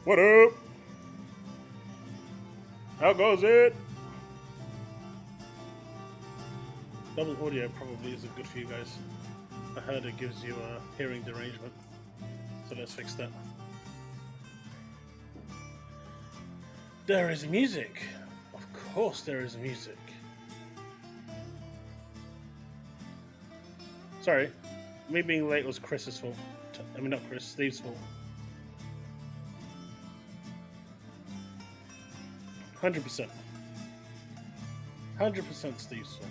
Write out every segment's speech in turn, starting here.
What up? How goes it? Double audio probably isn't good for you guys. I heard it gives you a hearing derangement. So let's fix that. There is music. Of course there is music. Sorry, me being late was Chris's fault. I mean, not Chris, Steve's fault. 100%. 100% Steve's fault.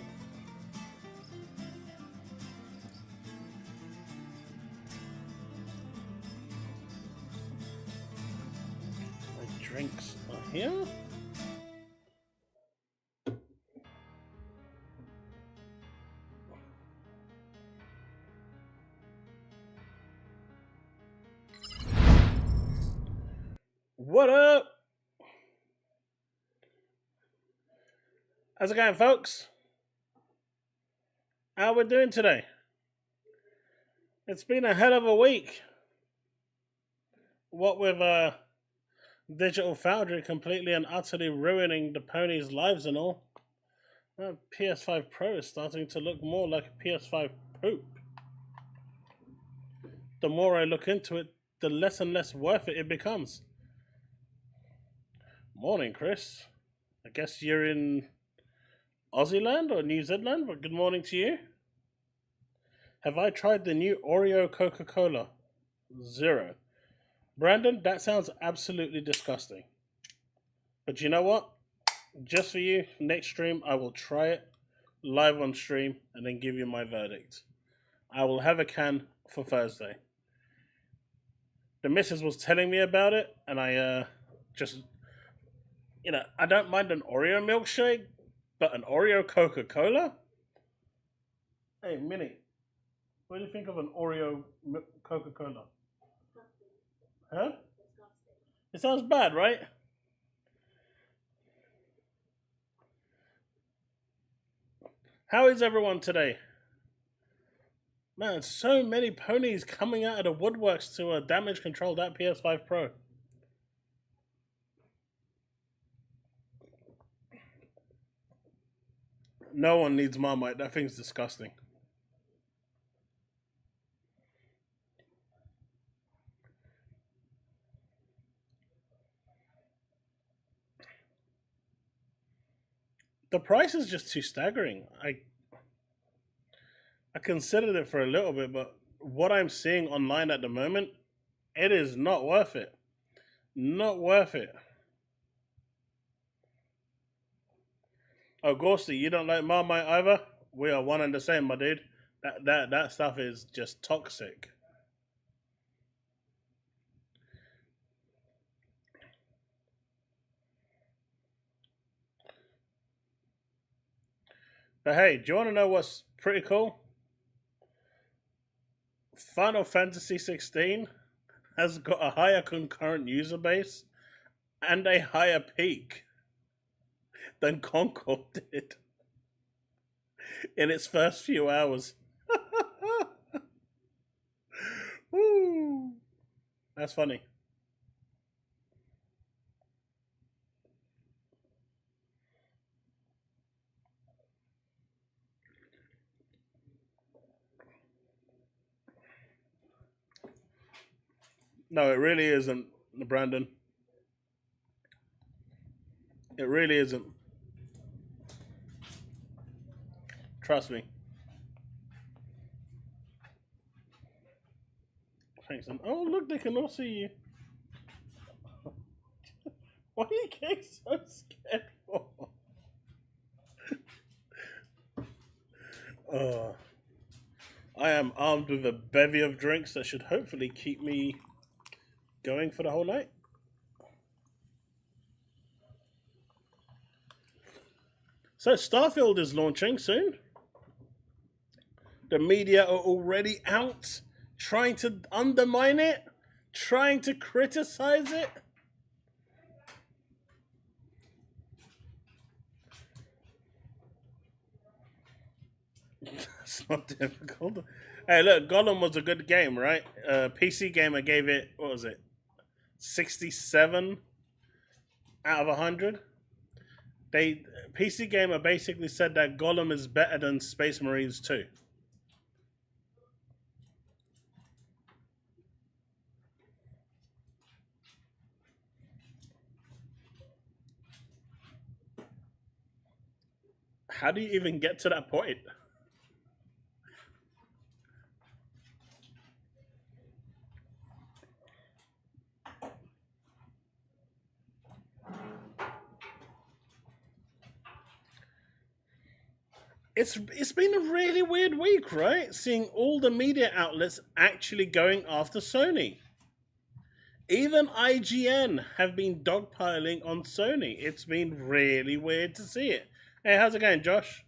My drinks are here. What up? How's it going, folks? How we doing today? It's been a hell of a week. What with Digital Foundry completely and utterly ruining the ponies' lives and all. PS5 Pro is starting to look more like a PS5 poop. The more I look into it, the less and less worth it becomes. Morning, Chris. I guess you're in Aussie land or New Zealand, but good morning to you. Have I tried the new Oreo Coca-Cola? 0. Brandon, that sounds absolutely disgusting. But you know what? Just for you, next stream, I will try it live on stream and then give you my verdict. I will have a can for Thursday. The missus was telling me about it, and I just, I don't mind an Oreo milkshake, but an Oreo Coca-Cola? Hey, Minnie, what do you think of an Oreo Coca-Cola? Huh? It sounds bad, right? How is everyone today? Man, so many ponies coming out of the woodworks to damage control that PS5 Pro. No one needs Marmite. That thing's disgusting. The price is just too staggering. I considered it for a little bit, but what I'm seeing online at the moment, it is not worth it. Not worth it. Oh, Gorsty, you don't like Marmite either? We are one and the same, my dude. That stuff is just toxic. But hey, do you want to know what's pretty cool? Final Fantasy 16 has got a higher concurrent user base and a higher peak than Concord did in its first few hours. Woo. That's funny. No, it really isn't, Brandon. It really isn't. Trust me. Thanks. Oh, look, they can all see you. Why are you getting so scared for? I am armed with a bevy of drinks that should hopefully keep me going for the whole night. So Starfield is launching soon. The media are already out trying to undermine it, trying to criticize it. It's not difficult. Hey, look, Goblin was a good game, right? PC Gamer gave it, what was it? 67 out of 100. They PC Gamer basically said that Gollum is better than Space Marines 2. How do you even get to that point? It's been a really weird week, right? Seeing all the media outlets actually going after Sony. Even IGN have been dogpiling on Sony. It's been really weird to see it. Hey, how's it going, Josh?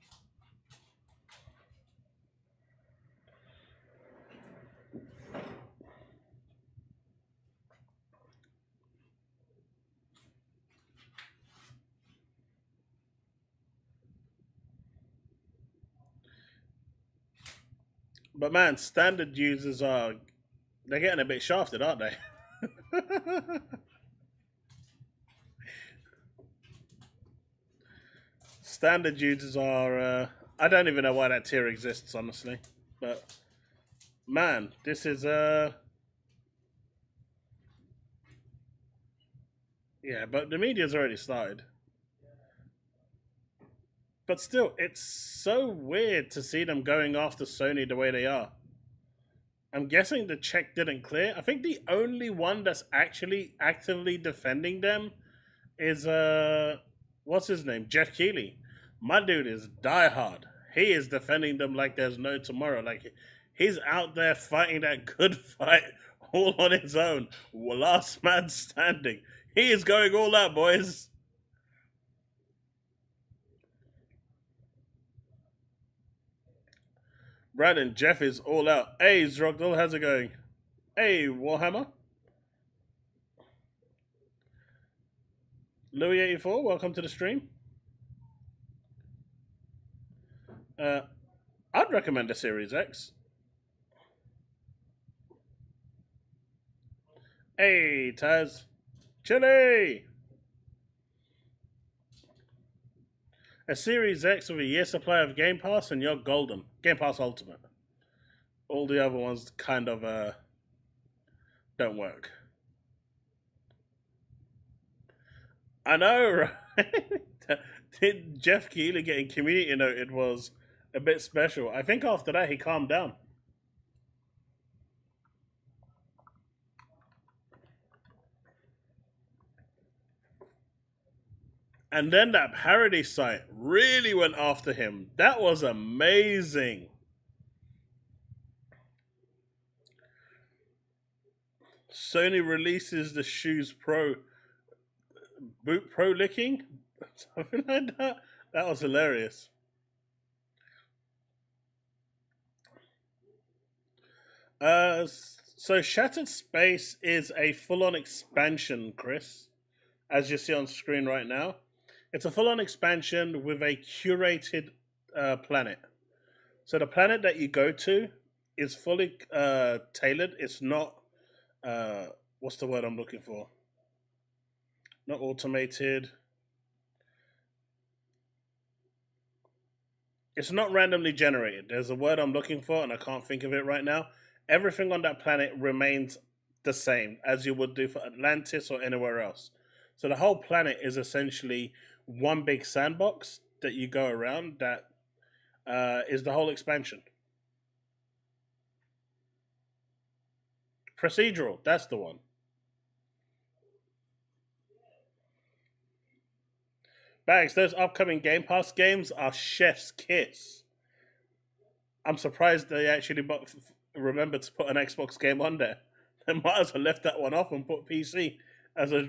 But man, standard users they're getting a bit shafted, aren't they? Standard users are I don't even know why that tier exists, honestly. But man, this is yeah, but the media's already started. But still, it's so weird to see them going after Sony the way they are. I'm guessing the check didn't clear. I think the only one that's actually actively defending them is what's his name? Jeff Keighley. My dude is diehard. He is defending them like there's no tomorrow. Like he's out there fighting that good fight all on his own. Last man standing. He is going all out, boys. Brandon, Jeff is all out. Hey, Zrogdal, how's it going? Hey, Warhammer. Louis84, welcome to the stream. I'd recommend the Series X. Hey, Taz. Chille! A Series X with a year supply of Game Pass and you're golden. Game Pass Ultimate. All the other ones kind of don't work. I know, right? Jeff Keighley getting community noted was a bit special. I think after that he calmed down. And then that parody site really went after him. That was amazing. Sony releases the Shoes Pro boot pro licking, something like that. That was hilarious. So Shattered Space is a full-on expansion, Chris, as you see on screen right now. It's a full-on expansion with a curated planet. So the planet that you go to is fully tailored. It's not what's the word I'm looking for? Not automated. It's not randomly generated. There's a word I'm looking for, and I can't think of it right now. Everything on that planet remains the same as you would do for Atlantis or anywhere else. So the whole planet is essentially one big sandbox that you go around. That is the whole expansion. Procedural, that's the one. Bags, those upcoming Game Pass games are chef's kiss. I'm surprised they actually remembered to put an Xbox game on there. They might as well left that one off and put PC as a.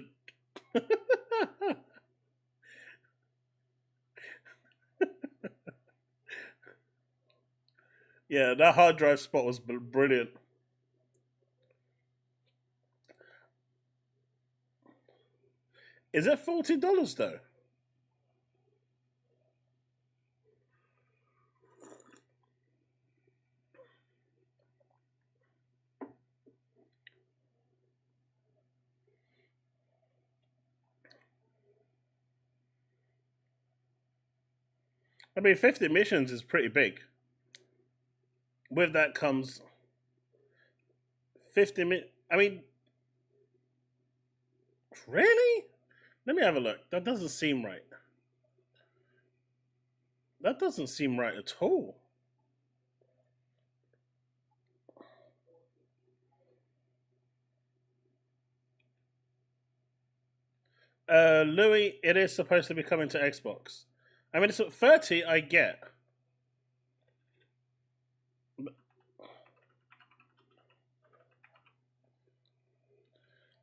Yeah, that hard drive spot was brilliant. Is it $40 though? I mean, 50 missions is pretty big. With that comes 50 I mean, really? Let me have a look. That doesn't seem right. That doesn't seem right at all. Louis, it is supposed to be coming to Xbox. I mean, it's at 30, I get.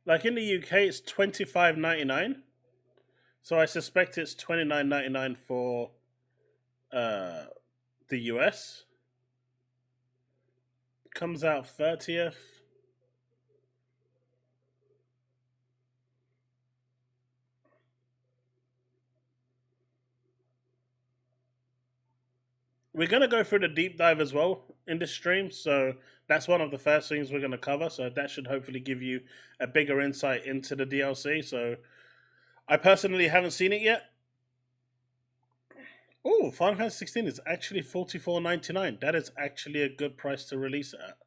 Like in the UK, it's $25.99. So I suspect it's $29.99 for the US. Comes out 30th. We're going to go through the deep dive as well in this stream. So that's one of the first things we're going to cover. So that should hopefully give you a bigger insight into the DLC. So I personally haven't seen it yet. Oh, Final Fantasy 16 is actually $44.99. That is actually a good price to release it at.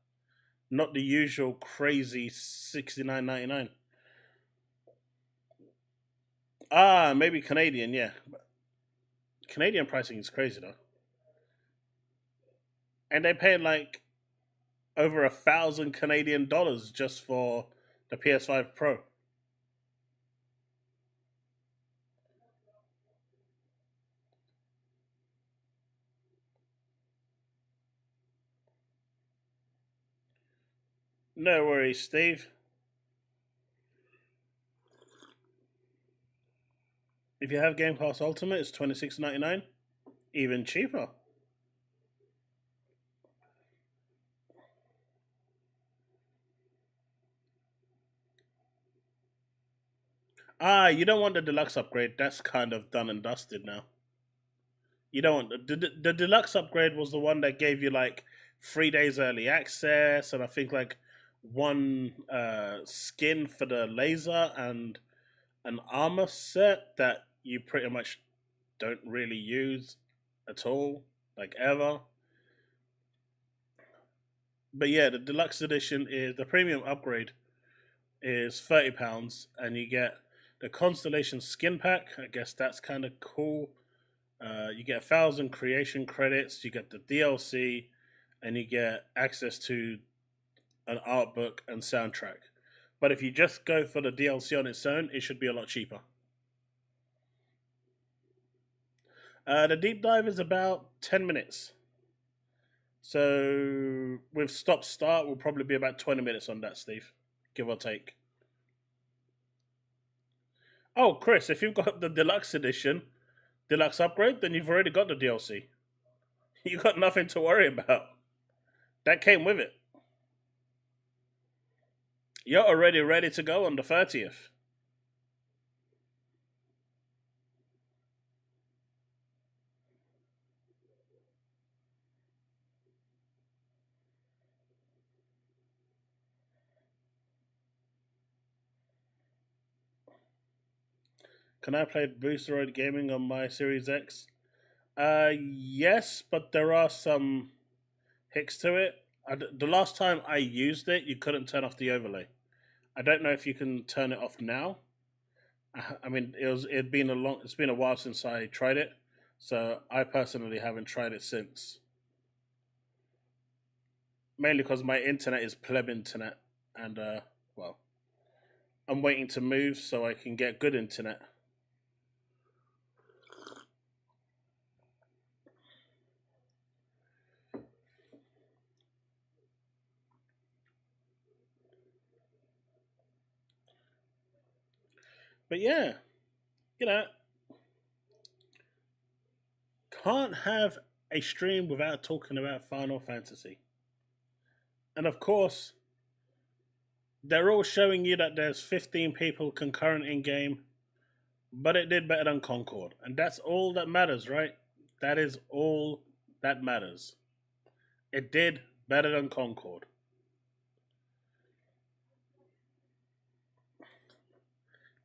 Not the usual crazy $69.99. Ah, maybe Canadian, yeah. Canadian pricing is crazy though. And they paid like over 1,000 Canadian dollars just for the PS5 Pro. No worries, Steve. If you have Game Pass Ultimate, it's $26.99. Even cheaper. Ah, you don't want the deluxe upgrade. That's kind of done and dusted now. You don't want the deluxe upgrade was the one that gave you like 3 days early access, and I think like one skin for the laser and an armor set that you pretty much don't really use at all, like ever. But yeah, the deluxe edition is the premium upgrade is £30, and you get the Constellation skin pack. I guess that's kind of cool. You get 1,000 creation credits. You get the DLC, and you get access to an art book and soundtrack. But if you just go for the DLC on its own, it should be a lot cheaper. The deep dive is about 10 minutes. So with stop start, we'll probably be about 20 minutes on that, Steve, give or take. Oh, Chris, if you've got the deluxe edition, deluxe upgrade, then you've already got the DLC. You got nothing to worry about. That came with it. You're already ready to go on the 30th. Can I play Boosteroid Gaming on my Series X? Yes, but there are some hicks to it. The last time I used it, you couldn't turn off the overlay. I don't know if you can turn it off now. I mean, it's been a while since I tried it, so I personally haven't tried it since. Mainly because my internet is pleb internet, and well, I'm waiting to move so I can get good internet. But yeah, you know, can't have a stream without talking about Final Fantasy. And of course, they're all showing you that there's 15 people concurrent in game, but it did better than Concord. And that's all that matters, right? That is all that matters. It did better than Concord.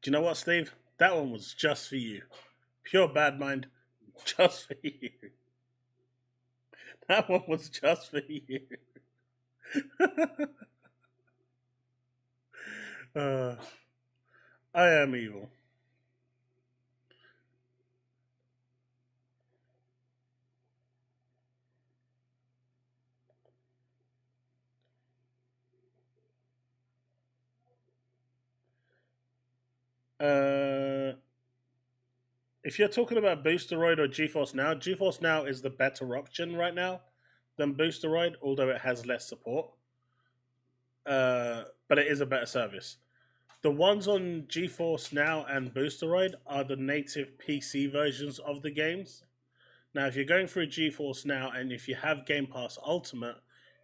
Do you know what, Steve? That one was just for you. Pure bad mind, Just for you. That one was just for you. I am evil. If you're talking about Boosteroid or GeForce Now, GeForce Now is the better option right now than Boosteroid, although it has less support. But it is a better service. The ones on GeForce Now and Boosteroid are the native PC versions of the games. Now, if you're going through GeForce Now and if you have Game Pass Ultimate,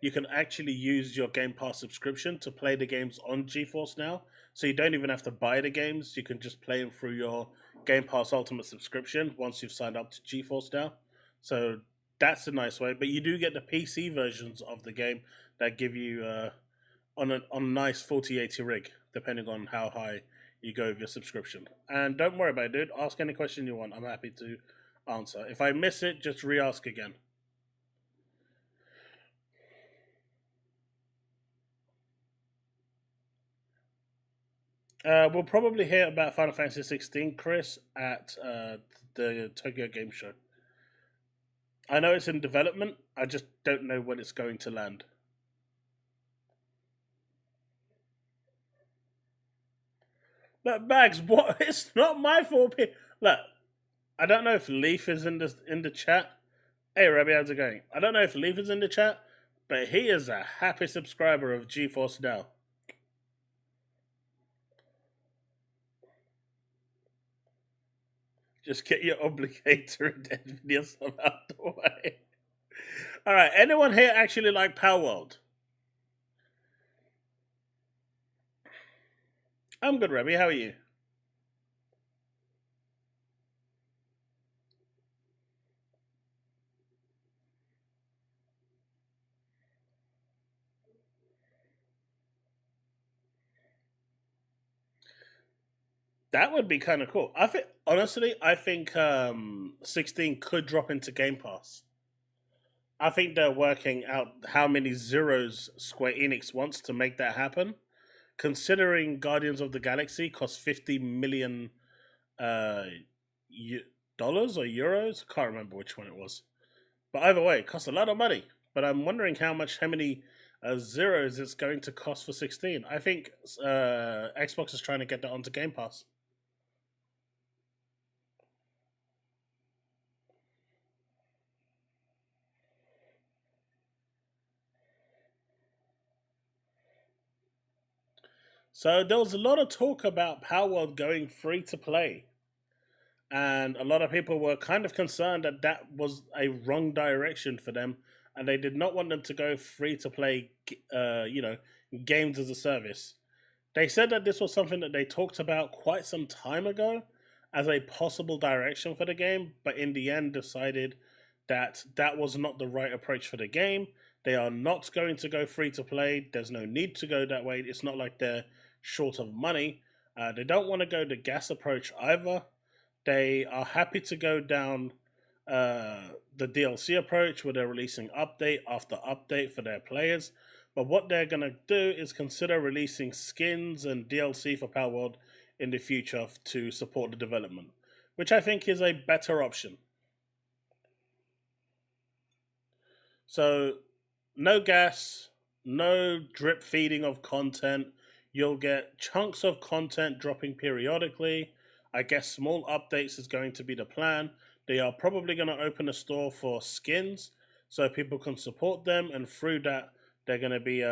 you can actually use your Game Pass subscription to play the games on GeForce Now. So you don't even have to buy the games. You can just play them through your Game Pass Ultimate subscription once you've signed up to GeForce Now. So that's a nice way. But you do get the PC versions of the game that give you on a nice 4080 rig, depending on how high you go with your subscription. And don't worry about it, dude. Ask any question you want. I'm happy to answer. If I miss it, just re-ask again. We'll probably hear about Final Fantasy 16, Chris, at the Tokyo Game Show. I know it's in development. I just don't know when it's going to land. But Bags, what? It's not my fault. Look, I don't know if Leaf is in the chat. Hey, Rabbi, how's it going? I don't know if Leaf is in the chat, but he is a happy subscriber of GeForce Now. Just get your obligator and dead video stuff out the way. All right, anyone here actually like Power World? I'm good, Rebby. How are you? That would be kind of cool. I think 16 could drop into Game Pass. I think they're working out how many zeros Square Enix wants to make that happen. Considering Guardians of the Galaxy cost $50 million dollars or euros, I can't remember which one it was. But either way, it costs a lot of money. But I'm wondering how many zeros it's going to cost for 16. I think Xbox is trying to get that onto Game Pass. So there was a lot of talk about Power World going free to play. And a lot of people were kind of concerned that that was a wrong direction for them. And they did not want them to go free to play, games as a service. They said that this was something that they talked about quite some time ago as a possible direction for the game, but in the end decided that that was not the right approach for the game. They are not going to go free to play. There's no need to go that way. It's not like they're short of money. They don't want to go the gas approach either. They are happy to go down the DLC approach where they're releasing update after update for their players. But what they're going to do is consider releasing skins and DLC for Power World in the future to support the development, which I think is a better option. So, no gas, no drip feeding of content. You'll get chunks of content dropping periodically. I guess small updates is going to be the plan. They are probably going to open a store for skins so people can support them, and through that, they're going to be,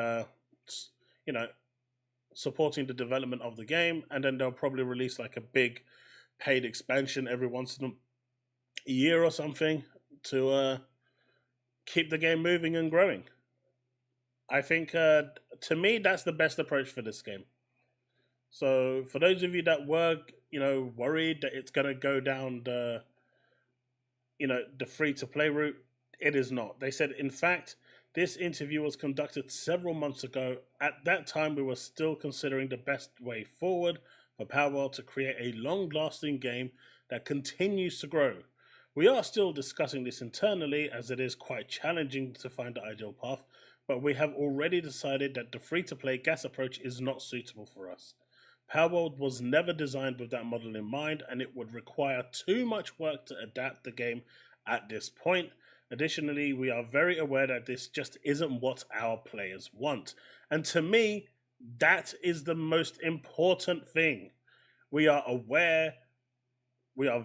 supporting the development of the game, and then they'll probably release like a big paid expansion every once in a year or something to keep the game moving and growing. I think, to me, that's the best approach for this game. So, for those of you that were, worried that it's going to go down the free to play route, it is not. They said, in fact, this interview was conducted several months ago. At that time, we were still considering the best way forward for Power World to create a long-lasting game that continues to grow. We are still discussing this internally as it is quite challenging to find the ideal path, but we have already decided that the free-to-play gas approach is not suitable for us. Palworld was never designed with that model in mind, and it would require too much work to adapt the game at this point. Additionally, we are very aware that this just isn't what our players want. And to me, that is the most important thing. We are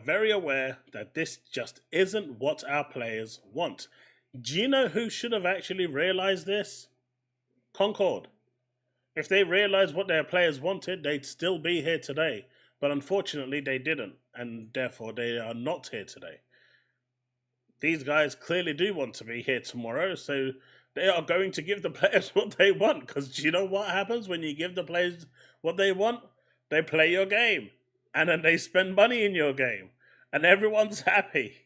very aware that this just isn't what our players want. Do you know who should have actually realized this? Concord. If they realized what their players wanted, they'd still be here today. But unfortunately, they didn't, and therefore they are not here today. These guys clearly do want to be here tomorrow, so they are going to give the players what they want. Because do you know what happens when you give the players what they want? They play your game, and then they spend money in your game, and everyone's happy.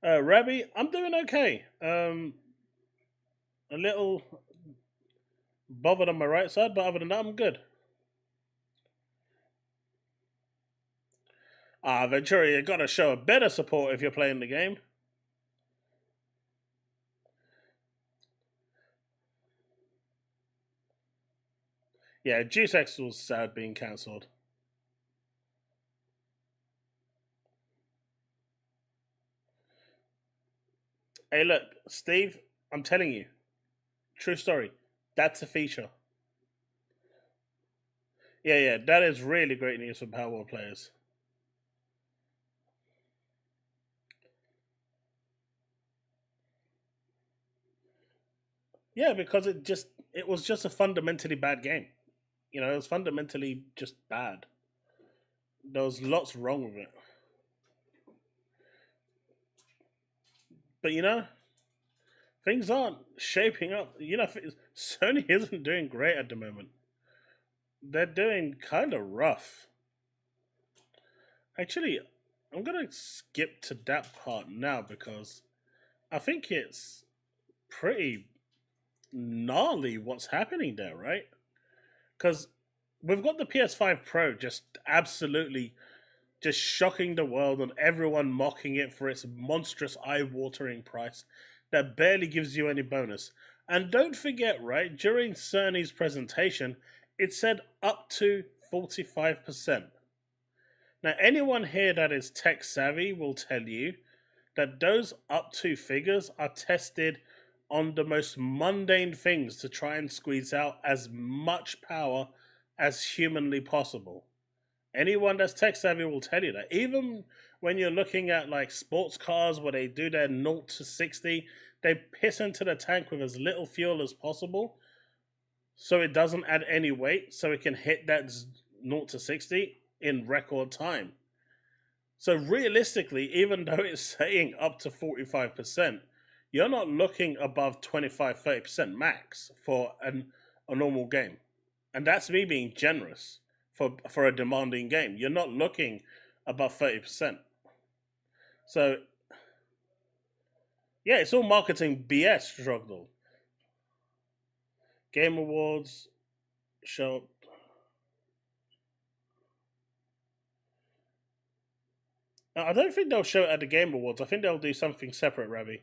Rabbi, I'm doing okay. A little bothered on my right side, but other than that, I'm good. Ventura, you gotta show a better support if you're playing the game. Yeah, Juice X was sad being cancelled. Hey, look, Steve, I'm telling you, true story. That's a feature. Yeah, that is really great news for Power players. Yeah, because it was just a fundamentally bad game. You know, it was fundamentally just bad. There was lots wrong with it. But you know, things aren't shaping up. You know, Sony isn't doing great at the moment. They're doing kind of rough. Actually, I'm gonna skip to that part now because I think it's pretty gnarly what's happening there, right? Because we've got the PS5 Pro just absolutely just shocking the world and everyone mocking it for its monstrous eye-watering price that barely gives you any bonus. And don't forget, right, during Cerny's presentation, it said up to 45%. Now, anyone here that is tech savvy will tell you that those up to figures are tested on the most mundane things to try and squeeze out as much power as humanly possible. Anyone that's tech savvy will tell you that. Even when you're looking at like sports cars where they do their 0 to 60, they piss into the tank with as little fuel as possible so it doesn't add any weight so it can hit that 0 to 60 in record time. So realistically, even though it's saying up to 45%, you're not looking above 25-30% max for a normal game. And that's me being generous for a demanding game. You're not looking above 30%. So, yeah, it's all marketing BS, struggle. Game Awards show up. I don't think they'll show it at the Game Awards. I think they'll do something separate, Ravi.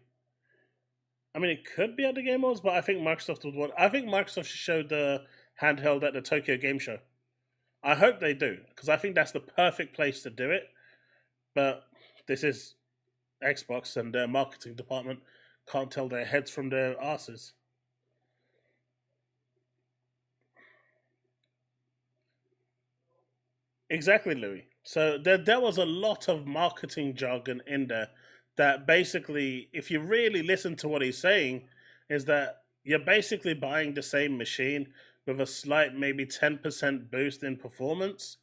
I mean, it could be at the Game Awards, but I think Microsoft would want. I think Microsoft should show the handheld at the Tokyo Game Show. I hope they do, because I think that's the perfect place to do it. But this is Xbox, and their marketing department can't tell their heads from their asses. Exactly, Louis. So there was a lot of marketing jargon in there that basically, if you really listen to what he's saying, is that you're basically buying the same machine with a slight, maybe 10% boost in performance.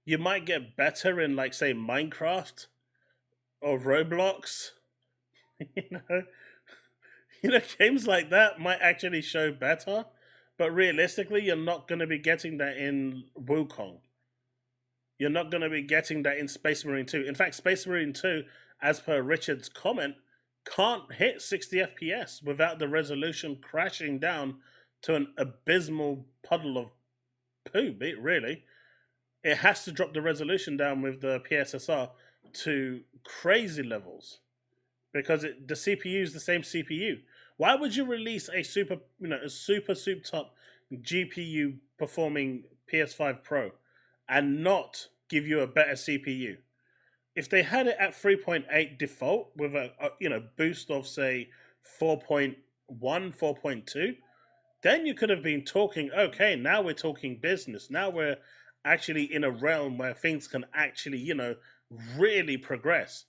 You might get better in, like, say, Minecraft or Roblox. you know, games like that might actually show better, but realistically, you're not going to be getting that in Wukong. You're not going to be getting that in Space Marine 2. In fact, Space Marine 2, as per Richard's comment, can't hit 60 FPS without the resolution crashing down to an abysmal puddle of poo, really. it has to drop the resolution down with the PSSR to crazy levels because the CPU is the same CPU. Why would you release a super souped up GPU performing PS5 Pro and not give you a better CPU? If they had it at 3.8 default with a boost of say 4.1, 4.2, then you could have been talking, okay, now we're talking business. Now we're actually in a realm where things can actually, really progress.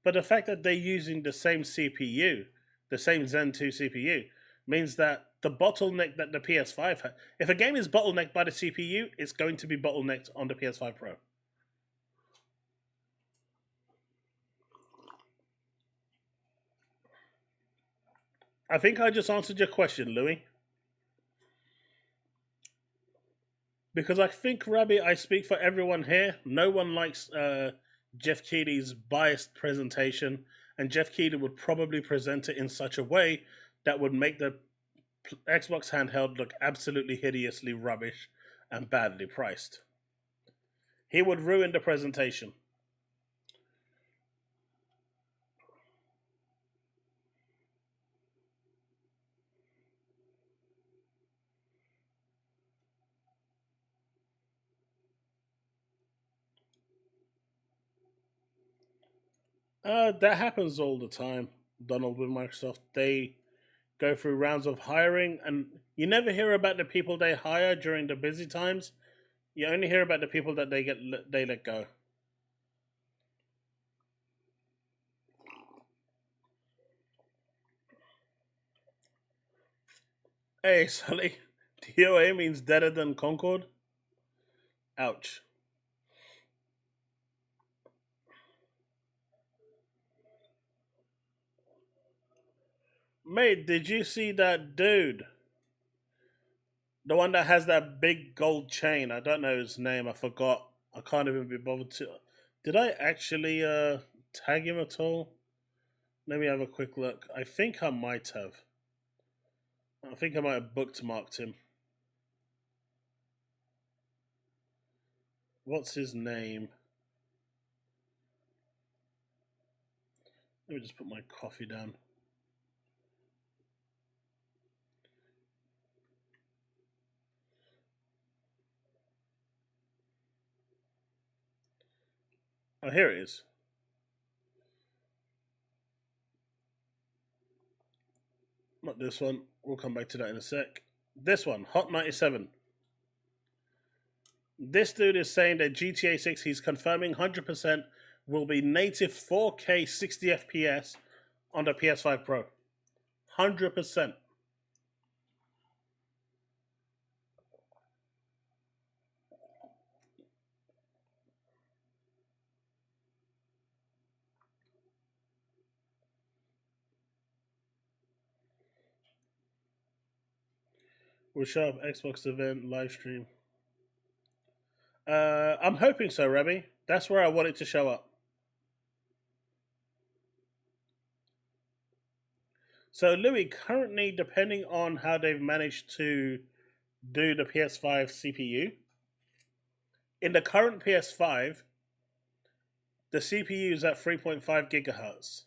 But the fact that they're using the same CPU, the same Zen 2 CPU, means that the bottleneck that the PS5 has, if a game is bottlenecked by the CPU, it's going to be bottlenecked on the PS5 Pro. I think I just answered your question, Louis. Because I think, Rabbi, I speak for everyone here. No one likes Jeff Keighley's biased presentation, and Jeff Keighley would probably present it in such a way that would make the Xbox handheld look absolutely hideously rubbish and badly priced. He would ruin the presentation. That happens all the time, Donald, with Microsoft. They go through rounds of hiring, and you never hear about the people they hire during the busy times. You only hear about the people that they let go. Hey, Sully, DOA means deader than Concord. Ouch. Mate, did you see that dude? The one that has that big gold chain. I don't know his name. I forgot. I can't even be bothered to. Did I actually tag him at all? Let me have a quick look. I think I might have. I think I might have bookmarked him. What's his name? Let me just put my coffee down. Oh, here it is. Not this one. We'll come back to that in a sec. This one, Hot 97. This dude is saying that GTA 6, he's confirming 100% will be native 4K 60 FPS on the PS5 Pro. 100%. We'll show up Xbox event live stream. I'm hoping so, Remy. That's where I want it to show up. So, Louis, currently, depending on how they've managed to do the PS5 CPU, in the current PS5, the CPU is at 3.5 gigahertz,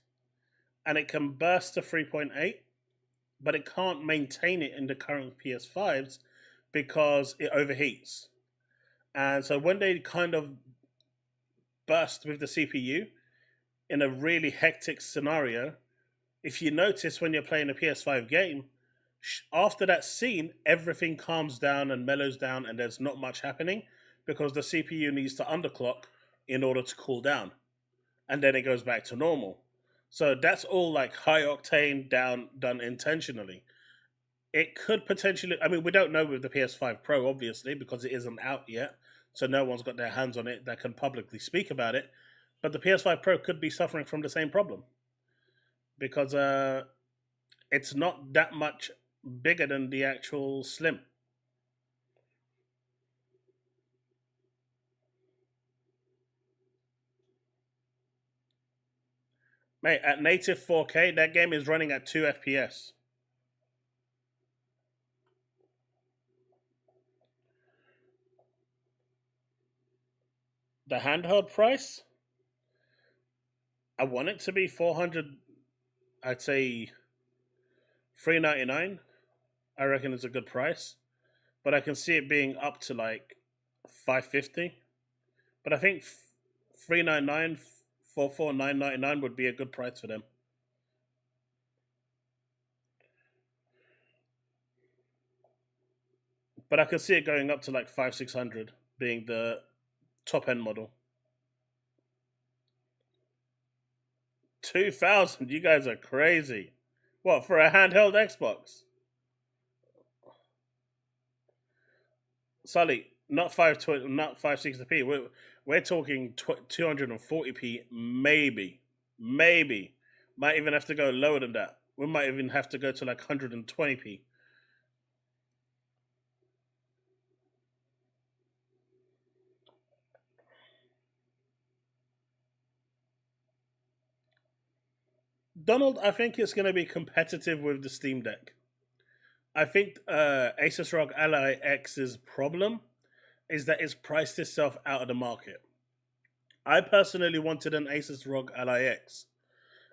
and it can burst to 3.8, but it can't maintain it in the current PS5s because it overheats. And so when they kind of burst with the CPU in a really hectic scenario, if you notice when you're playing a PS5 game, after that scene, everything calms down and mellows down, and there's not much happening because the CPU needs to underclock in order to cool down, and then it goes back to normal. So that's all like high octane done intentionally. It could potentially, I mean, we don't know with the PS5 Pro, obviously, because it isn't out yet. So no one's got their hands on it that can publicly speak about it. But the PS5 Pro could be suffering from the same problem because it's not that much bigger than the actual Slim. Mate, at native 4K, that game is running at 2 FPS. The handheld price, I want it to be 400. I'd say 399. I reckon is a good price, but I can see it being up to like 550. But I think 399, 44999 would be a good price for them. But I could see it going up to like 500-600 being the top end model. 2,000, you guys are crazy. What, for a handheld Xbox? Sully, not 520, not 560p. We're talking 240p, maybe, maybe. Might even have to go lower than that. We might even have to go to like 120p. Donald, I think it's going to be competitive with the Steam Deck. I think Asus ROG Ally X's problem is that it's priced itself out of the market. I personally wanted an Asus ROG Ally X,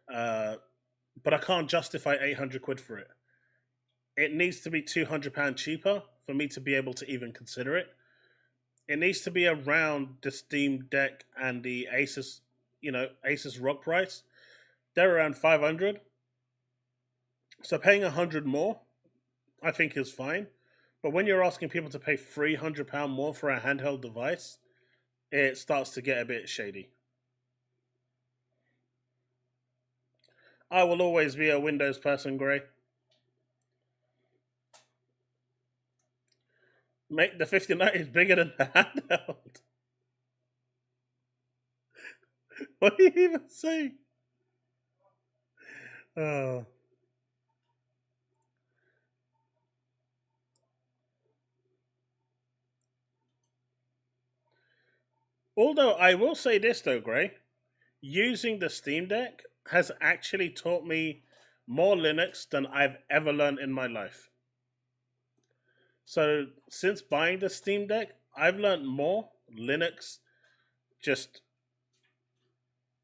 but I can't justify 800 quid for it. It needs to be £200 cheaper for me to be able to even consider it. It needs to be around the Steam Deck and the Asus, Asus ROG price. They're around 500. So paying 100 more, I think is fine. But when you're asking people to pay £300 more for a handheld device, it starts to get a bit shady. I will always be a Windows person, Gray. Make the 5090 bigger than the handheld. What are you even saying? Oh. Although I will say this though, Gray, using the Steam Deck has actually taught me more Linux than I've ever learned in my life. So since buying the Steam Deck, I've learned more Linux, just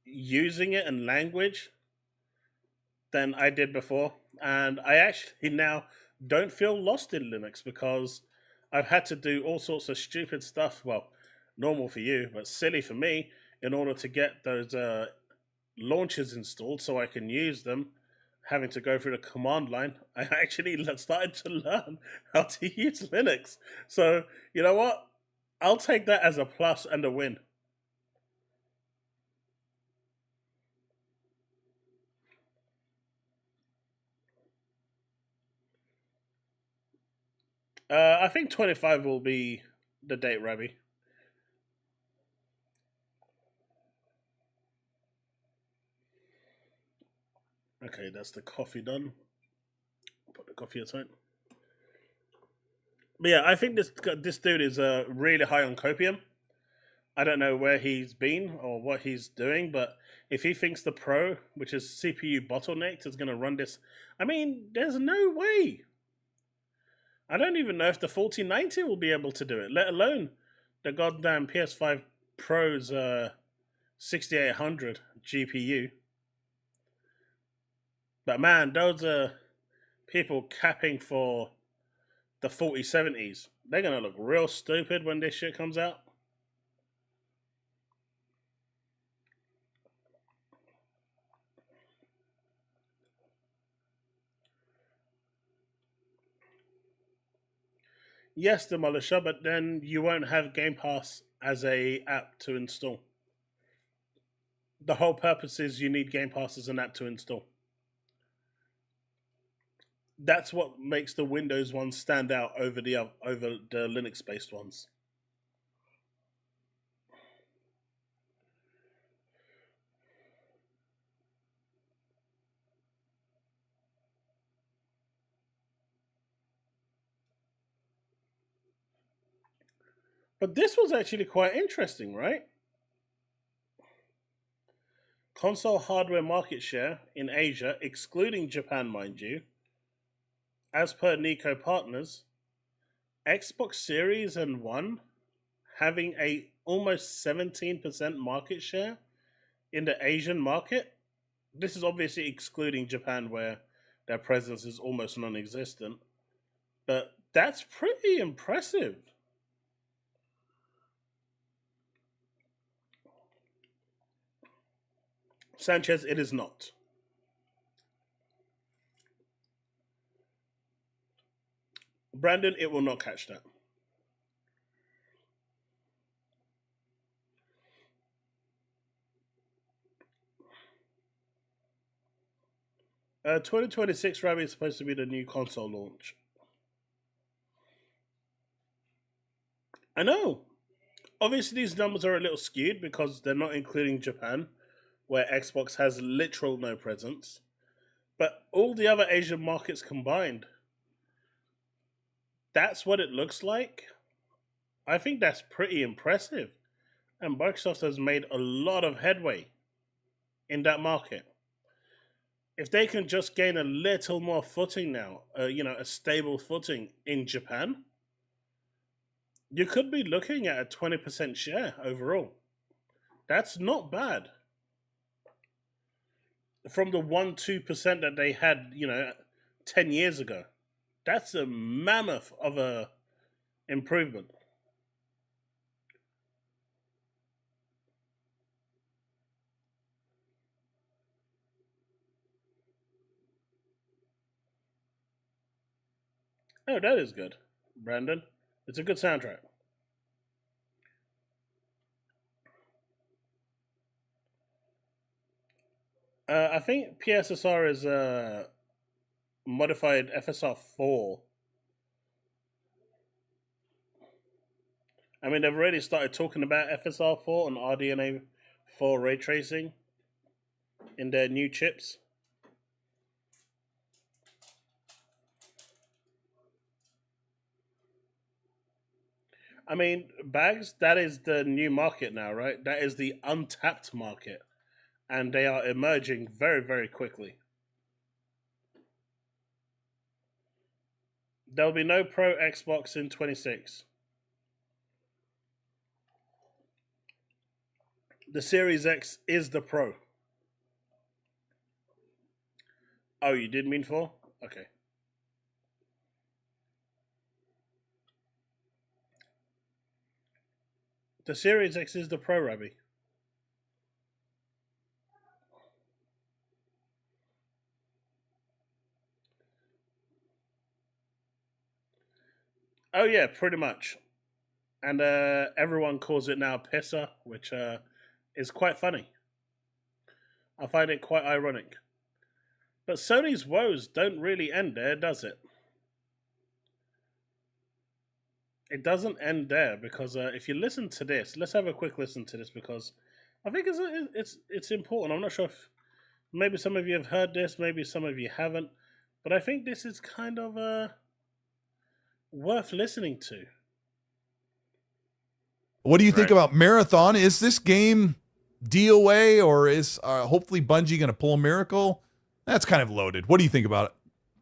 using it and language, than I did before. And I actually now don't feel lost in Linux because I've had to do all sorts of stupid stuff. Well, normal for you, but silly for me, in order to get those launchers installed so I can use them, having to go through the command line. I actually started to learn how to use Linux. So, you know what? I'll take that as a plus and a win. I think 25 will be the date, Ravi. Okay, that's the coffee done. Put the coffee aside. But yeah, I think this dude is really high on copium. I don't know where he's been or what he's doing, but if he thinks the Pro, which is CPU bottlenecked, is going to run this, I mean, there's no way. I don't even know if the 4090 will be able to do it, let alone the goddamn PS5 Pro's 6800 GPU. But man, those are people capping for the 4070s. They're going to look real stupid when this shit comes out. Yes, Demolisher, but then you won't have Game Pass as a app to install. The whole purpose is you need Game Pass as an app to install. That's what makes the Windows ones stand out over the Linux based ones. But this was actually quite interesting, right? Console hardware market share in Asia, excluding Japan, mind you, as per Nico Partners, Xbox Series and One having a almost 17% market share in the Asian market. This is obviously excluding Japan, where their presence is almost non-existent. But that's pretty impressive. Sanchez, it is not. Brandon, it will not catch that. Uh, 2026 Rabbit is supposed to be the new console launch. I know. Obviously, these numbers are a little skewed because they're not including Japan, where Xbox has literal no presence. But all the other Asian markets combined, that's what it looks like. I think that's pretty impressive. And Microsoft has made a lot of headway in that market. If they can just gain a little more footing now, a stable footing in Japan, you could be looking at a 20% share overall. That's not bad. From the 1-2% that they had, 10 years ago. That's a mammoth of a improvement. Oh, that is good, Brandon. It's a good soundtrack. I think PSSR is modified FSR 4. I mean, they've already started talking about FSR 4 and RDNA 4 ray tracing in their new chips. I mean, Bags, that is the new market now, right? That is the untapped market. And they are emerging very, very quickly. There'll be no Pro Xbox in 26. The Series X is the Pro. Oh, you did mean 4? Okay. The Series X is the Pro, Robbie. Oh yeah, pretty much. And everyone calls it now Pisser, which is quite funny. I find it quite ironic. But Sony's woes don't really end there, does it? It doesn't end there because if you listen to this, let's have a quick listen to this because I think it's important. I'm not sure if maybe some of you have heard this, maybe some of you haven't, but I think this is kind of worth listening to. What do you think about Marathon? Is this game DOA or is hopefully Bungie going to pull a miracle? That's kind of loaded. What do you think about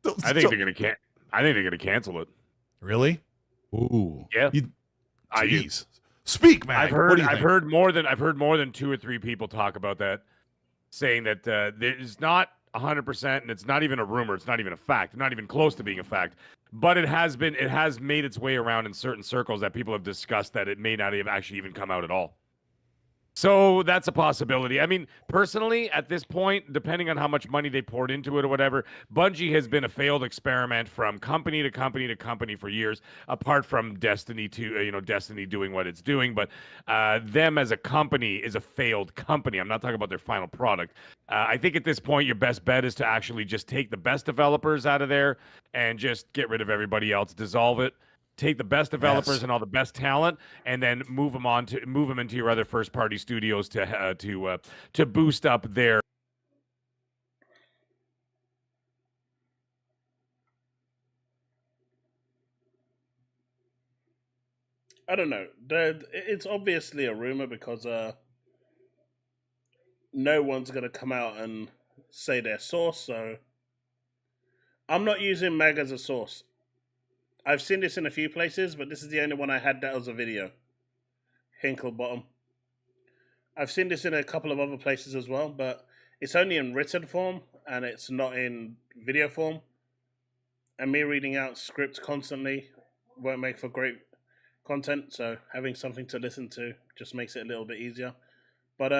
it? I think they're going to cancel it. Really? Ooh. Yeah. Jeez. Speak, man. I've heard more than 2 or 3 people talk about that, saying that there's not 100%, and it's not even a rumor. It's not even a fact. Not even close to being a fact. But it has made its way around in certain circles that people have discussed that it may not have actually even come out at all. So that's a possibility. I mean, personally, at this point, depending on how much money they poured into it or whatever, Bungie has been a failed experiment from company to company to company for years, apart from Destiny Destiny doing what it's doing. But them as a company is a failed company. I'm not talking about their final product. I think at this point, your best bet is to actually just take the best developers out of there and just get rid of everybody else, dissolve it. Take the best developers and all the best talent, and then move them into your other first-party studios to boost up their. I don't know. It's obviously a rumor because no one's gonna come out and say their source. So I'm not using Mag as a source. I've seen this in a few places, but this is the only one I had that was a video. Hinklebottom. I've seen this in a couple of other places as well, but it's only in written form and it's not in video form. And me reading out scripts constantly won't make for great content, so having something to listen to just makes it a little bit easier. But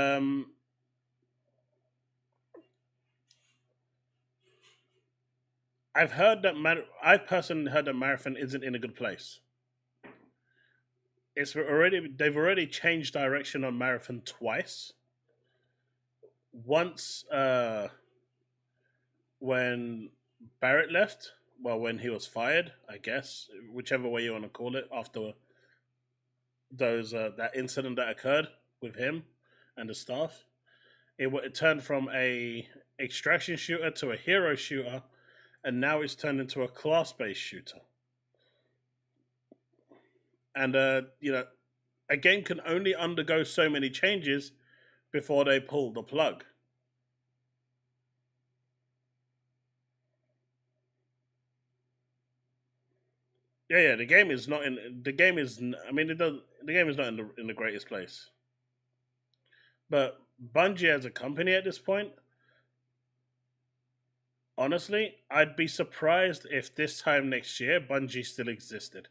I've personally heard that Marathon isn't in a good place. They've already changed direction on Marathon twice. Once when Barrett left, well, when he was fired, I guess, whichever way you want to call it, after those that incident that occurred with him and the staff, it turned from a extraction shooter to a hero shooter, and now it's turned into a class-based shooter. And a game can only undergo so many changes before they pull the plug. Yeah, the game is not in. The game is. I mean, it does. The game is not in the greatest place. But Bungie as a company at this point, honestly, I'd be surprised if this time next year Bungie still existed.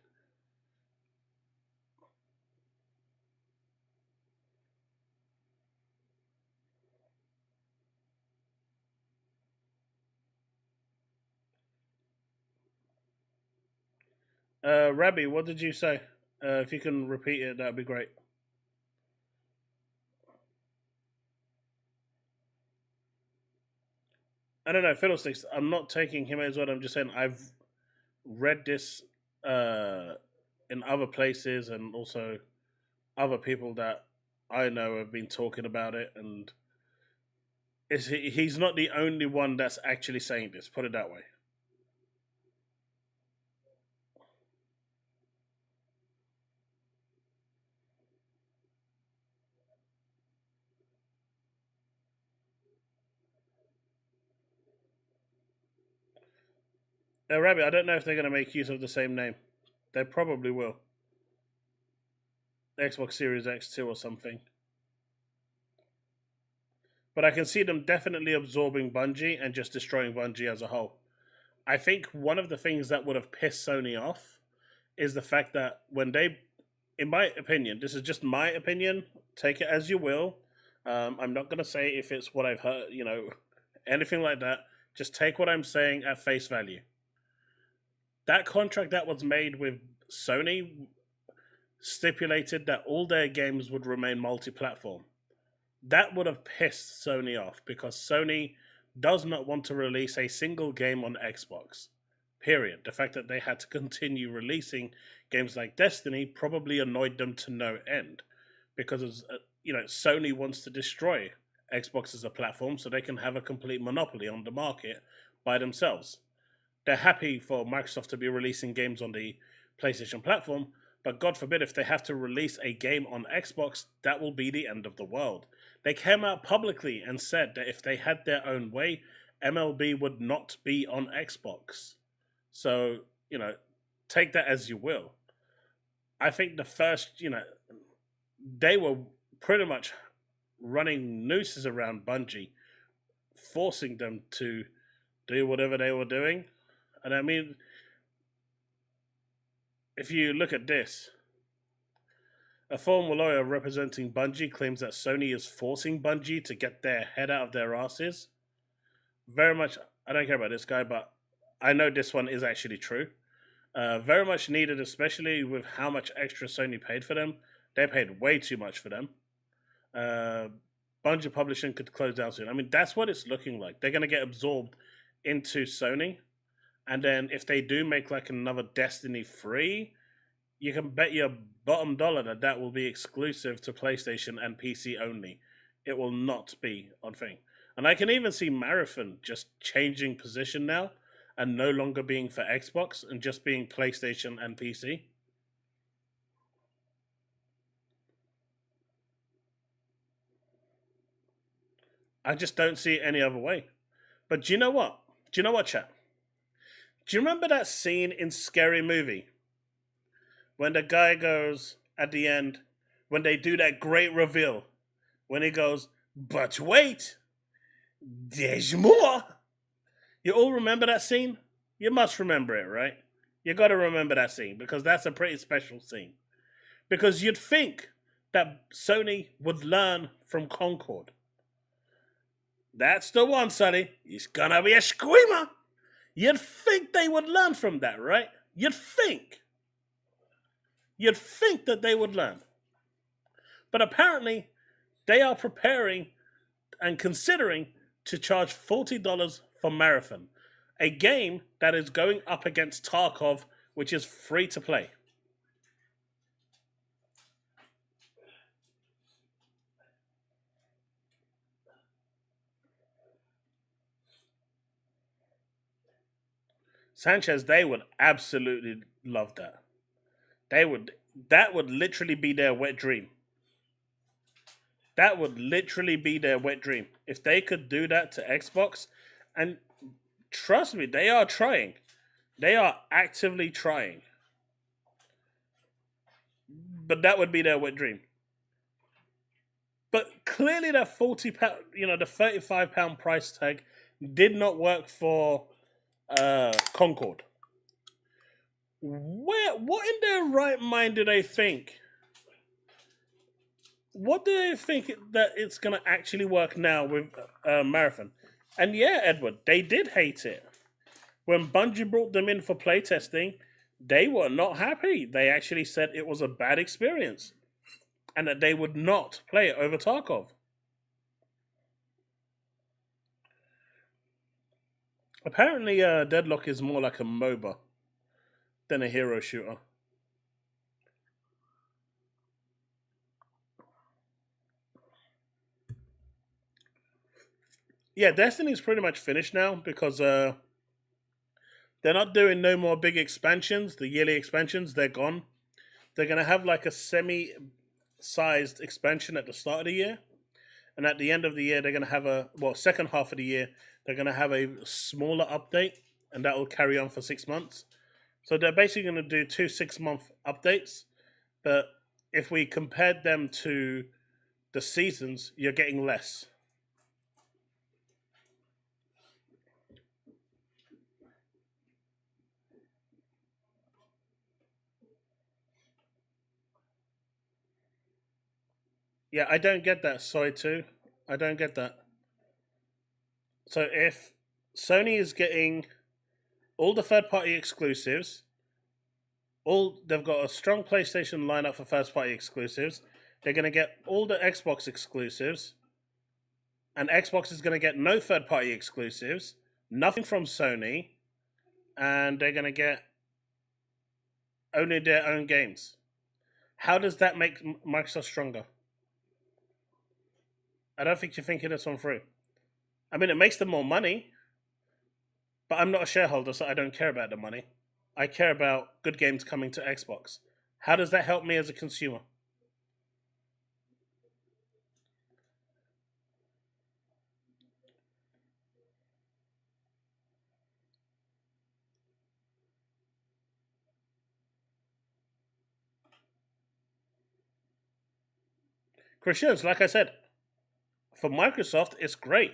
Rabbi, what did you say? If you can repeat it, that'd be great. I don't know, Fiddlesticks. I'm not taking him as well. I'm just saying I've read this in other places and also other people that I know have been talking about it, and he's not the only one that's actually saying this. Put it that way. Rabbi, I don't know if they're going to make use of the same name. They probably will. Xbox Series X2 or something. But I can see them definitely absorbing Bungie and just destroying Bungie as a whole. I think one of the things that would have pissed Sony off is the fact that when they, in my opinion, this is just my opinion, take it as you will. I'm not going to say if it's what I've heard, anything like that. Just take what I'm saying at face value. That contract that was made with Sony stipulated that all their games would remain multi-platform. That would have pissed Sony off because Sony does not want to release a single game on Xbox. Period. The fact that they had to continue releasing games like Destiny probably annoyed them to no end because Sony wants to destroy Xbox as a platform so they can have a complete monopoly on the market by themselves. They're happy for Microsoft to be releasing games on the PlayStation platform, but God forbid if they have to release a game on Xbox, that will be the end of the world. They came out publicly and said that if they had their own way, MLB would not be on Xbox. So, take that as you will. I think the first, they were pretty much running nooses around Bungie, forcing them to do whatever they were doing. And I mean, if you look at this, a former lawyer representing Bungie claims that Sony is forcing Bungie to get their head out of their asses. Very much, I don't care about this guy, but I know this one is actually true. Very much needed, especially with how much extra Sony paid for them. They paid way too much for them. Bungie Publishing could close down soon. I mean, that's what it's looking like. They're going to get absorbed into Sony. And then if they do make like another Destiny 3, you can bet your bottom dollar that will be exclusive to PlayStation and PC only. It will not be on thing. And I can even see Marathon just changing position now and no longer being for Xbox and just being PlayStation and PC. I just don't see it any other way. But do you know what? Chat? Do you remember that scene in Scary Movie? When the guy goes, at the end, when they do that great reveal, when he goes, "But wait, there's more." You all remember that scene? You must remember it, right? You got to remember that scene because that's a pretty special scene. Because you'd think that Sony would learn from Concord. That's the one, Sonny. He's gonna be a screamer. You'd think they would learn from that, right? You'd think. You'd think that they would learn. But apparently, they are preparing and considering to charge $40 for Marathon, a game that is going up against Tarkov, which is free to play. Sanchez, they would absolutely love that. That would literally be their wet dream. That would literally be their wet dream. If they could do that to Xbox, and trust me, they are trying. They are actively trying. But that would be their wet dream. But clearly that £40, the £35 price tag did not work for Concord. What in their right mind do they think? What do they think that it's going to actually work now with Marathon? And yeah, Edward, they did hate it. When Bungie brought them in for playtesting, they were not happy. They actually said it was a bad experience and that they would not play it over Tarkov. Apparently, Deadlock is more like a MOBA than a hero shooter. Yeah, Destiny's pretty much finished now because they're not doing no more big expansions. The yearly expansions, they're gone. They're going to have like a semi-sized expansion at the start of the year. And at the end of the year, they're going to have second half of the year, they're going to have a smaller update. And that will carry on for 6 months. So they're basically going to do 2 6-month updates. But if we compared them to the seasons, you're getting less. Yeah, I don't get that, Soy too. I don't get that. So if Sony is getting all the third-party exclusives, they've got a strong PlayStation lineup for first-party exclusives. They're going to get all the Xbox exclusives, and Xbox is going to get no third-party exclusives, nothing from Sony, and they're going to get only their own games. How does that make Microsoft stronger? I don't think you're thinking this one through. I mean, it makes them more money, but I'm not a shareholder, so I don't care about the money. I care about good games coming to Xbox. How does that help me as a consumer? Kryissya, like I said, for Microsoft, it's great.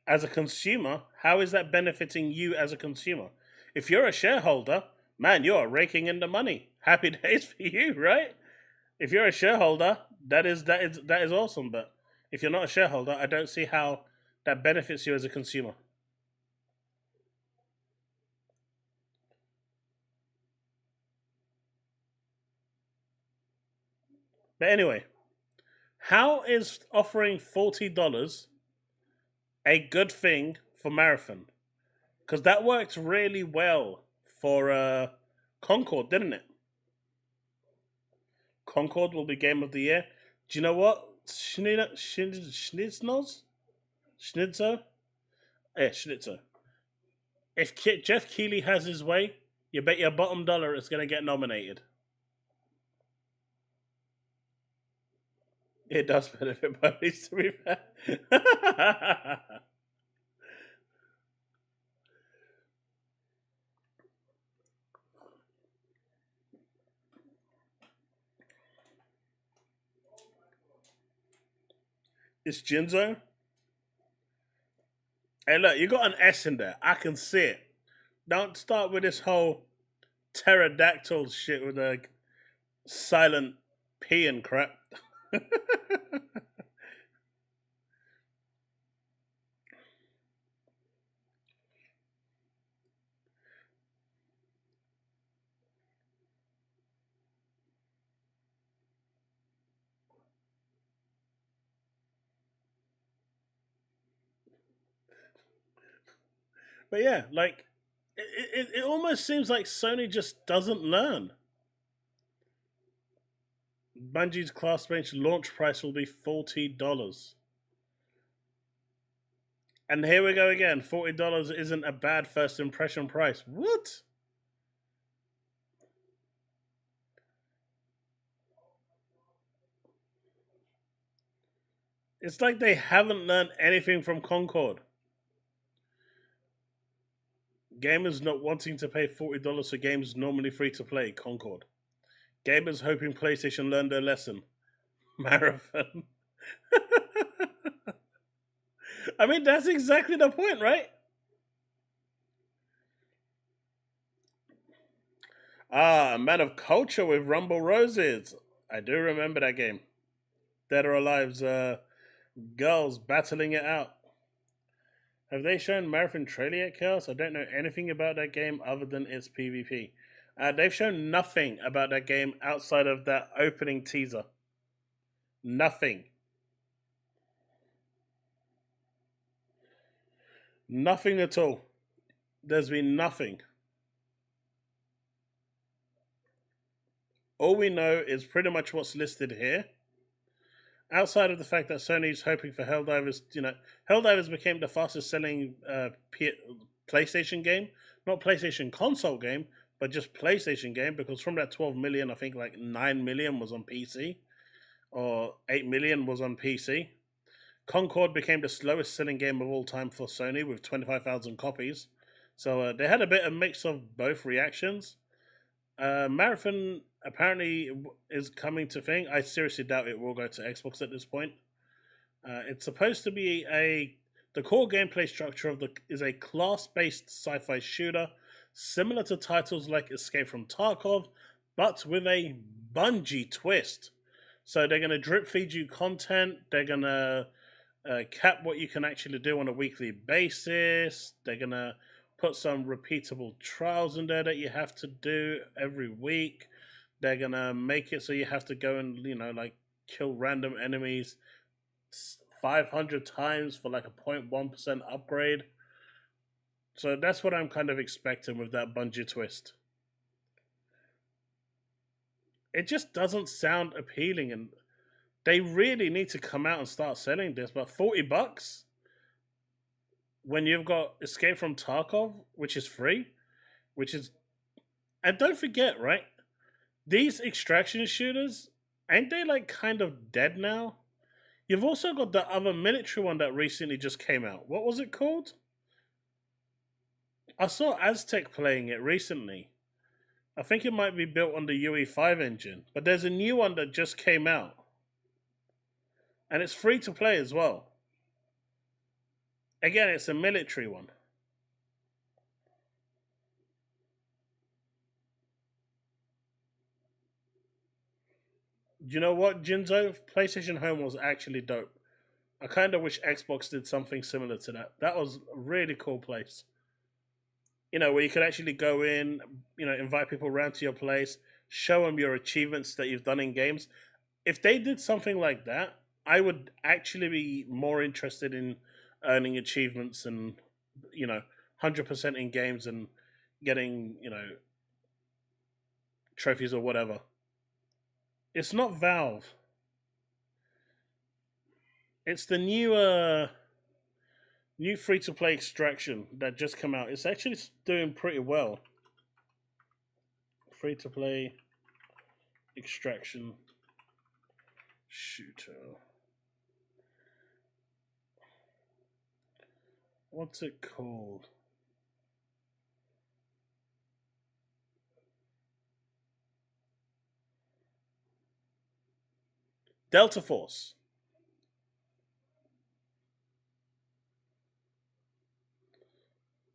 As a consumer, how is that benefiting you as a consumer? If you're a shareholder, man, you are raking in the money. Happy days for you, right? If you're a shareholder, that is awesome. But if you're not a shareholder, I don't see how that benefits you as a consumer. But anyway, how is offering $40 a good thing for Marathon? Because that worked really well for Concord, didn't it? Concord will be Game of the Year. Do you know what? Schnitzer? Yeah, Schnitzer. If Jeff Keighley has his way, you bet your bottom dollar it's going to get nominated. It does benefit puppies, to be fair. It's Jinzo. Hey, look, you got an S in there. I can see it. Don't start with this whole pterodactyl shit with a silent P and crap. But yeah, like, it almost seems like Sony just doesn't learn. Bungie's class range launch price will be $40. And here we go again. $40 isn't a bad first impression price. What? It's like they haven't learned anything from Concord. Gamers not wanting to pay $40 for games normally free to play. Concord. Gamers hoping PlayStation learned their lesson. Marathon. I mean, that's exactly the point, right? Ah, Man of Culture with Rumble Roses. I do remember that game. Dead or Alive's girls battling it out. Have they shown Marathon trailer yet, Chaos? I don't know anything about that game other than its PvP. They've shown nothing about that game outside of that opening teaser. Nothing. Nothing at all. There's been nothing. All we know is pretty much what's listed here. Outside of the fact that Sony's hoping for Helldivers, Helldivers became the fastest selling PlayStation game. Not PlayStation console game, but just PlayStation game, because from that 12 million, I think like 9 million was on PC, or 8 million was on PC. Concord became the slowest selling game of all time for Sony with 25,000 copies. So they had a bit of mix of both reactions. Marathon apparently is coming to thing. I seriously doubt it will go to Xbox at this point. It's supposed to be the core gameplay structure is a class-based sci-fi shooter, similar to titles like Escape from Tarkov, but with a Bungie twist. So they're going to drip feed you content. They're going to cap what you can actually do on a weekly basis. They're going to put some repeatable trials in there that you have to do every week. They're going to make it so you have to go and, kill random enemies 500 times for like a 0.1% upgrade. So that's what I'm kind of expecting with that Bungie twist. It just doesn't sound appealing, and they really need to come out and start selling this. But $40 when you've got Escape from Tarkov, which is free, and don't forget, right? These extraction shooters, ain't they like kind of dead now? You've also got the other military one that recently just came out. What was it called? I saw Aztec playing it recently. I think it might be built on the UE5 engine, but there's a new one that just came out. And it's free to play as well. Again, it's a military one. You know what, Jinzo? PlayStation Home was actually dope. I kind of wish Xbox did something similar to that. That was a really cool place. Where you could actually go in, invite people around to your place, show them your achievements that you've done in games. If they did something like that, I would actually be more interested in earning achievements and, 100% in games and getting, trophies or whatever. It's not Valve. It's the new free-to-play Extraction that just came out. It's actually doing pretty well. Free-to-play Extraction shooter. What's it called? Delta Force.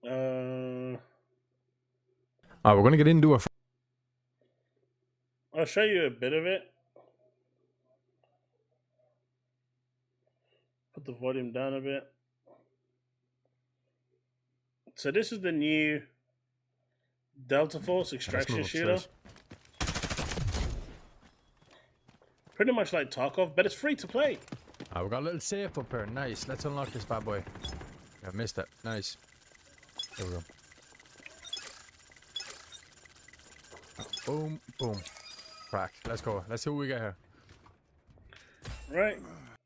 Uh, We're going to get into a... I'll show you a bit of it. Put the volume down a bit. So this is the new Delta Force extraction shooter. Pretty much like Tarkov, but it's free to play. We got a little safe up here. Nice. Let's unlock this bad boy. I missed it. Nice. There we go. Boom, boom. Cracked. Let's go. Let's see what we get here. Right.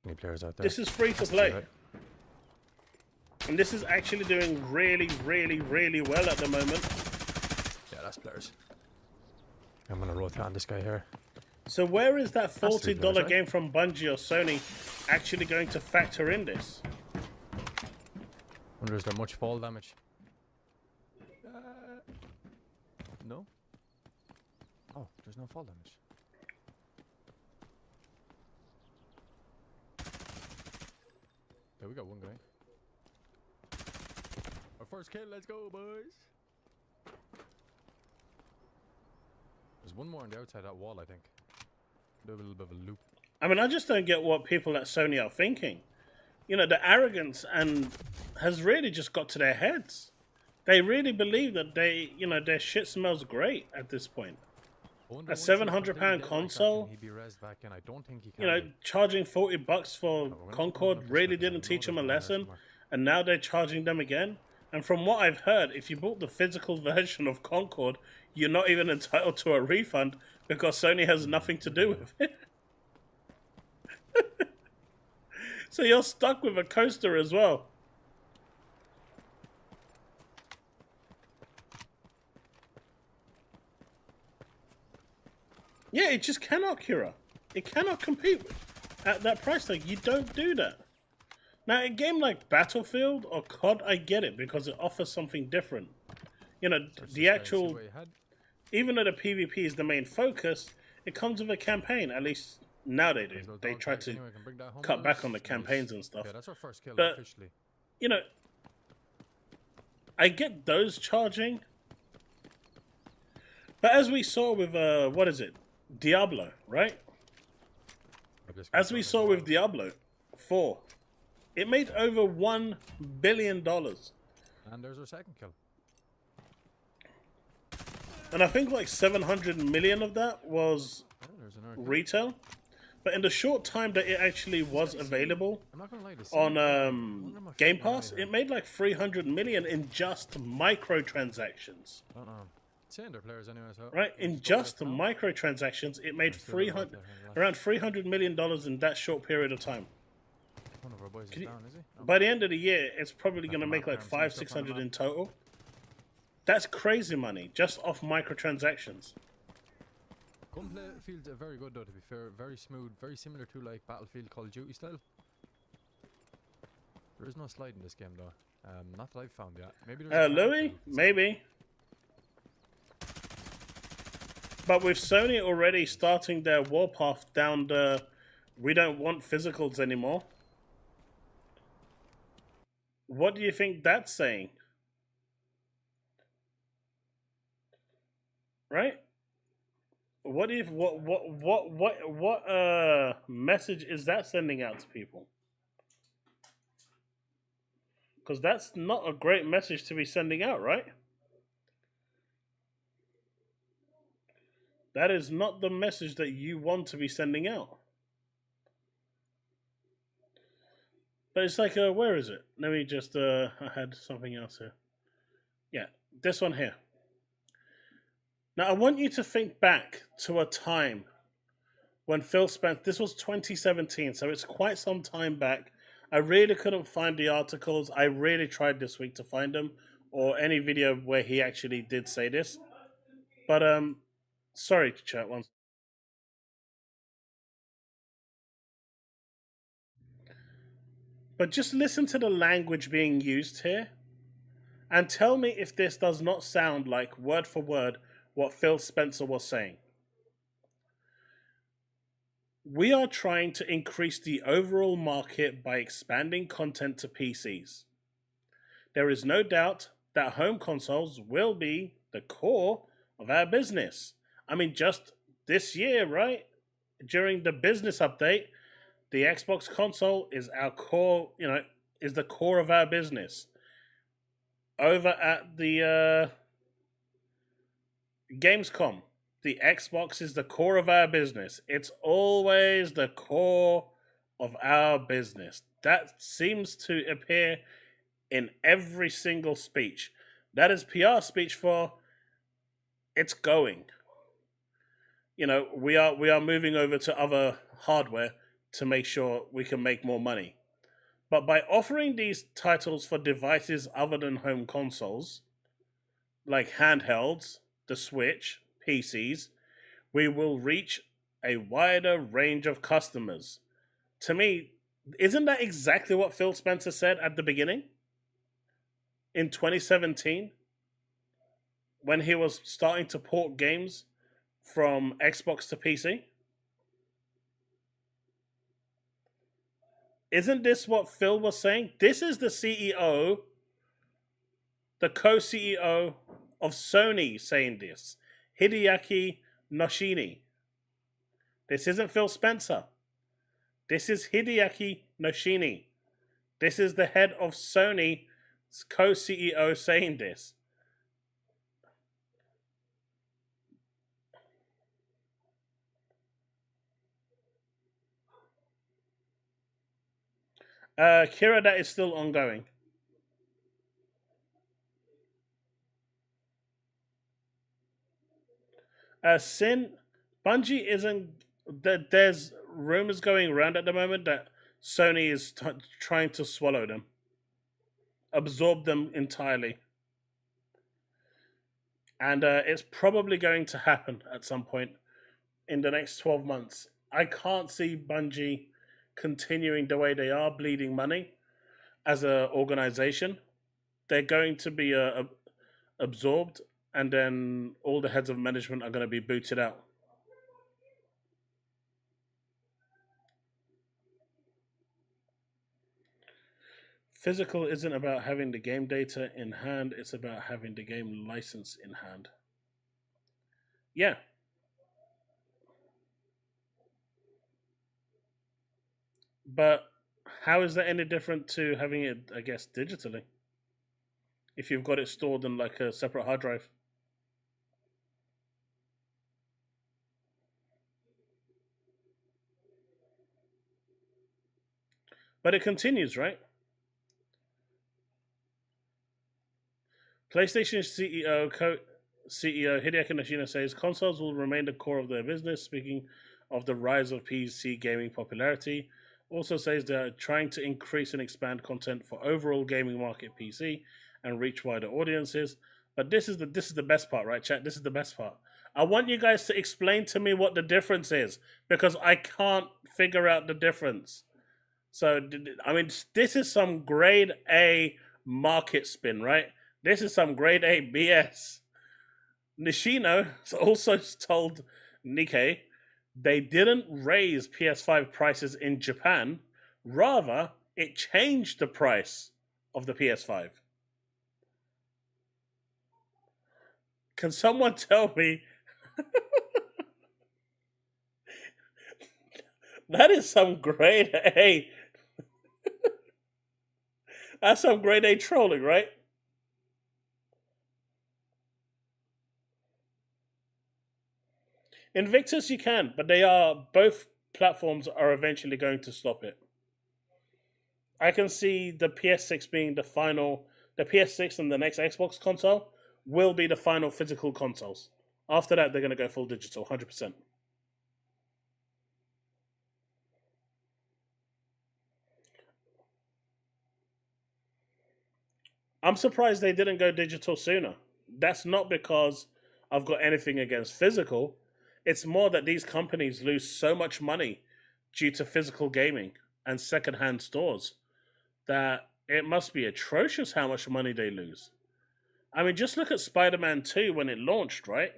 Any players out there? This is free to play. And this is actually doing really, really, really well at the moment. Yeah, that's players. I'm gonna rotate on this guy here. So where is that $40 players, right? game from Bungie or Sony actually going to factor in this? Wonder is there much fall damage? No. Oh, there's no fall damage. There we got one guy. Our first kill, let's go, boys. There's one more on the outside that wall, I think. Do a little bit of a loop. I mean, I just don't get what people at Sony are thinking. You know, the arrogance and has really just got to their heads. They really believe that they, you know, their shit smells great at this point. A £700 console, you know, charging $40 for Concord really didn't teach them a lesson, and now they're charging them again. And from what I've heard, if you bought the physical version of Concord, you're not even entitled to a refund because Sony has nothing to do with it. So you're stuck with a coaster as well. Yeah, it just cannot, Kira. It cannot compete at that price tag. You don't do that. Now, a game like Battlefield or COD, I get it because it offers something different. You know, the actual... Even though the PvP is the main focus, it comes with a campaign. At least now they do. They try to cut back on the campaigns and stuff. But, you know, I get those charging. But as we saw with, what is it? Diablo, right? As we saw with Diablo 4, it made over $1 billion. And there's our second kill. And I think like 700 million of that was retail. But in the short time that it actually was available on Game Pass, it made like 300 million in just microtransactions. Right, in just microtransactions, it made around $300 million in that short period of time. By the end of the year, it's probably going to make like 500-600 in total. That's crazy money just off microtransactions. Gunplay feels very good though, to be fair. Very smooth, very similar to like Battlefield Call of Duty style. There is no slide in this game though. Not that I've found yet. Maybe there's Louis? Maybe. But with Sony already starting their warpath down the we don't want physicals anymore, what do you think that's saying? Right? What message is that sending out to people? Because that's not a great message to be sending out, right? That is not the message that you want to be sending out. But it's like, where is it? Let me just, I had something else here. Yeah, this one here. Now, I want you to think back to a time when Phil Spencer, this was 2017, so it's quite some time back. I really couldn't find the articles. I really tried this week to find them, or any video where he actually did say this. But, sorry to chat once. But just listen to the language being used here, and tell me if this does not sound like, word for word, what Phil Spencer was saying. We are trying to increase the overall market by expanding content to PCs. There is no doubt that home consoles will be the core of our business. I mean, just this year, right? During the business update, the Xbox console is our core, is the core of our business. Over at the Gamescom, the Xbox is the core of our business. It's always the core of our business. That seems to appear in every single speech. That is PR speech for it's going. We are moving over to other hardware to make sure we can make more money. But by offering these titles for devices other than home consoles, like handhelds, the Switch, PCs, we will reach a wider range of customers. To me, isn't that exactly what Phil Spencer said at the beginning? In 2017, when he was starting to port games from Xbox to PC? Isn't this what Phil was saying? This is the CEO, the co-CEO of Sony saying this. Hideaki Noshini. This isn't Phil Spencer. This is Hideaki Noshini. This is the head of Sony's co-CEO saying this. Kira, that is still ongoing. Sin, Bungie isn't. There's rumors going around at the moment that Sony is trying to swallow them, absorb them entirely. And it's probably going to happen at some point in the next 12 months. I can't see Bungie continuing the way they are, bleeding money as an organization. They're going to be absorbed, and then all the heads of management are going to be booted out. Physical isn't about having the game data in hand, it's about having the game license in hand. Yeah. But how is that any different to having it, I guess, digitally? If you've got it stored in like a separate hard drive. But it continues, right? PlayStation CEO Hideaki Noshina says consoles will remain the core of their business, speaking of the rise of PC gaming popularity. Also says they are trying to increase and expand content for overall gaming market PC and reach wider audiences. But this is the best part, right, chat? This is the best part. I want you guys to explain to me what the difference is, because I can't figure out the difference. So, I mean, this is some grade A market spin, right? This is some grade A BS. Nishino also told Nikkei they didn't raise PS5 prices in Japan. Rather, it changed the price of the PS5. Can someone tell me? That is some grade A. That's some grade A trolling, right? Invictus, you can, but both platforms are eventually going to stop it. I can see the PS6 being the PS6 and the next Xbox console will be the final physical consoles. After that, they're going to go full digital, 100%. I'm surprised they didn't go digital sooner. That's not because I've got anything against physical. It's more that these companies lose so much money due to physical gaming and secondhand stores that it must be atrocious how much money they lose. I mean, just look at Spider-Man 2 when it launched, right?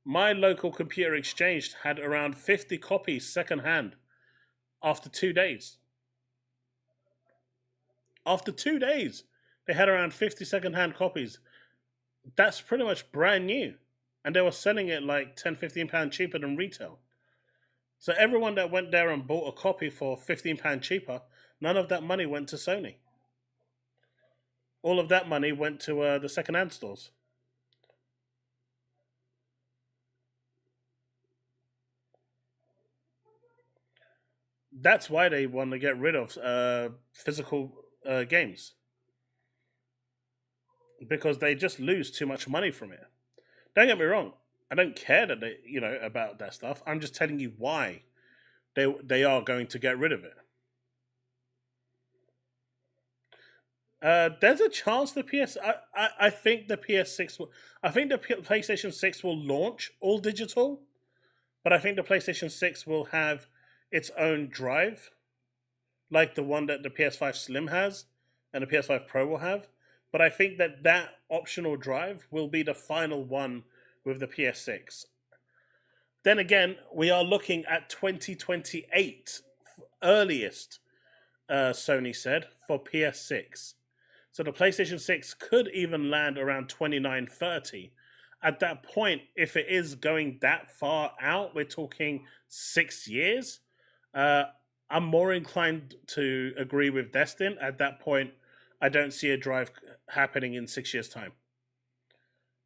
My local computer exchange had around 50 copies secondhand after 2 days. After 2 days, They had around 50 second-hand copies. That's pretty much brand new. And they were selling it like £10-15 cheaper than retail. So everyone that went there and bought a copy for £15 cheaper, none of that money went to Sony. All of that money went to the second-hand stores. That's why they want to get rid of physical games. Because they just lose too much money from it. Don't get me wrong. I don't care that they, about that stuff. I'm just telling you why they are going to get rid of it. There's a chance I think the PS6 will. I think the PlayStation 6 will launch all digital, but I think the PlayStation 6 will have its own drive, like the one that the PS5 Slim has and the PS5 Pro will have. But I think that optional drive will be the final one with the PS6. Then again, we are looking at 2028 earliest, Sony said, for PS6. So the PlayStation 6 could even land around 29-30. At that point, if it is going that far out, we're talking 6 years. I'm more inclined to agree with Destin. At that point, I don't see a drive happening in 6 years' time.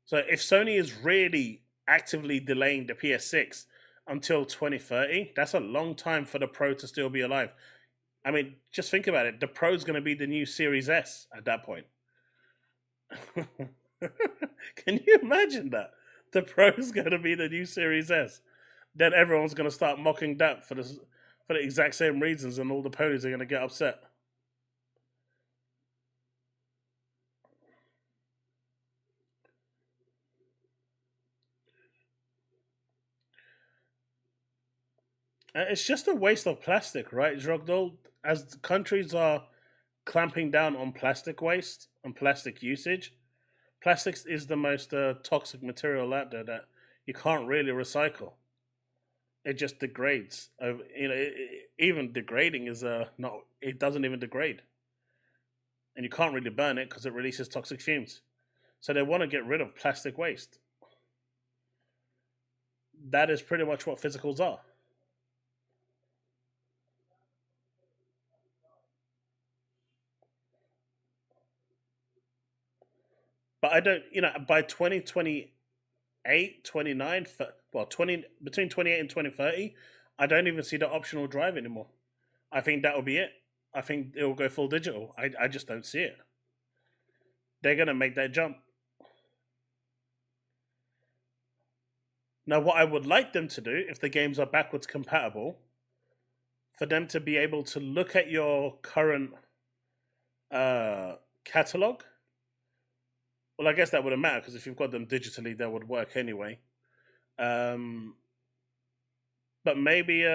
So if Sony is really actively delaying the PS6 until 2030, that's a long time for the Pro to still be alive. I mean, just think about it. The Pro's going to be the new Series S at that point. Can you imagine that? The Pro's going to be the new Series S. Then everyone's going to start mocking that for the exact same reasons, and all the ponies are going to get upset. It's just a waste of plastic, right, Drogdol? As countries are clamping down on plastic waste and plastic usage, plastics is the most toxic material out there that you can't really recycle. It just degrades. Even degrading is not. It doesn't even degrade, and you can't really burn it because it releases toxic fumes. So they want to get rid of plastic waste. That is pretty much what physicals are. But I don't, by 2028, 29, between 28 and 2030, I don't even see the optional drive anymore. I think that will be it. I think it will go full digital. I just don't see it. They're going to make that jump. Now, what I would like them to do, if the games are backwards compatible, for them to be able to look at your current catalog. Well, I guess that wouldn't matter because if you've got them digitally, that would work anyway. But maybe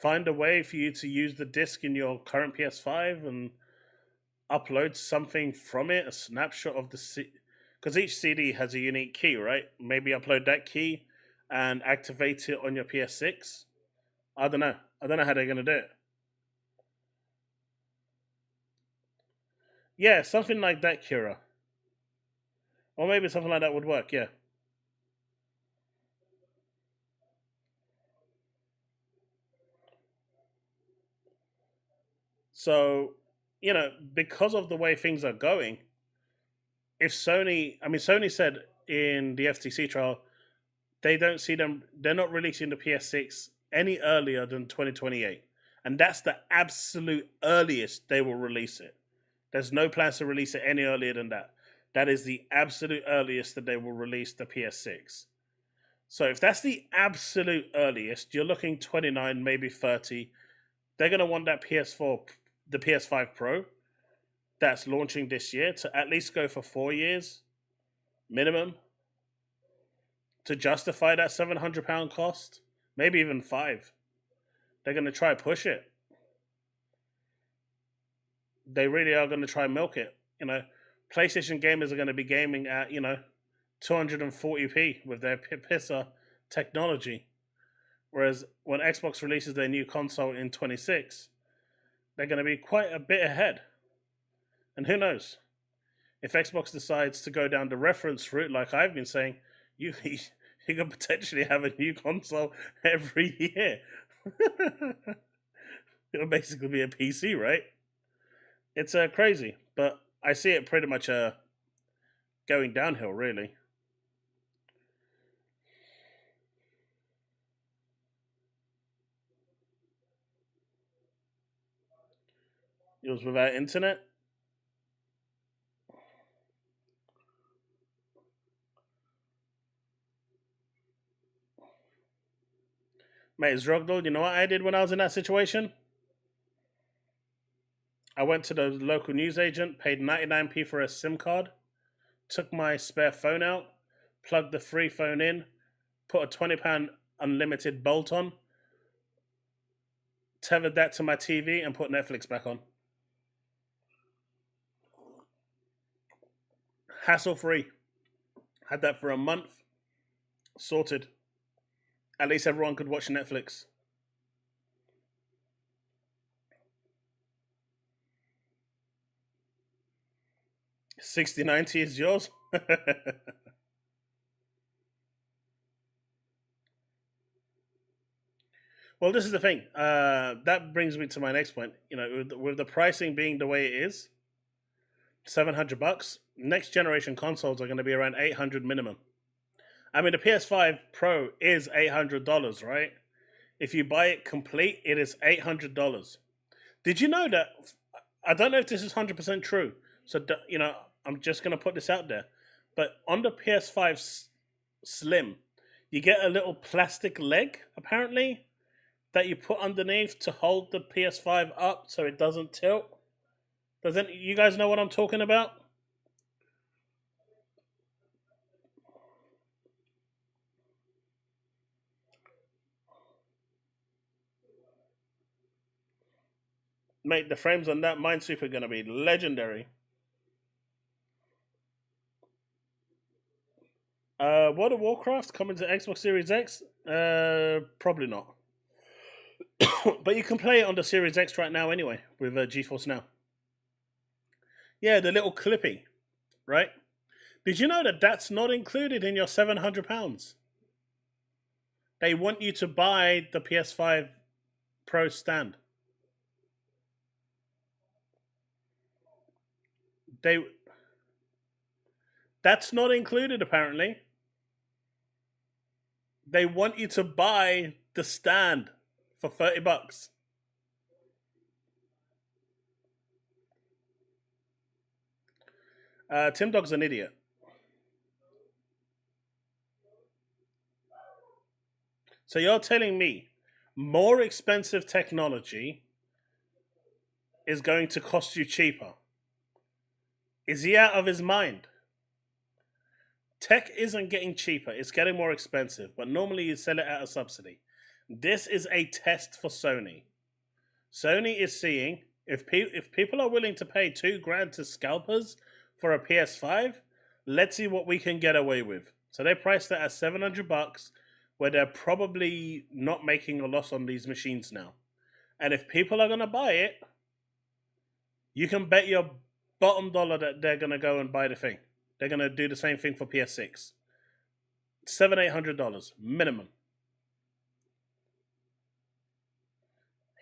find a way for you to use the disc in your current PS5 and upload something from it, a snapshot of the because each CD has a unique key, right? Maybe upload that key and activate it on your PS6. I don't know. I don't know how they're going to do it. Yeah, something like that, Kira. Or maybe something like that would work, yeah. So, because of the way things are going, if Sony said in the FTC trial, they don't see they're not releasing the PS6 any earlier than 2028. And that's the absolute earliest they will release it. There's no plans to release it any earlier than that. That is the absolute earliest that they will release the PS6. So if that's the absolute earliest, you're looking 29, maybe 30. They're going to want that the PS5 Pro that's launching this year to at least go for 4 years minimum to justify that £700 cost, maybe even 5. They're going to try push it. They really are going to try and milk it. PlayStation gamers are going to be gaming at 240p with their pisser technology, whereas when Xbox releases their new console in 26, they're going to be quite a bit ahead. And who knows? If Xbox decides to go down the reference route, like I've been saying, you could potentially have a new console every year. It'll basically be a PC, right? It's crazy, but I see it pretty much going downhill, really. It was without internet. Mate, Zrogdal, you know what I did when I was in that situation? I went to the local newsagent, paid 99p for a SIM card, took my spare phone out, plugged the free phone in, put a £20 unlimited bolt on, tethered that to my TV, and put Netflix back on. Hassle free. Had that for a month. Sorted. At least everyone could watch Netflix. $60.90 is yours. Well, this is the thing. That brings me to my next point. You know, with the pricing being the way it is, $700. Next generation consoles are going to be around $800 minimum. I mean, the PS5 Pro is $800, right? If you buy it complete, it is $800. Did you know that? I don't know if this is 100% true. So, you know, I'm just going to put this out there. But on the PS5 Slim, you get a little plastic leg, apparently, that you put underneath to hold the PS5 up so it doesn't tilt. You guys know what I'm talking about? Mate, the frames on that Minesweeper are going to be legendary. World of Warcraft coming to Xbox Series X? Probably not. But you can play it on the Series X right now anyway, with GeForce Now. Yeah, the little clippy, right? Did you know that that's not included in your £700? They want you to buy the PS5 Pro stand. That's not included, apparently. They want you to buy the stand for $30. Tim Dog's an idiot. So you're telling me more expensive technology is going to cost you cheaper? Is he out of his mind? Tech isn't getting cheaper, it's getting more expensive, but normally you sell it at a subsidy. This is a test for Sony. Sony is seeing if people are willing to pay $2,000 to scalpers for a PS5, let's see what we can get away with. So they priced it at $700, where they're probably not making a loss on these machines now. And if people are going to buy it, you can bet your bottom dollar that they're going to go and buy the thing. They're going to do the same thing for PS6. $700-800 minimum.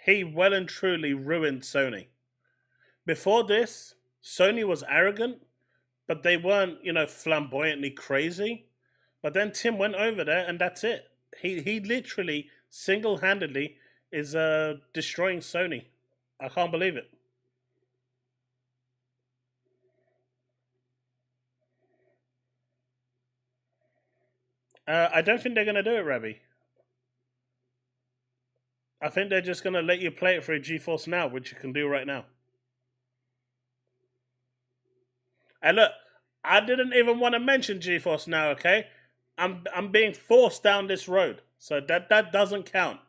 He well and truly ruined Sony. Before this, Sony was arrogant, but they weren't, flamboyantly crazy. But then Tim went over there, and that's it. He literally, single-handedly, is destroying Sony. I can't believe it. I don't think they're going to do it, Rabbi. I think they're just going to let you play it for a GeForce Now, which you can do right now. And look, I didn't even want to mention GeForce Now, okay? I'm being forced down this road, so that doesn't count.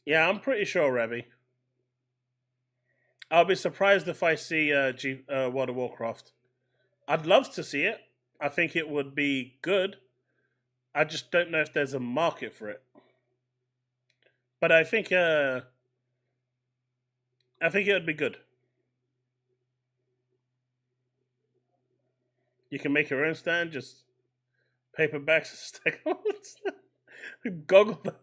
Yeah, I'm pretty sure, Rabbi. I'll be surprised if I see World of Warcraft. I'd love to see it. I think it would be good. I just don't know if there's a market for it. But I think it would be good. You can make your own stand, just paperbacks and stick on. Goggle.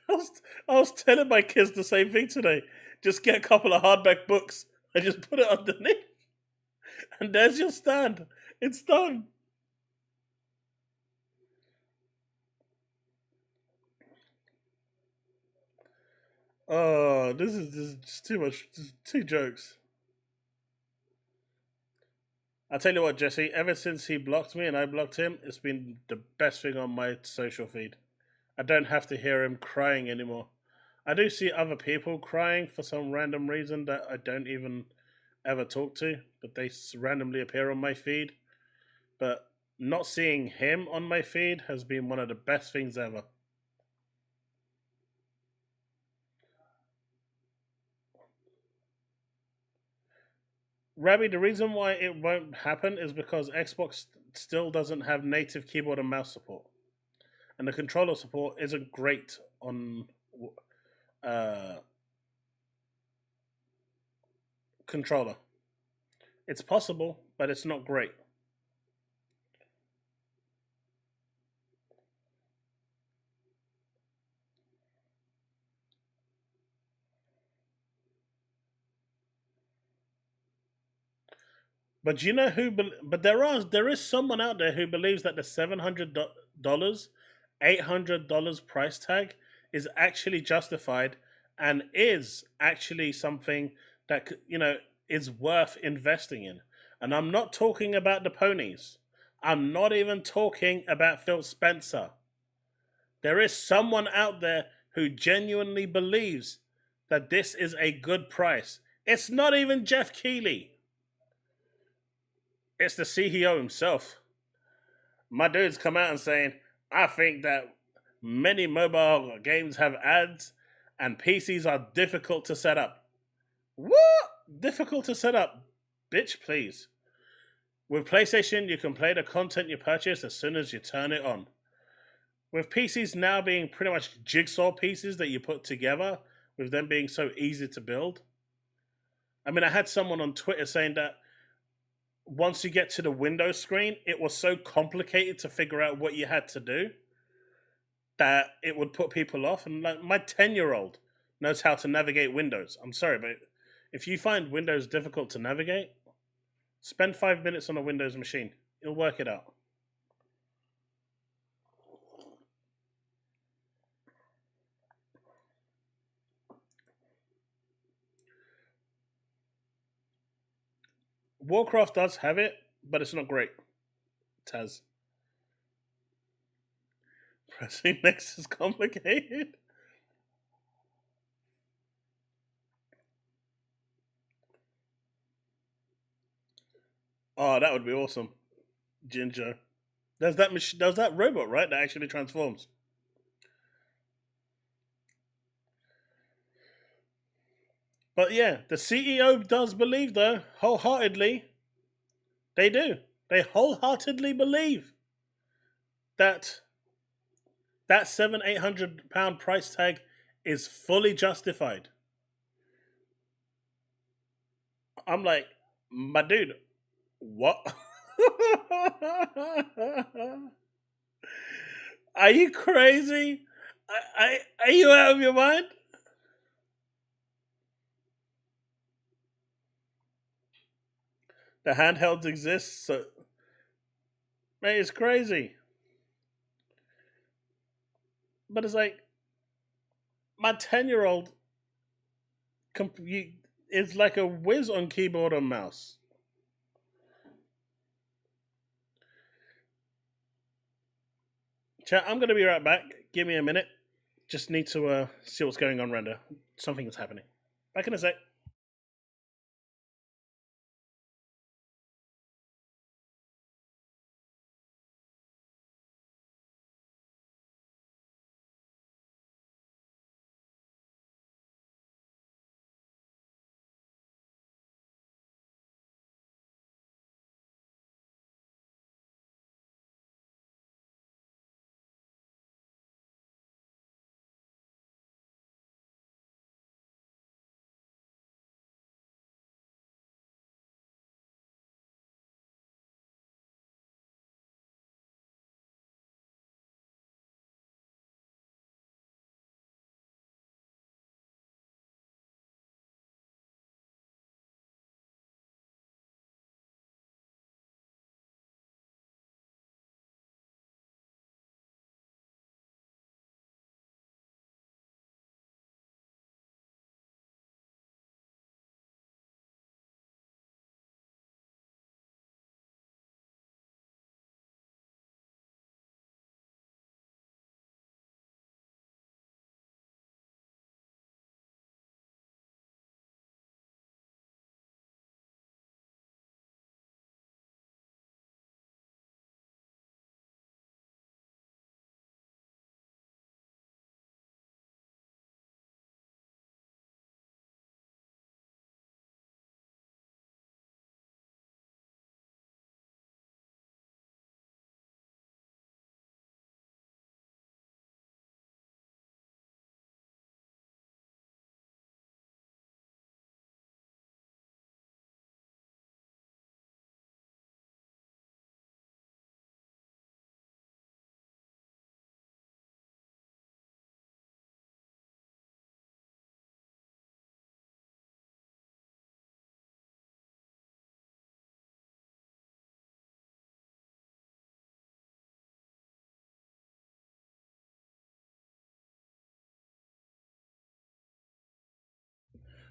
I was telling my kids the same thing today. Just get a couple of hardback books and just put it underneath. And there's your stand. It's done. Oh, this is just too much. Just two jokes. I'll tell you what, Jesse, ever since he blocked me and I blocked him, it's been the best thing on my social feed. I don't have to hear him crying anymore. I do see other people crying for some random reason that I don't even ever talk to, but they randomly appear on my feed. But not seeing him on my feed has been one of the best things ever. Rabbi, the reason why it won't happen is because Xbox still doesn't have native keyboard and mouse support. And the controller support isn't great on controller. It's possible, but it's not great. But you know who? But there is someone out there who believes that the $700, $800 price tag is actually justified and is actually something that is worth investing in. And I'm not talking about the ponies. I'm not even talking about Phil Spencer. There is someone out there who genuinely believes that this is a good price. It's not even Jeff Keighley. It's the CEO himself. My dude's come out and saying, I think that many mobile games have ads and PCs are difficult to set up. What? Difficult to set up? Bitch, please. With PlayStation, you can play the content you purchase as soon as you turn it on. With PCs now being pretty much jigsaw pieces that you put together, with them being so easy to build. I mean, I had someone on Twitter saying that once you get to the Windows screen, it was so complicated to figure out what you had to do that it would put people off. And like my 10-year-old knows how to navigate Windows. I'm sorry, but if you find Windows difficult to navigate, spend 5 minutes on a Windows machine. You'll work it out. Warcraft does have it, but it's not great. Taz. Pressing next is complicated. Oh, that would be awesome. Ginger. There's that robot, right, that actually transforms. But yeah, the CEO does believe, though, wholeheartedly. They do. They wholeheartedly believe that £700-800 price tag is fully justified. I'm like, my dude, what? Are you crazy? Are you out of your mind? The handhelds exist, so man, it's crazy. But it's like my 10-year-old is like a whiz on keyboard and mouse. Chat, I'm gonna be right back. Give me a minute. Just need to see what's going on, Render. Something is happening. Back in a sec.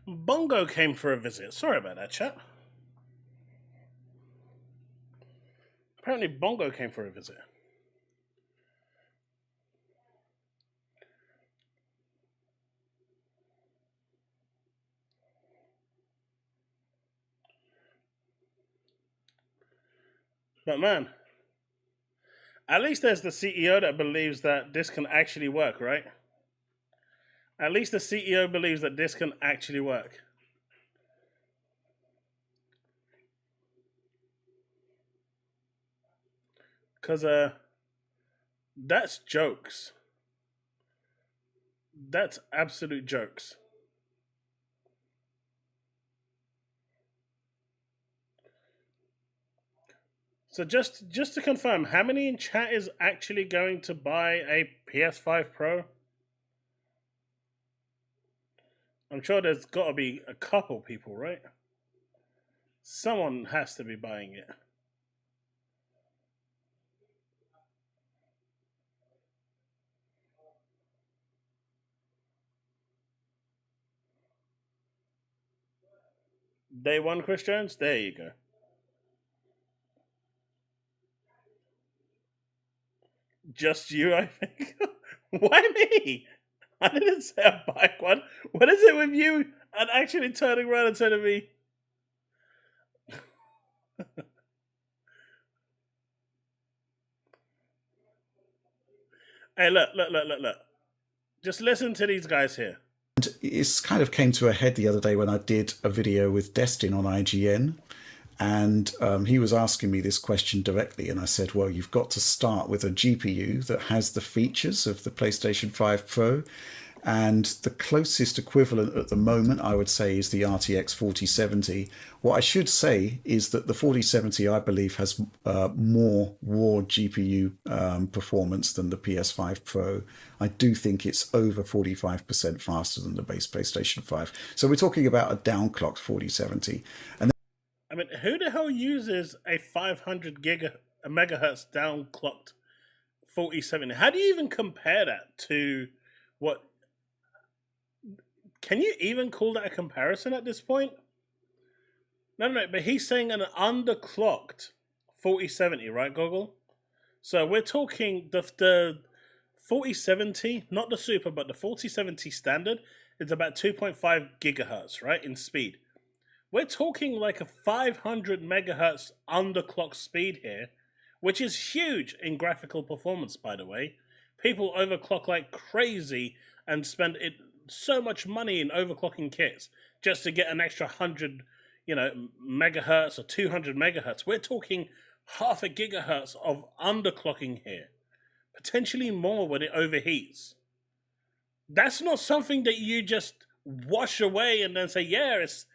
Bongo came for a visit. Sorry about that, chat. Apparently Bongo came for a visit. But man, at least there's the CEO that believes that this can actually work, right? At least the CEO believes that this can actually work. Because that's jokes. That's absolute jokes. So just to confirm, how many in chat is actually going to buy a PS5 Pro? I'm sure there's got to be a couple people, right? Someone has to be buying it. Day one, Chris Jones? There you go. Just you, I think. Why me? I didn't say a bike one. What is it with you and actually turning around and telling me? Hey, look. Just listen to these guys here. And it's kind of came to a head the other day when I did a video with Destin on IGN. And he was asking me this question directly, and I said, well, you've got to start with a GPU that has the features of the PlayStation 5 Pro, and the closest equivalent at the moment, I would say, is the RTX 4070. What I should say is that the 4070, I believe, has more raw GPU performance than the PS5 Pro. I do think it's over 45% faster than the base PlayStation 5. So we're talking about a downclocked 4070. And I mean, who the hell uses a 500 megahertz downclocked 4070? How do you even compare that to what? Can you even call that a comparison at this point? No, but he's saying an underclocked 4070, right, Goggle? So we're talking the 4070, not the Super, but the 4070 standard is about 2.5 gigahertz, right, in speed. We're talking like a 500 megahertz underclock speed here, which is huge in graphical performance, by the way. People overclock like crazy and spend so much money in overclocking kits just to get an extra 100, megahertz or 200 megahertz. We're talking half a gigahertz of underclocking here, potentially more when it overheats. That's not something that you just wash away and then say, yeah, it's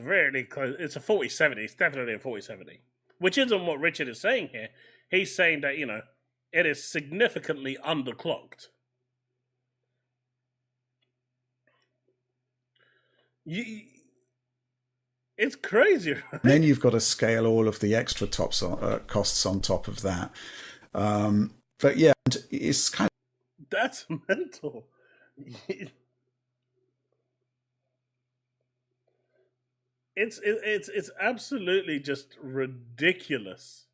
really close. It's a 4070. It's definitely a 4070, which isn't what Richard is saying here. He's saying that it is significantly underclocked. It's crazy. Right? then you've got to scale all of the extra costs on top of that. But yeah, it's kind of... That's mental. It's absolutely just ridiculous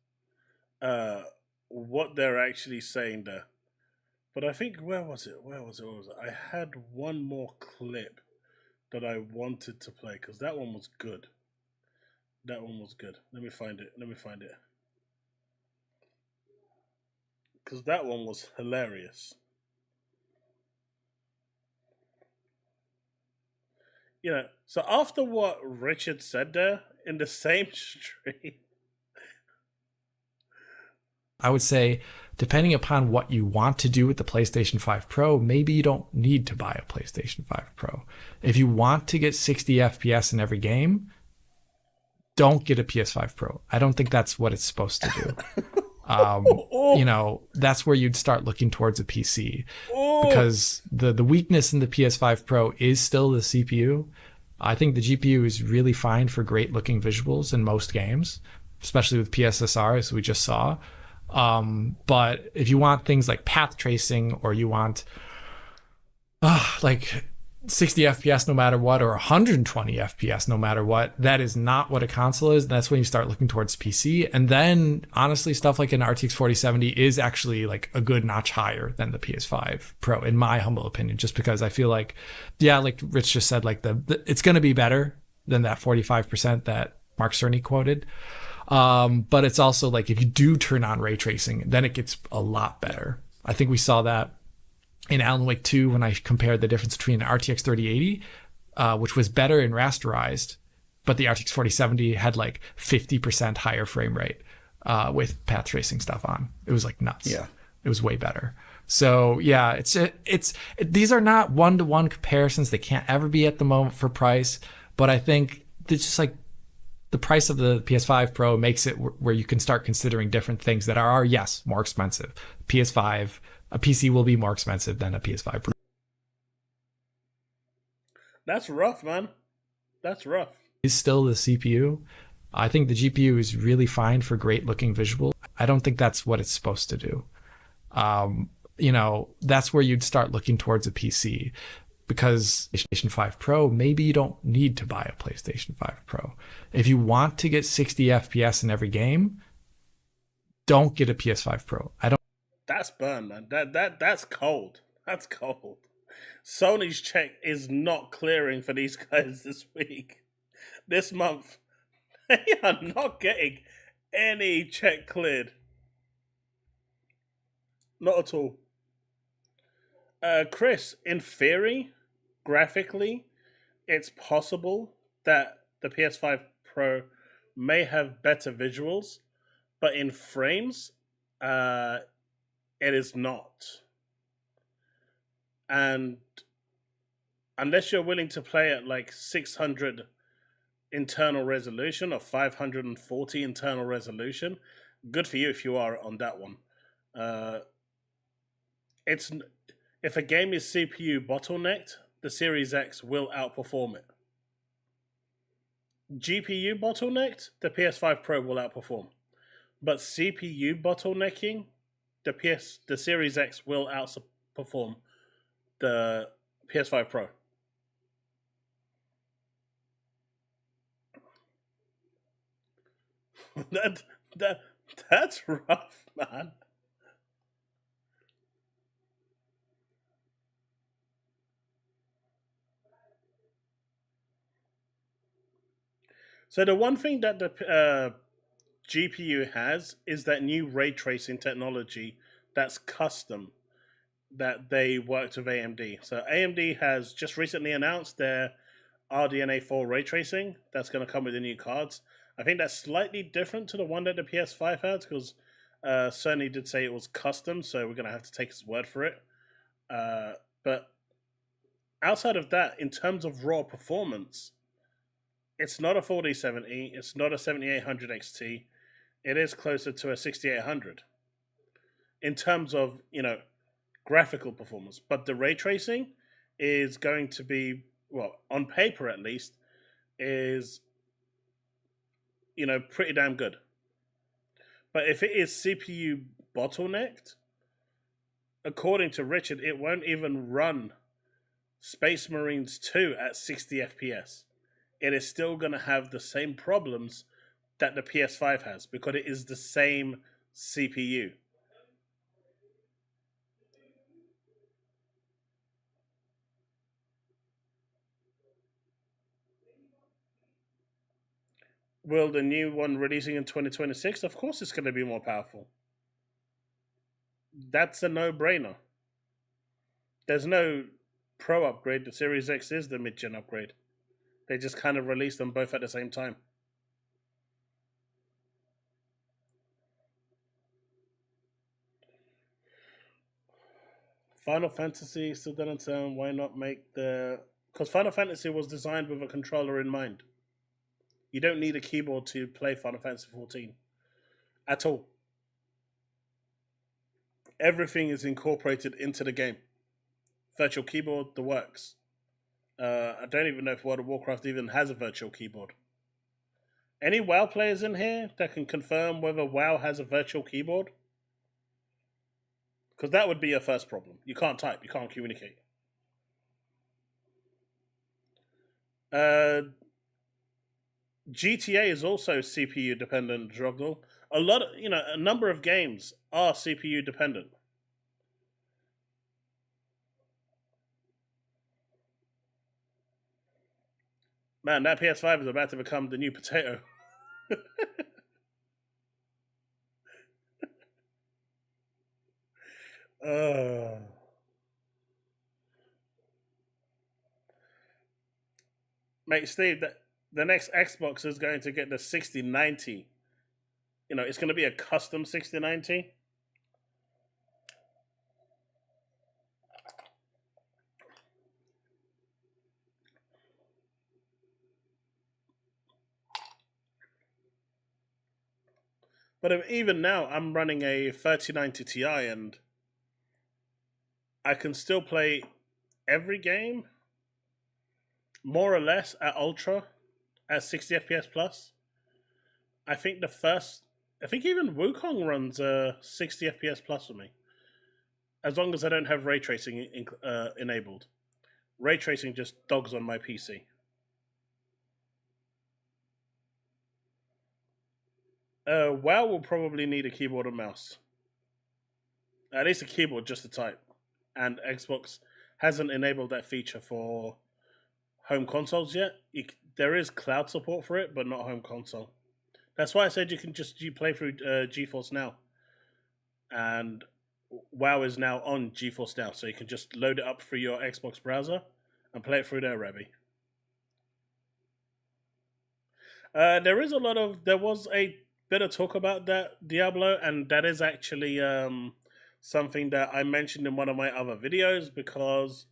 what they're actually saying there. But I think where was it? I had one more clip that I wanted to play because that one was good. Let me find it. Because that one was hilarious. So after what Richard said there in the same stream, I would say, depending upon what you want to do with the PlayStation 5 Pro, maybe you don't need to buy a PlayStation 5 Pro. If you want to get 60 FPS in every game, don't get a PS5 Pro. I don't think that's what it's supposed to do. That's where you'd start looking towards a PC. Because the weakness in the PS5 Pro is still the CPU. I think the GPU is really fine for great looking visuals in most games, especially with PSSR, as we just saw. But if you want things like path tracing, or you want 60 FPS no matter what, or 120 FPS no matter what. That is not what a console is. That's when you start looking towards PC. And then honestly, stuff like an RTX 4070 is actually like a good notch higher than the PS5 Pro, in my humble opinion, just because I feel like, yeah, like Rich just said, like it's going to be better than that 45% that Mark Cerny quoted. But it's also like, if you do turn on ray tracing, then it gets a lot better. I think we saw that in Alan Wake 2 when I compared the difference between an RTX 3080, which was better and rasterized, but the RTX 4070 had like 50% higher frame rate with path tracing stuff on. It was like nuts. Yeah. It was way better. So yeah, these are not one-to-one comparisons. They can't ever be at the moment for price, but I think it's just like the price of the PS5 Pro makes it where you can start considering different things that are, yes, more expensive. PS5, a PC will be more expensive than a PS5 Pro. That's rough, man. That's rough. Is still the CPU. I think the GPU is really fine for great looking visual. I don't think that's what it's supposed to do. That's where you'd start looking towards a PC, because PlayStation 5 Pro, maybe you don't need to buy a PlayStation 5 Pro. If you want to get 60 FPS in every game, don't get a PS5 Pro. That's burn, man. That's cold. That's cold. Sony's check is not clearing for these guys this week. This month, they are not getting any check cleared. Not at all. Chris, in theory, graphically, it's possible that the PS5 Pro may have better visuals, but in frames, it is not. And unless you're willing to play at like 600 internal resolution or 540 internal resolution, good for you if you are on that one. If a game is CPU bottlenecked, the Series X will outperform it. GPU bottlenecked, the PS5 Pro will outperform. But CPU bottlenecking, the Series X will outperform the PS5 Pro. That's rough, man. So the one thing that the GPU has is that new ray tracing technology that's custom, that they worked with AMD. So AMD has just recently announced their RDNA 4 ray tracing that's going to come with the new cards. I think that's slightly different to the one that the PS5 has, because Sony did say it was custom, so we're going to have to take his word for it. But outside of that, in terms of raw performance, it's not a 4070, it's not a 7800 XT, it is closer to a 6800 in terms of, graphical performance. But the ray tracing is going to be, well, on paper at least, is, pretty damn good. But if it is CPU bottlenecked, according to Richard, it won't even run Space Marines 2 at 60 FPS. It is still going to have the same problems that the PS5 has, because it is the same CPU. Will the new one releasing in 2026? Of course it's going to be more powerful. That's a no-brainer. There's no Pro upgrade. The Series X is the mid-gen upgrade. They just kind of released them both at the same time. Final Fantasy still doesn't sound. Why not make the... Because Final Fantasy was designed with a controller in mind. You don't need a keyboard to play Final Fantasy 14 at all. Everything is incorporated into the game. Virtual keyboard, the works. I don't even know if World of Warcraft even has a virtual keyboard. Any WoW players in here that can confirm whether WoW has a virtual keyboard? Because that would be a first problem. You can't type, you can't communicate. GTA is also CPU dependent, Droggle. A number of games are CPU dependent. Man, that PS5 is about to become the new potato. Mate, Steve, the next Xbox is going to get the 6090. It's going to be a custom 6090. But even now, I'm running a 3090 Ti, and I can still play every game, more or less, at Ultra, at 60 FPS plus. I think even Wukong runs 60 FPS plus for me, as long as I don't have ray tracing enabled. Ray tracing just dogs on my PC. WoW will probably need a keyboard and mouse. At least a keyboard just to type. And Xbox hasn't enabled that feature for home consoles yet. There is cloud support for it, but not home console. That's why I said you can just play through GeForce Now. And WoW is now on GeForce Now, so you can just load it up through your Xbox browser and play it through there, Rebby. There was a bit of talk about that Diablo, and that is actually something that I mentioned in one of my other videos, because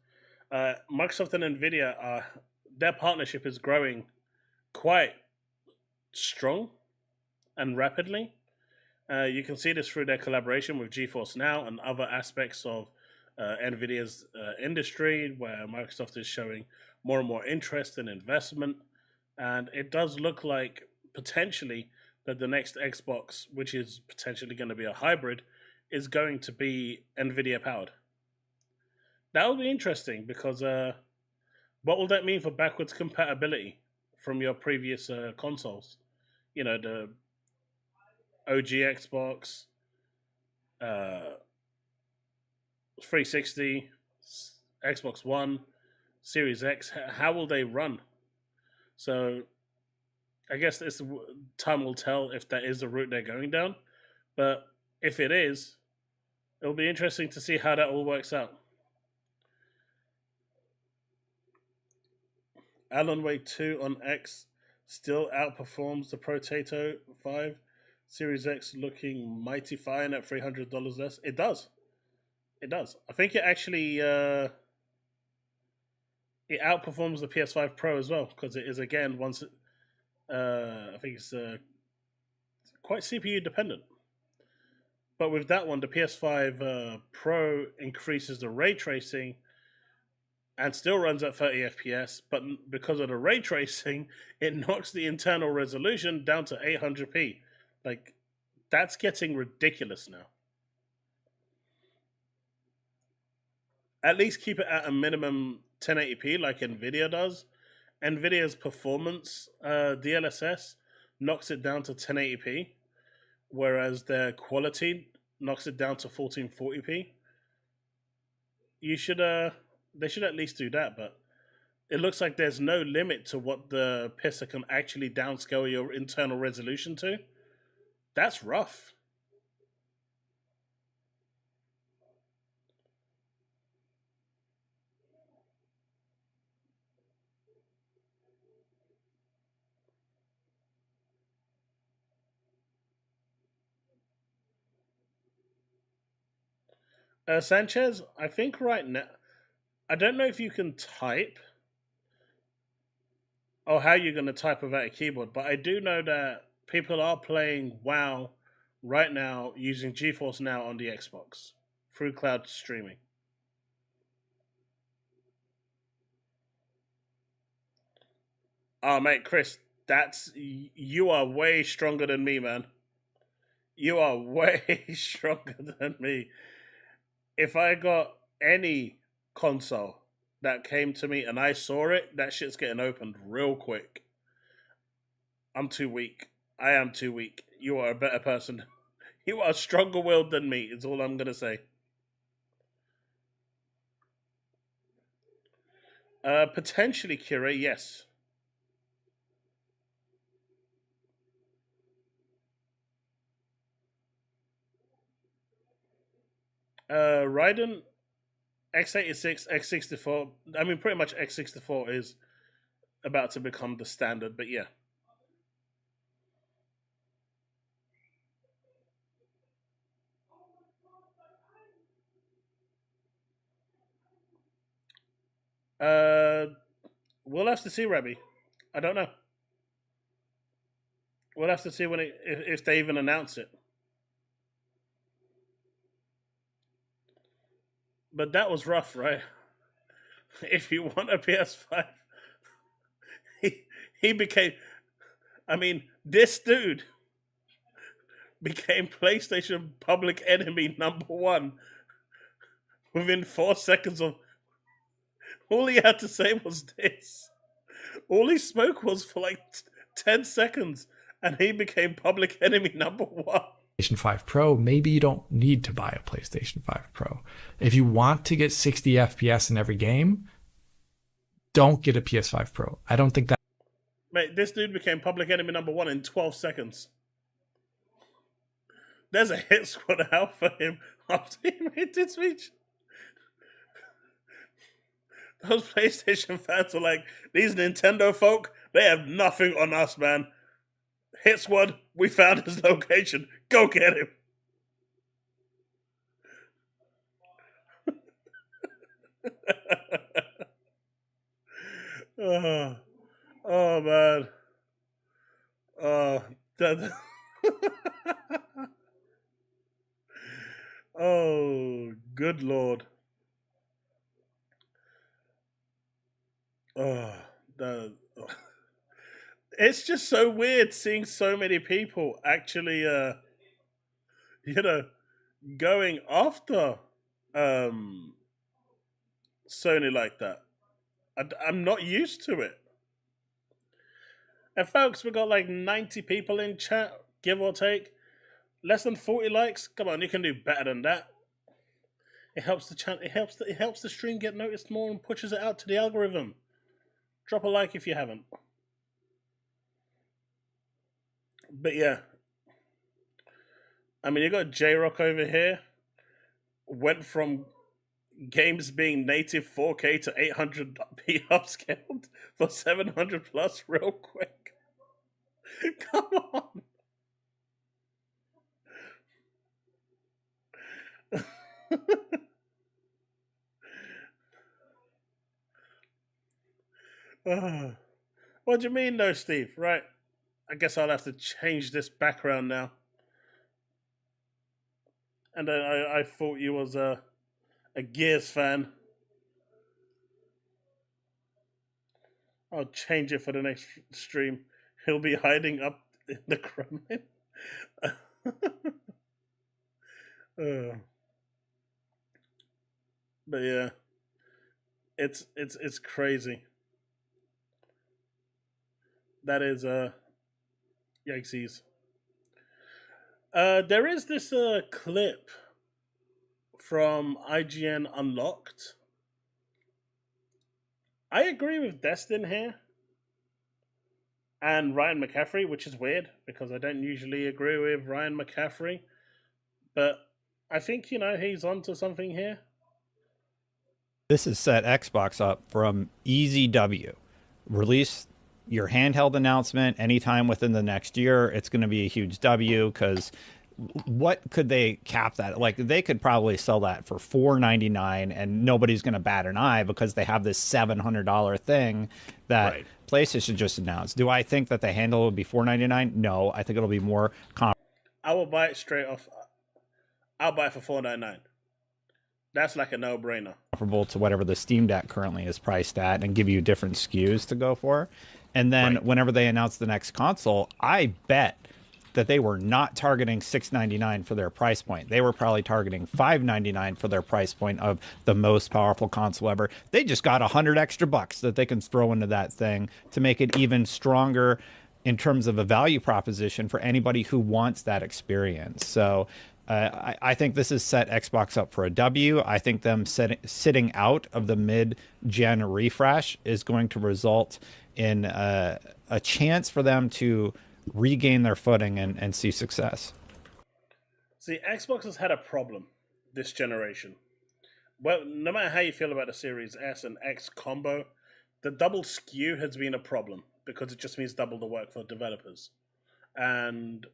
Microsoft and Nvidia, their partnership is growing quite strong and rapidly. You can see this through their collaboration with GeForce Now and other aspects of Nvidia's industry, where Microsoft is showing more and more interest and investment. And it does look like potentially that the next Xbox, which is potentially going to be a hybrid, is going to be Nvidia powered. That will be interesting, because what will that mean for backwards compatibility from your previous consoles? The OG Xbox, 360, Xbox One, Series X. How will they run? So I guess time will tell if that is the route they're going down. But if it is, it'll be interesting to see how that all works out. Alan Wake 2 on X still outperforms the Potato 5. Series X looking mighty fine at $300 less. It does. I think it actually it outperforms the PS5 Pro as well, because it is, again, I think it's quite CPU dependent. But with that one, the PS5 Pro increases the ray tracing and still runs at 30 FPS, but because of the ray tracing, it knocks the internal resolution down to 800p. Like, that's getting ridiculous now. At least keep it at a minimum 1080p like Nvidia does. Nvidia's performance DLSS knocks it down to 1080p, whereas their quality knocks it down to 1440p. They should at least do that, but it looks like there's no limit to what the pisser can actually downscale your internal resolution to. That's rough. Sanchez, I think right now, I don't know if you can type or how you're going to type without a keyboard, but I do know that people are playing WoW right now using GeForce Now on the Xbox through cloud streaming. Oh, mate, Chris, you are way stronger than me, man. You are way stronger than me. If I got any console that came to me and I saw it, that shit's getting opened real quick. I'm too weak. I am too weak. You are a better person. You are stronger willed than me, is all I'm going to say. Potentially, Kira, yes. Raiden, x86, x64. I mean, pretty much x64 is about to become the standard, but yeah. We'll have to see, Rabbi. I don't know. We'll have to see when if they even announce it. But that was rough, right? If you want a PS5, he became. I mean, this dude became PlayStation public enemy #1 within 4 seconds of. All he had to say was this. All he spoke was for like 10 seconds, and he became public enemy #1. PlayStation 5 Pro, maybe you don't need to buy a PlayStation 5 Pro. If you want to get 60 FPS in every game, don't get a PS5 Pro. I don't think that. Mate, this dude became public enemy #1 in 12 seconds. There's a hit squad out for him after he made this speech. Those PlayStation fans are like, these Nintendo folk, they have nothing on us, man. Hit squad, we found his location. Go get him. Oh man. Oh, good Lord. It's just so weird seeing so many people actually, going after Sony like that. I'm not used to it. And folks, we got like 90 people in chat, give or take. Less than 40 likes. Come on, you can do better than that. It helps the channel. It helps the stream get noticed more and pushes it out to the algorithm. Drop a like if you haven't. But yeah. I mean, you got J-Rock over here. Went from games being native 4K to 800p upscaled for 700 plus real quick. Come on. What do you mean, though, Steve? Right. I guess I'll have to change this background now. And I thought you was a Gears fan. I'll change it for the next stream. He'll be hiding up in the Kremlin. But yeah, it's crazy. That is yikesies. There is this clip from IGN Unlocked. I agree with Destin here and Ryan McCaffrey, which is weird because I don't usually agree with Ryan McCaffrey, but I think he's onto something here. This has set Xbox up from easy W. Release your handheld announcement anytime within the next year. It's going to be a huge W because what could they cap that? Like, they could probably sell that for $499 and nobody's going to bat an eye because they have this $700 thing that right. PlayStation just announced. Do I think that the handle will be $499? No, I think it'll be more I will buy it straight off. I'll buy it for $499. That's like a no-brainer. Comparable to whatever the Steam Deck currently is priced at and give you different SKUs to go for. And then whenever they announce the next console, I bet that they were not targeting $699 for their price point. They were probably targeting $599 for their price point of the most powerful console ever. They just got 100 extra bucks that they can throw into that thing to make it even stronger in terms of a value proposition for anybody who wants that experience. So I think this has set Xbox up for a W. I think them sitting out of the mid-gen refresh is going to result in a chance for them to regain their footing and see success. See, Xbox has had a problem this generation. Well, no matter how you feel about the Series S and X combo, the double skew has been a problem because it just means double the work for developers. And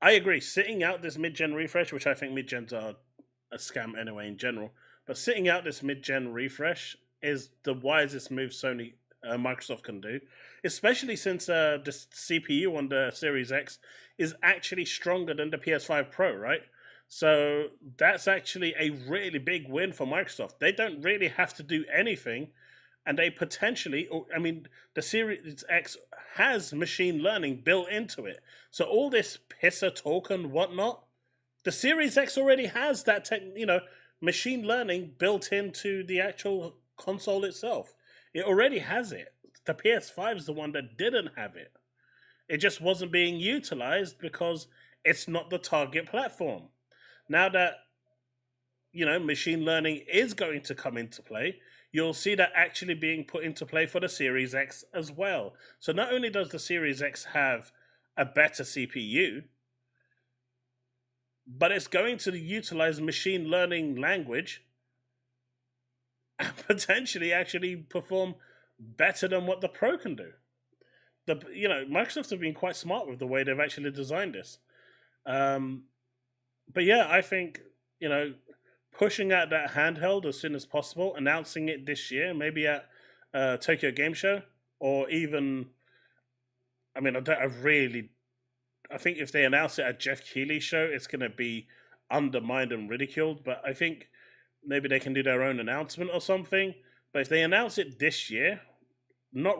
I agree, sitting out this mid-gen refresh, which I think mid-gens are a scam anyway in general, but sitting out this mid-gen refresh is the wisest move Microsoft can do, especially since the CPU on the Series X is actually stronger than the PS5 Pro, right? So that's actually a really big win for Microsoft. They don't really have to do anything, and they potentially, I mean, the Series X has machine learning built into it. So all this pisser talk and whatnot, the Series X already has that machine learning built into the actual console itself. It already has it. The PS5 is the one that didn't have it. It just wasn't being utilized because it's not the target platform. Now that, machine learning is going to come into play, you'll see that actually being put into play for the Series X as well. So not only does the Series X have a better CPU, but it's going to utilize machine learning language and potentially actually perform better than what the Pro can do. Microsoft have been quite smart with the way they've actually designed this. But yeah, I think, pushing out that handheld as soon as possible, announcing it this year, maybe at Tokyo Game Show, or even, I think if they announce it at Jeff Keighley's show, it's going to be undermined and ridiculed, but I think maybe they can do their own announcement or something. But if they announce it this year, not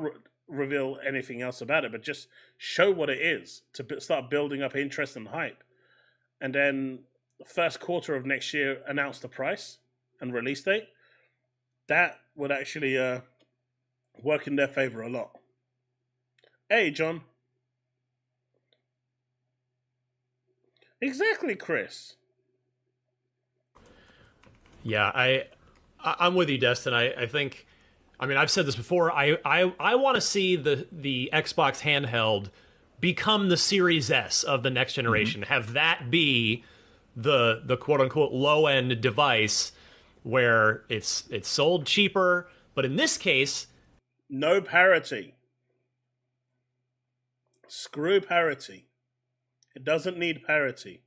reveal anything else about it, but just show what it is to start building up interest and hype. And then the first quarter of next year, announce the price and release date. That would actually work in their favor a lot. Hey, John. Exactly, Chris. Yeah, I'm with you, Destin. I think, I've said this before. I want to see the Xbox handheld become the Series S of the next generation. Mm-hmm. Have that be the quote unquote low end device where it's sold cheaper, but in this case, no parity. Screw parity. It doesn't need parity.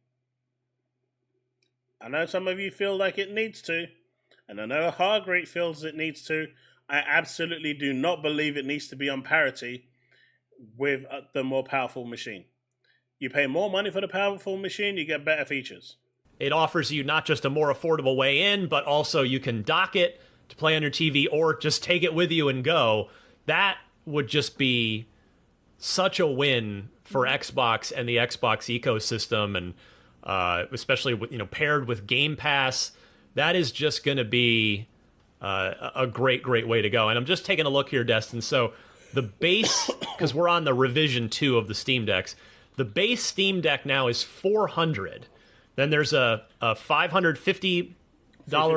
I know some of you feel like it needs to, and I know Hargreet feels it needs to. I absolutely do not believe it needs to be on parity with the more powerful machine. You pay more money for the powerful machine, you get better features. It offers you not just a more affordable way in, but also you can dock it to play on your TV or just take it with you and go. That would just be such a win for Xbox and the Xbox ecosystem, and especially with, paired with Game Pass. That is just going to be a great way to go. And I'm just taking a look here, Destin. So the base, because we're on the revision 2 of the Steam Decks, the base Steam Deck now is $400. Then there's a $550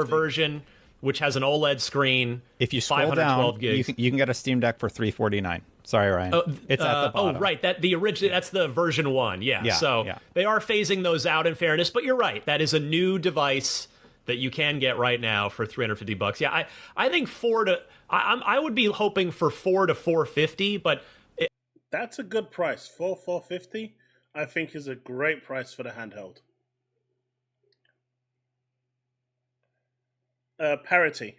version, which has an OLED screen. If you scroll down, you can get a Steam Deck for $349. Sorry, Ryan. It's at the bottom. Oh, right. That's the version 1. Yeah. So they are phasing those out, in fairness. But you're right. That is a new device that you can get right now for $350. Yeah, I think I would be hoping for $400 to $450, but that's a good price. $450, I think, is a great price for the handheld. Parity.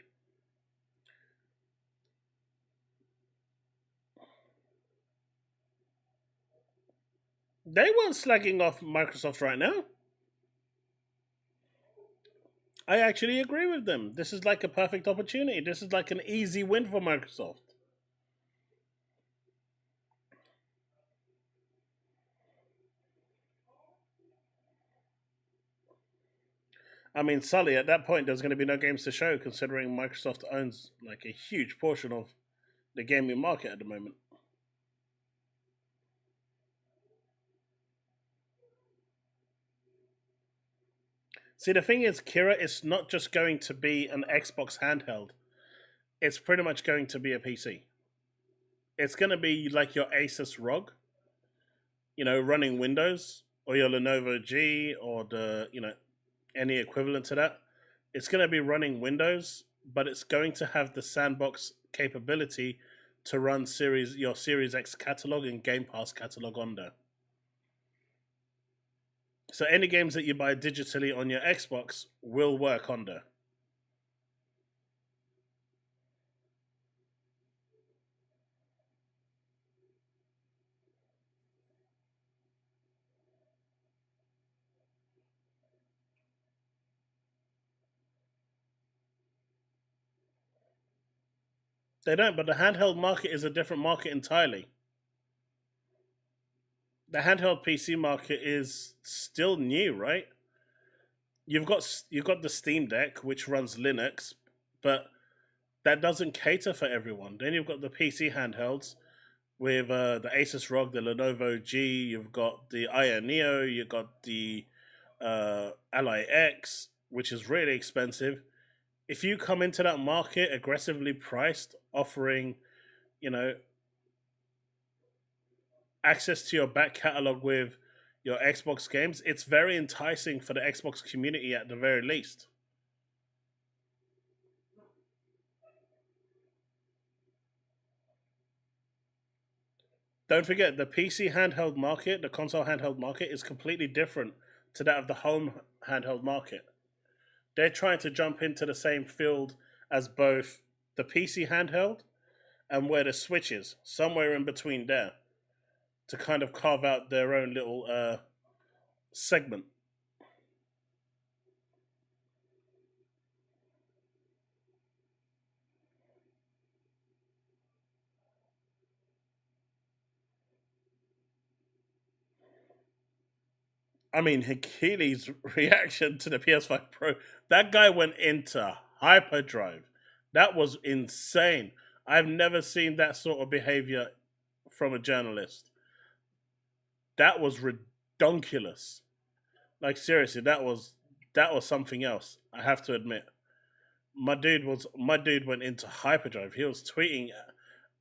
They weren't slagging off Microsoft right now. I actually agree with them. This is like a perfect opportunity. This is like an easy win for Microsoft. I mean, Sully, at that point, there's going to be no games to show, considering Microsoft owns like a huge portion of the gaming market at the moment. See, the thing is, Kira, it's not just going to be an Xbox handheld. It's pretty much going to be a PC. It's going to be like your Asus ROG, running Windows, or your Lenovo G, or any equivalent to that. It's going to be running Windows, but it's going to have the sandbox capability to run your Series X catalog and Game Pass catalog on there. So any games that you buy digitally on your Xbox will work on there. They don't, but the handheld market is a different market entirely. The handheld PC market is still new, right? You've got the Steam Deck, which runs Linux, but that doesn't cater for everyone. Then you've got the PC handhelds with the Asus ROG, the Lenovo G. You've got the Aya Neo. You've got the Ally X, which is really expensive. If you come into that market aggressively priced, offering, access to your back catalog with your Xbox games, it's very enticing for the Xbox community at the very least. Don't forget, the PC handheld market, the console handheld market, is completely different to that of the home handheld market. They're trying to jump into the same field as both the PC handheld and where the Switch is, somewhere in between there, to kind of carve out their own little segment. I mean, Keely's reaction to the PS5 Pro, that guy went into hyperdrive. That was insane. I've never seen that sort of behavior from a journalist. That was redonkulous. Like, seriously, that was something else, I have to admit. My dude went into hyperdrive. He was tweeting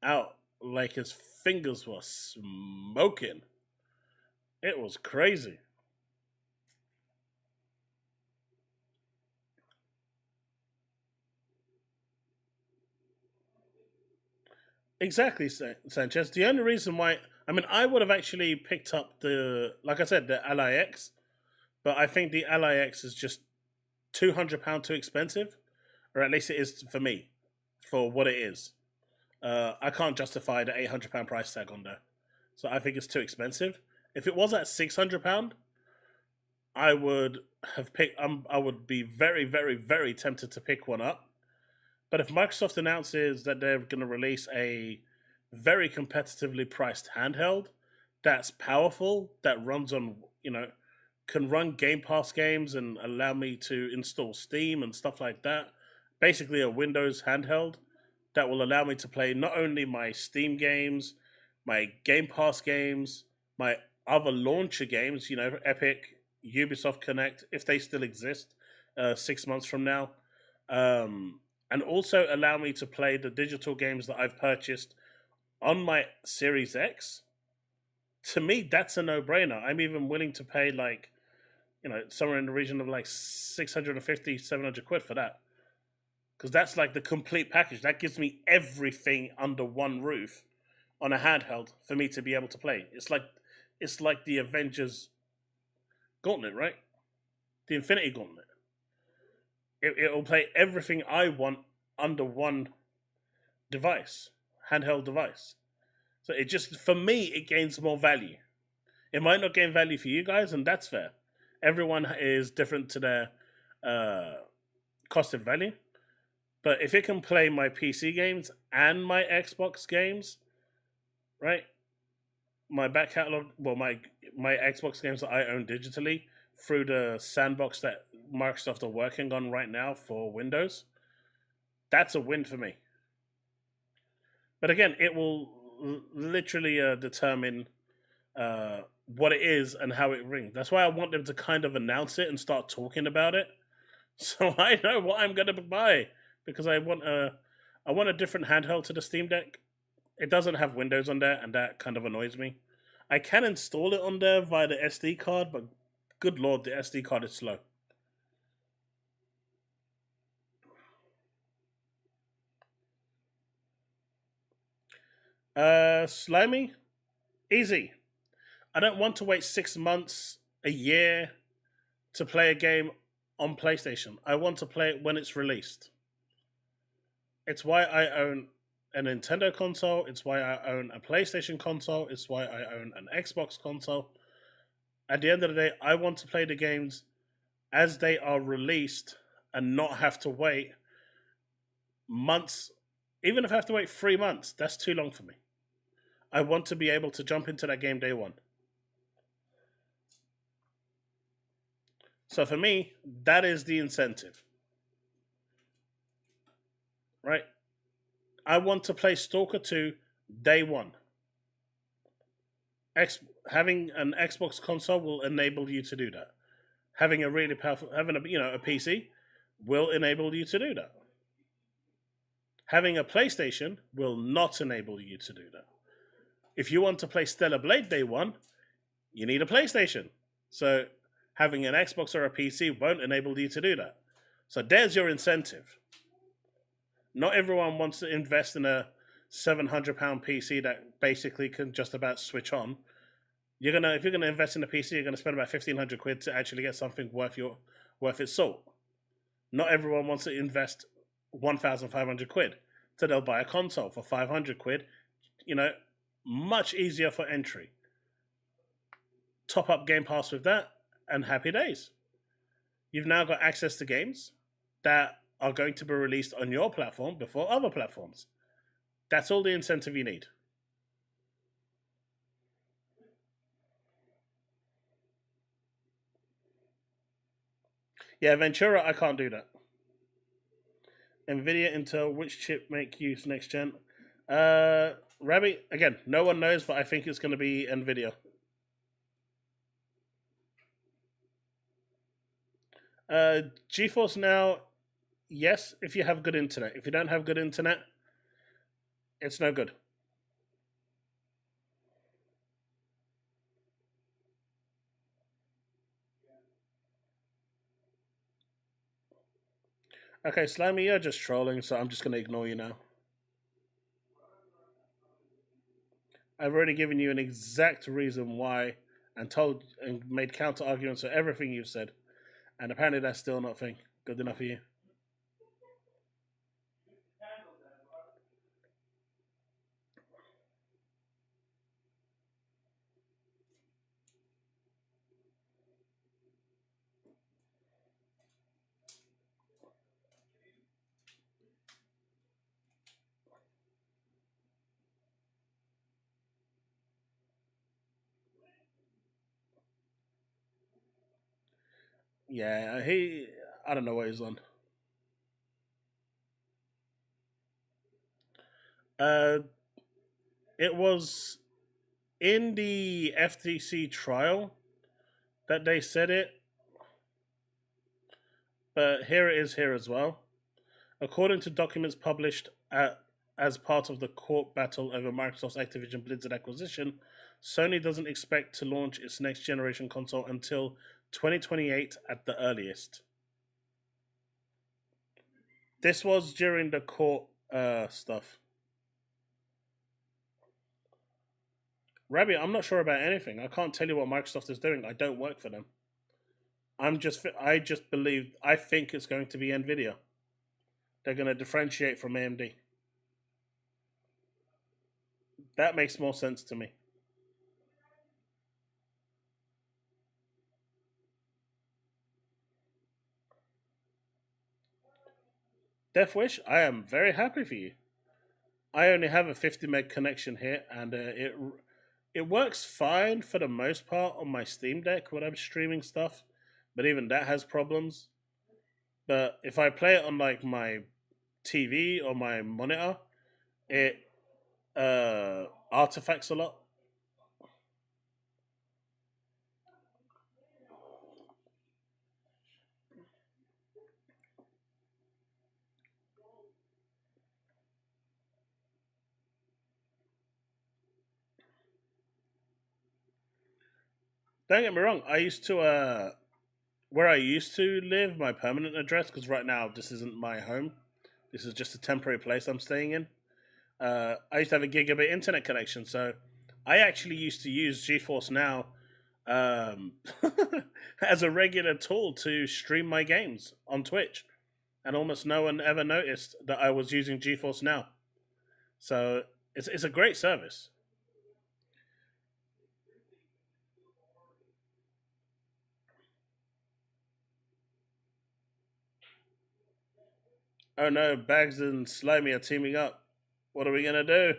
out like his fingers were smoking. It was crazy. Exactly, Sanchez. The only reason why, I would have actually picked up the Ally X, but I think the Ally X is just £200 too expensive, or at least it is for me, for what it is. I can't justify the £800 price tag on there, so I think it's too expensive. If it was at £600, I would have picked. I would be very, very, very tempted to pick one up. But if Microsoft announces that they're going to release a very competitively priced handheld that's powerful, that runs on, can run Game Pass games and allow me to install Steam and stuff like that, basically a Windows handheld that will allow me to play not only my Steam games, my Game Pass games, my other launcher games, Epic, Ubisoft Connect, if they still exist 6 months from now, and also allow me to play the digital games that I've purchased on my Series X. To me, that's a no-brainer. I'm even willing to pay somewhere in the region of like 650, 700 quid for that. Because that's like the complete package. That gives me everything under one roof on a handheld for me to be able to play. It's like the Avengers Gauntlet, right? The Infinity Gauntlet. It'll play everything I want under one device, handheld device. So it just, for me, it gains more value. It might not gain value for you guys, and that's fair. Everyone is different to their cost of value. But if it can play my PC games and my Xbox games, right? My back catalog, my Xbox games that I own digitally through the sandbox that Microsoft are working on right now for Windows, that's a win for me. But again, it will literally determine what it is and how it rings. That's why I want them to kind of announce it and start talking about it, so I know what I'm going to buy, because I want a different handheld to the Steam Deck. It doesn't have Windows on there, and that kind of annoys me. I can install it on there via the SD card, but good lord, the SD card is slow. Slimy? Easy. I don't want to wait 6 months, a year to play a game on PlayStation. I want to play it when it's released. It's why I own a Nintendo console. It's why I own a PlayStation console. It's why I own an Xbox console. At the end of the day, I want to play the games as they are released and not have to wait months. Even if I have to wait 3 months, that's too long for me. I want to be able to jump into that game day one. So for me, that is the incentive. Right? I want to play Stalker 2 day one. Having an Xbox console will enable you to do that. Having a really powerful, a PC will enable you to do that. Having a PlayStation will not enable you to do that. If you want to play Stellar Blade day one, you need a PlayStation. So having an Xbox or a PC won't enable you to do that. So there's your incentive. Not everyone wants to invest in a £700 PC that basically can just about switch on. If you're gonna invest in a PC, you're gonna spend about £1,500 to actually get something worth its salt. Not everyone wants to invest £1,500, so they'll buy a console for £500. Much easier for entry. Top up Game Pass with that, and happy days. You've now got access to games that are going to be released on your platform before other platforms. That's all the incentive you need. Yeah, Ventura, I can't do that. NVIDIA, Intel, which chip make use next gen? Rabbi, again, no one knows, but I think it's going to be NVIDIA. GeForce Now, yes, if you have good internet. If you don't have good internet, it's no good. Okay, Slimy, you're just trolling, so I'm just going to ignore you now. I've already given you an exact reason why and made counter arguments for everything you've said. And apparently that's still not good enough for you. Yeah, I don't know what he's on. It was in the FTC trial that they said it, but here it is here as well. According to documents published as part of the court battle over Microsoft's Activision Blizzard acquisition, Sony doesn't expect to launch its next generation console until 2028 at the earliest. This was during the court stuff. Rabbi, I'm not sure about anything. I can't tell you what Microsoft is doing. I don't work for them. I think it's going to be NVIDIA. They're going to differentiate from AMD. That makes more sense to me. Death Wish, I am very happy for you. I only have a 50 meg connection here, and it works fine for the most part on my Steam Deck when I'm streaming stuff, but even that has problems. But if I play it on like my TV or my monitor, it artifacts a lot. Don't get me wrong. I used to where I used to live, my permanent address, because right now this isn't my home. This is just a temporary place I'm staying in. I used to have a gigabit internet connection, so I actually used to use GeForce Now as a regular tool to stream my games on Twitch, and almost no one ever noticed that I was using GeForce Now. So it's a great service. Oh no, Bags and Slimy are teaming up. What are we gonna do?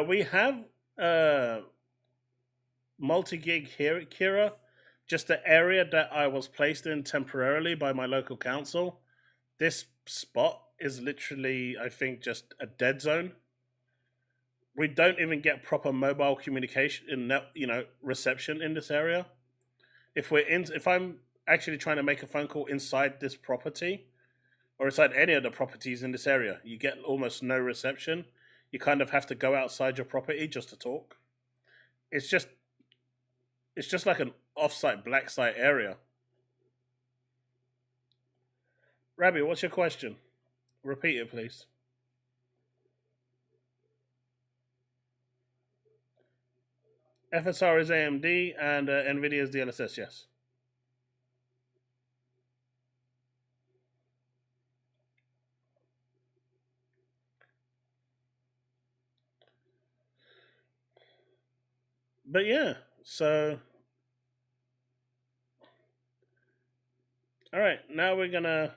We have multi-gig here, Kira. Just the area that I was placed in temporarily by my local council. This spot is literally, I think, just a dead zone. We don't even get proper mobile communication in reception in this area. If I'm actually trying to make a phone call inside this property or inside any of the properties in this area, you get almost no reception. You kind of have to go outside your property just to talk. It's just like an off-site black site area. Rabbi, what's your question? Repeat it, please. FSR is AMD and NVIDIA is DLSS, yes. But yeah, so... Alright, now we're going to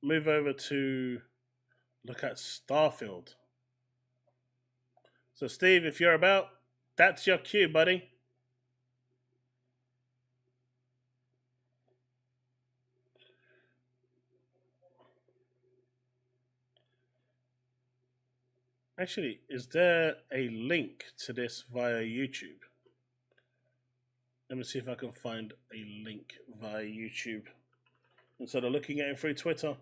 move over to look at Starfield. So Steve, if you're about... That's your cue, buddy. Actually, is there a link to this via YouTube? Let me see if I can find a link via YouTube instead of looking at it through Twitter.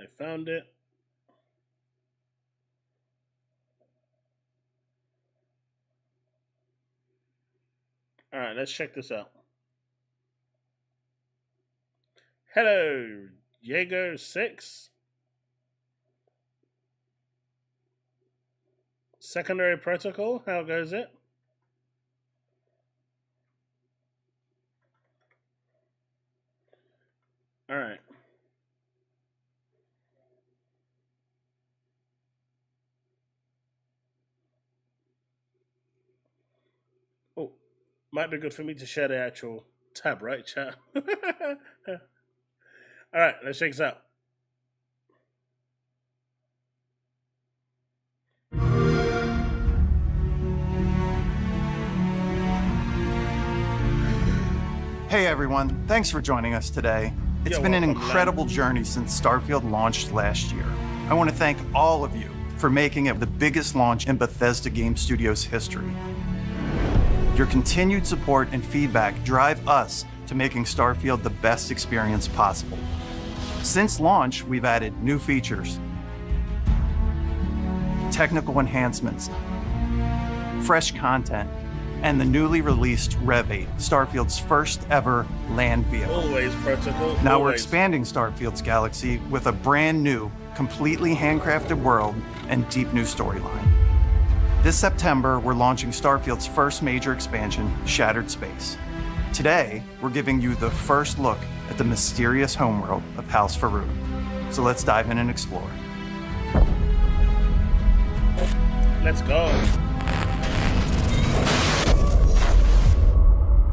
I found it. All right, let's check this out. Hello, Jaeger6. Secondary protocol, how goes it? All right. Oh, might be good for me to share the actual tab, right, chat? All right, let's check this out. Hey everyone, thanks for joining us today. It's been an incredible journey since Starfield launched last year. I want to thank all of you for making it the biggest launch in Bethesda Game Studios history. Your continued support and feedback drive us to making Starfield the best experience possible. Since launch, we've added new features, technical enhancements, fresh content, and the newly released Rev 8, Starfield's first ever land vehicle. Always protocol. Now we're expanding Starfield's galaxy with a brand new completely handcrafted world, and deep new storyline. This September, we're launching Starfield's first major expansion, Shattered Space. Today, we're giving you the first look at the mysterious homeworld of House Faroon. So let's dive in and explore. Let's go.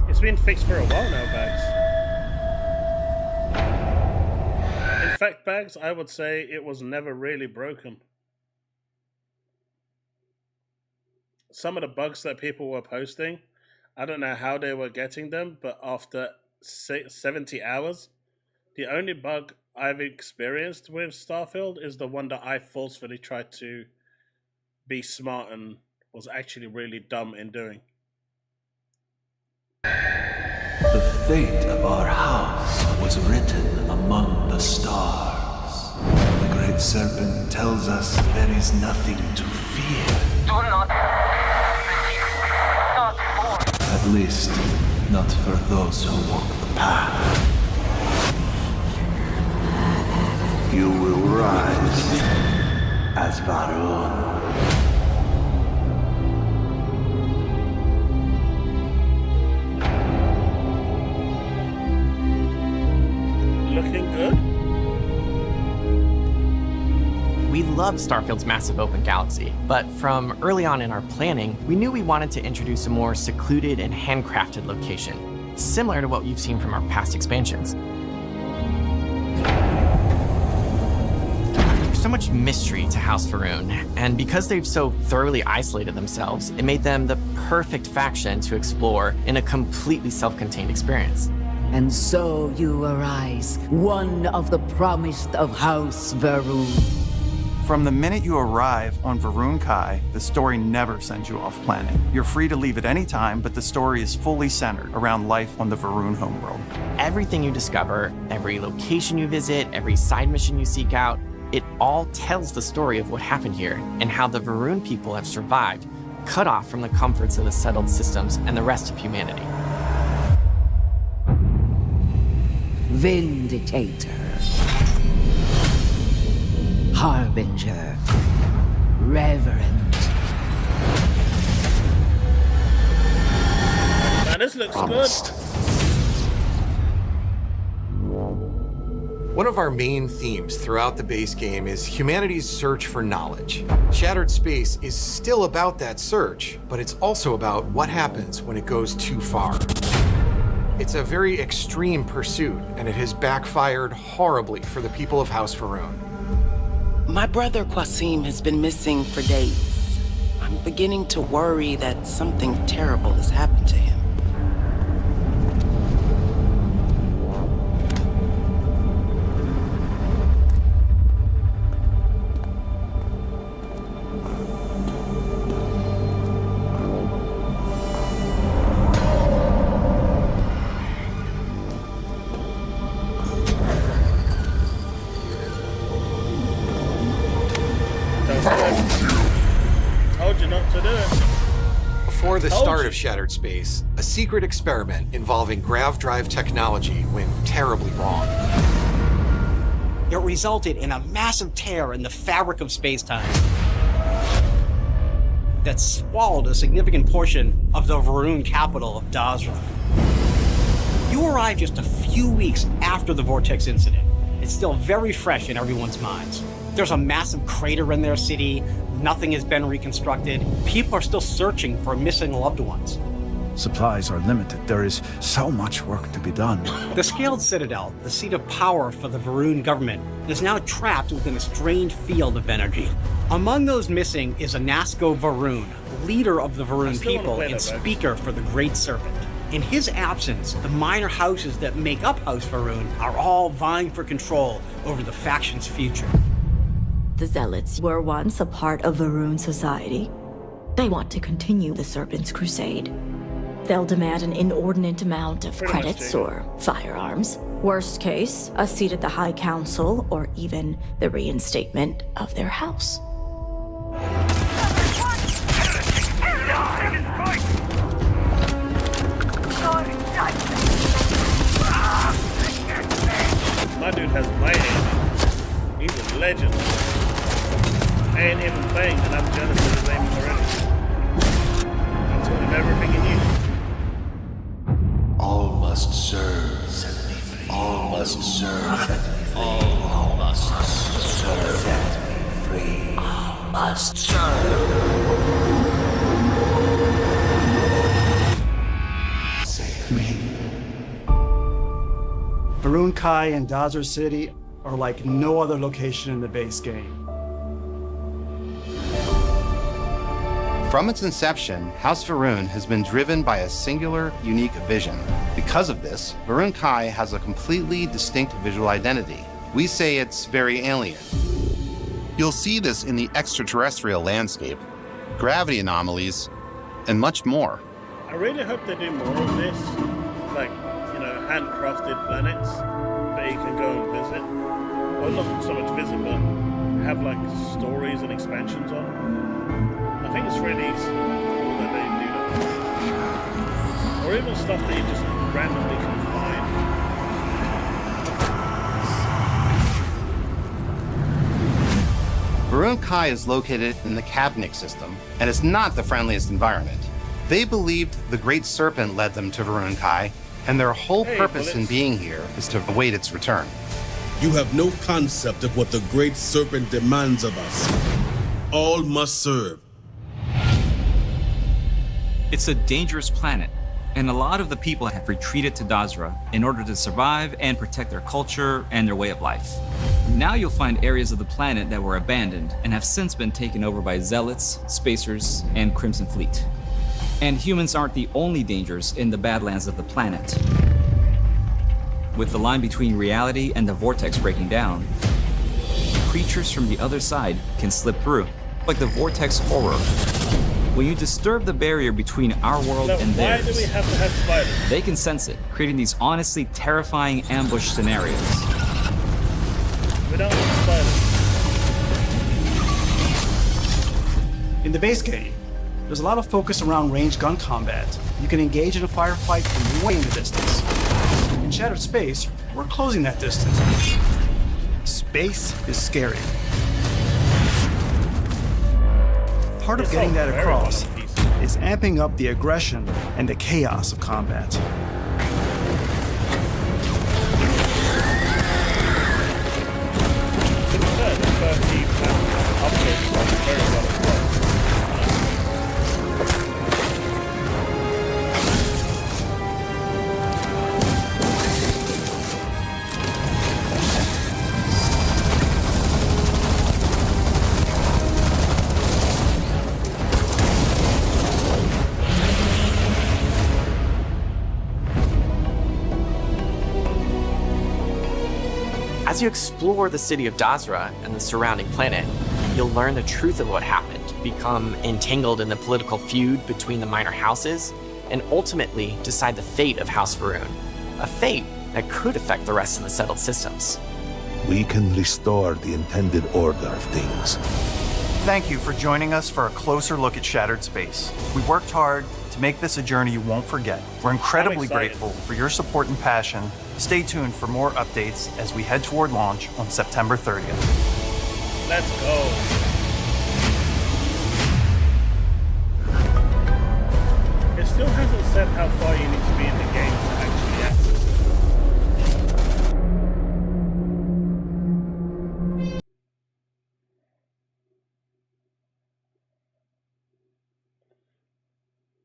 It's been fixed for a while now, Bags. In fact, Bags, I would say it was never really broken. Some of the bugs that people were posting, I don't know how they were getting them, but after 70 hours, the only bug I've experienced with Starfield is the one that I forcefully tried to be smart and was actually really dumb in doing. The fate of our house was written among the stars. The great serpent tells us there is nothing to fear. Do not more. At least, not for those who walk the path. You will rise as Varun. Looking good. We loved Starfield's massive open galaxy, but from early on in our planning, we knew we wanted to introduce a more secluded and handcrafted location, similar to what you've seen from our past expansions. There's so much mystery to House Faroon, and because they've so thoroughly isolated themselves, it made them the perfect faction to explore in a completely self-contained experience. And so you arise, one of the promised of House Faroon. From the minute you arrive on Varun Kai, the story never sends you off planet. You're free to leave at any time, but the story is fully centered around life on the Varun homeworld. Everything you discover, every location you visit, every side mission you seek out, it all tells the story of what happened here and how the Varun people have survived, cut off from the comforts of the settled systems and the rest of humanity. Vindicator, Harbinger, Reverend. Now this looks good. One of our main themes throughout the base game is humanity's search for knowledge. Shattered Space is still about that search, but it's also about what happens when it goes too far. It's a very extreme pursuit, and it has backfired horribly for the people of House Faroon. My brother Qasim has been missing for days. I'm beginning to worry that something terrible has happened to him. Told you not to do it. Before the start of Shattered Space, a secret experiment involving grav drive technology went terribly wrong. It resulted in a massive tear in the fabric of space-time that swallowed a significant portion of the Varun capital of Dazra. You arrived just a few weeks after the Vortex incident. It's still very fresh in everyone's minds. There's a massive crater in their city. Nothing has been reconstructed. People are still searching for missing loved ones. Supplies are limited. There is so much work to be done. The Scaled Citadel, the seat of power for the Varun government, is now trapped within a strange field of energy. Among those missing is Anasko Varun, leader of the Varun people and speaker for the Great Serpent. In his absence, the minor houses that make up House Faroon are all vying for control over the faction's future. The Zealots were once a part of Varun society. They want to continue the Serpent's crusade. They'll demand an inordinate amount of credits or firearms. Worst case, a seat at the High Council or even the reinstatement of their house. My dude has my aim. He's a legend. I ain't even playing and I'm jealous of his aim already. I told him everything he knew. All must serve. Set me free. All must serve. Set me free. All must serve. Set me free. All must serve. Save me. Varun Kai and Dazra City are like no other location in the base game. From its inception, House Varun has been driven by a singular, unique vision. Because of this, Varun Kai has a completely distinct visual identity. We say it's very alien. You'll see this in the extraterrestrial landscape, gravity anomalies, and much more. I really hope they do more of this, like, you know, handcrafted planets that you can go and visit. Or not so much visit, but have like stories and expansions on. I think it's really cool that they do that. Or even stuff that you just randomly can find. Varun Kai is located in the Kavnik system, and it's not the friendliest environment. They believed the Great Serpent led them to Varun Kai, and their whole purpose in being here is to await its return. You have no concept of what the Great Serpent demands of us. All must serve. It's a dangerous planet, and a lot of the people have retreated to Dazra in order to survive and protect their culture and their way of life. Now you'll find areas of the planet that were abandoned and have since been taken over by Zealots, Spacers, and Crimson Fleet. And humans aren't the only dangers in the Badlands of the planet. With the line between reality and the vortex breaking down, creatures from the other side can slip through, like the vortex horror. When you disturb the barrier between our world and theirs, why do we have to have spiders? they can sense it, creating these honestly terrifying ambush scenarios. We don't want spiders. In the base game, there's a lot of focus around ranged gun combat. You can engage in a firefight from way in the distance. In Shattered Space, we're closing that distance. Space is scary. Part of getting that across is amping up the aggression and the chaos of combat. As you explore the city of Dazra and the surrounding planet, you'll learn the truth of what happened, become entangled in the political feud between the minor houses, and ultimately decide the fate of House Varun, a fate that could affect the rest of the settled systems. We can restore the intended order of things. Thank you for joining us for a closer look at Shattered Space. We worked hard to make this a journey you won't forget. We're incredibly grateful for your support and passion. Stay tuned for more updates as we head toward launch on September 30th. Let's go. It still hasn't said how far you need to be in the game to actually access it.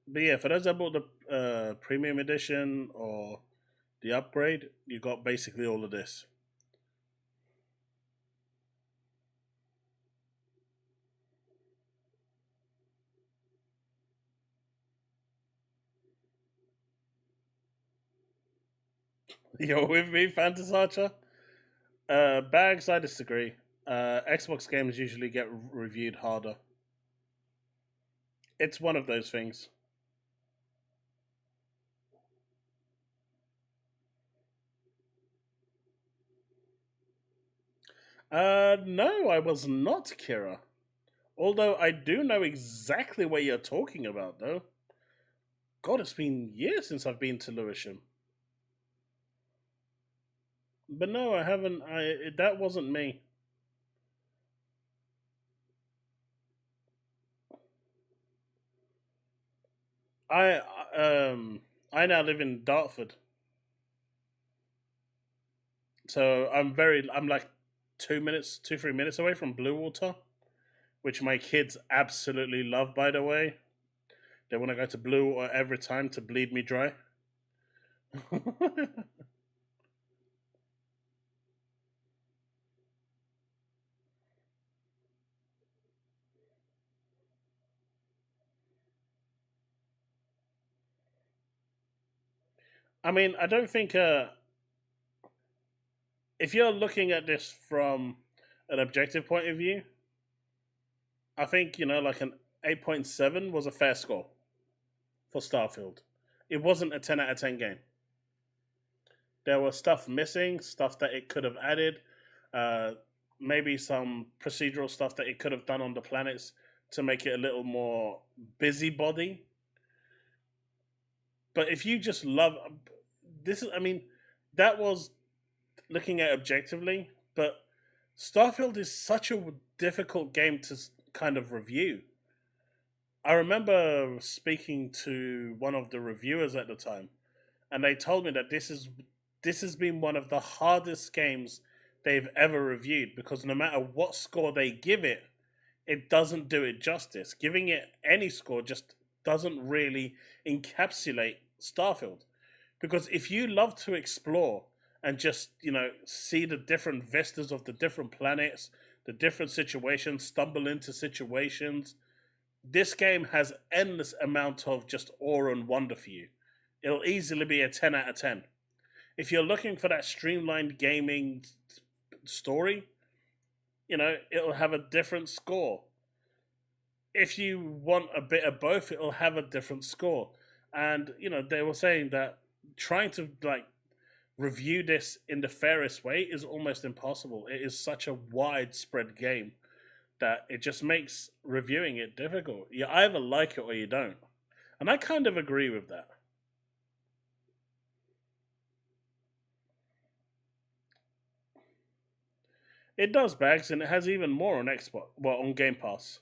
But yeah, for those that bought the premium edition or the upgrade, you got basically all of this. You're with me, Phantasy Archer? Bags, I disagree. Xbox games usually get reviewed harder. It's one of those things. No, I was not, Kira. Although I do know exactly what you're talking about, though. God, it's been years since I've been to Lewisham. But no, I haven't. That wasn't me. I now live in Dartford, so I'm like 3 minutes away from Blue Water, which my kids absolutely love. By the way, they want to go to Blue Water every time to bleed me dry. I mean, I don't think if you're looking at this from an objective point of view, I think, like an 8.7 was a fair score for Starfield. It wasn't a 10 out of 10 game. There was stuff missing, stuff that it could have added, maybe some procedural stuff that it could have done on the planets to make it a little more busybody. But if you just love that was looking at objectively, but Starfield is such a difficult game to kind of review. I remember speaking to one of the reviewers at the time, and they told me that this has been one of the hardest games they've ever reviewed, because no matter what score they give it, it doesn't do it justice. Giving it any score just doesn't really encapsulate Starfield. Because if you love to explore and just, see the different vistas of the different planets, the different situations, stumble into situations, this game has endless amount of just awe and wonder for you. It'll easily be a 10 out of 10. If you're looking for that streamlined gaming story, it'll have a different score. If you want a bit of both, it'll have a different score. And, they were saying that trying to review this in the fairest way is almost impossible. It is such a widespread game that it just makes reviewing it difficult. You either like it or you don't. And I kind of agree with that. It does, Bags, and it has even more on Xbox, on Game Pass.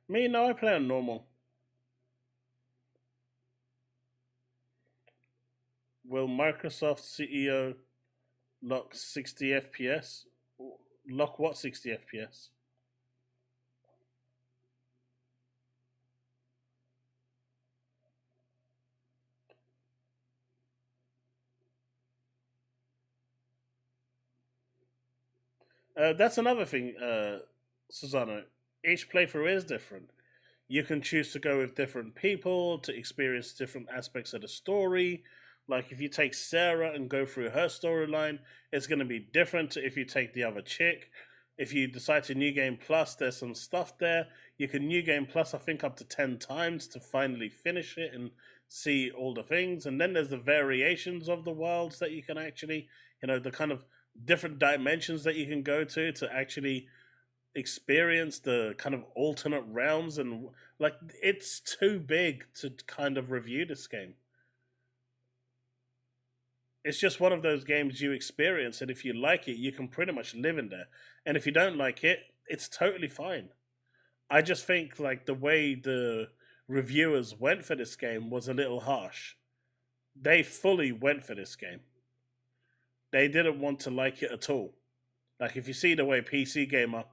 Me, no, I play on normal. Will Microsoft CEO lock 60 FPS? Lock what 60 FPS? That's another thing, Susano. Each playthrough is different. You can choose to go with different people to experience different aspects of the story. Like if you take Sarah and go through her storyline, it's going to be different to if you take the other chick. If you decide to New Game Plus, there's some stuff there. You can New Game Plus, I think, up to 10 times to finally finish it and see all the things. And then there's the variations of the worlds that you can actually, the kind of different dimensions that you can go to actually experience the kind of alternate realms. And it's too big to kind of review this game. It's just one of those games you experience, and if you like it, you can pretty much live in there. And if you don't like it, it's totally fine. I just think the way the reviewers went for this game was a little harsh. They fully went for this game. They didn't want to like it at all. If you see the way PC Gamer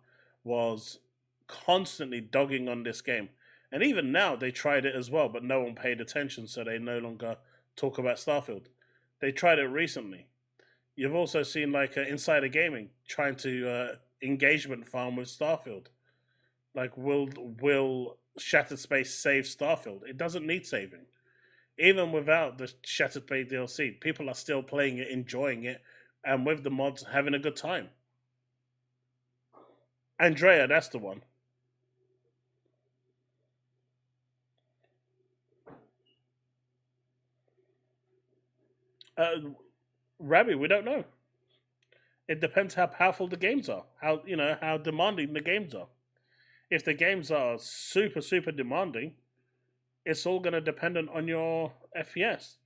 was constantly dogging on this game, and even now they tried it as well, but no one paid attention, so they no longer talk about Starfield. They tried it recently. You've also seen Insider Gaming trying to engagement farm with Starfield. Will Shattered Space save Starfield? It doesn't need saving. Even without the Shattered Space DLC, people are still playing it, enjoying it, and with the mods, having a good time. Andrea, that's the one. Rabbi, we don't know. It depends how powerful the games are, how demanding the games are. If the games are super, super demanding, it's all going to depend on your FPS.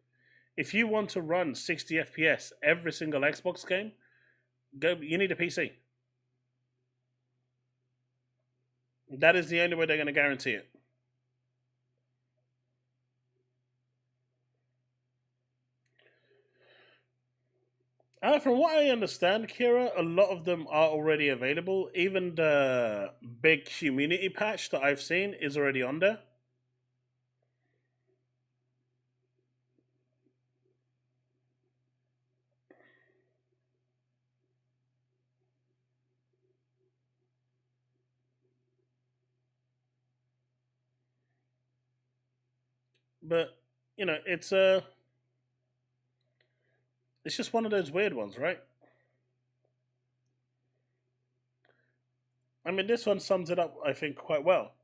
If you want to run 60 FPS every single Xbox game, you need a PC. That is the only way they're going to guarantee it. From what I understand, Kira, a lot of them are already available. Even the big community patch that I've seen is already on there. But, it's just one of those weird ones, right? I mean, this one sums it up, I think, quite well.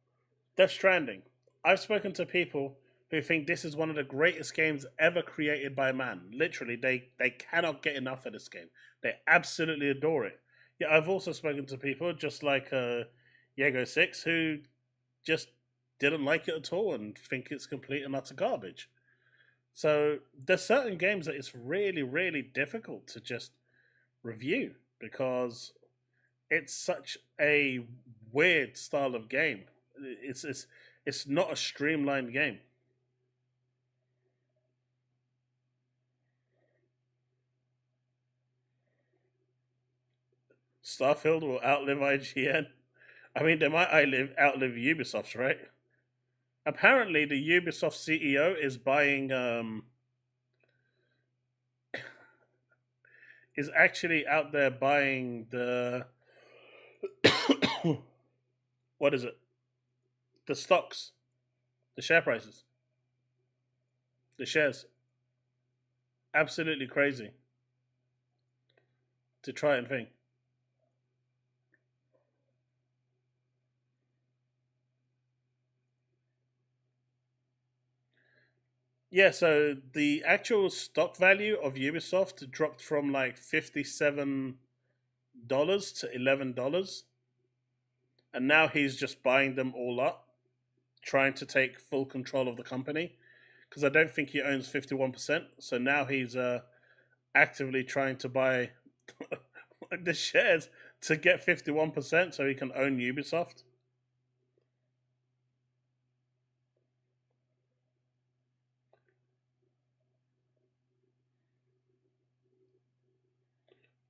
Death Stranding. I've spoken to people who think this is one of the greatest games ever created by man. Literally, they cannot get enough of this game. They absolutely adore it. Yeah, I've also spoken to people just like Jago6 who just didn't like it at all and think it's complete and utter garbage. So there's certain games that it's really, really difficult to just review because it's such a weird style of game. It's not a streamlined game. Starfield will outlive IGN. I mean, they might outlive Ubisoft, right? Apparently, the Ubisoft CEO is buying, is actually out there buying the, what is it? The stocks, the share prices, the shares. Absolutely crazy to try and think. Yeah, so the actual stock value of Ubisoft dropped from like $57 to $11. And now he's just buying them all up, trying to take full control of the company. Because I don't think he owns 51%. So now he's actively trying to buy the shares to get 51% so he can own Ubisoft.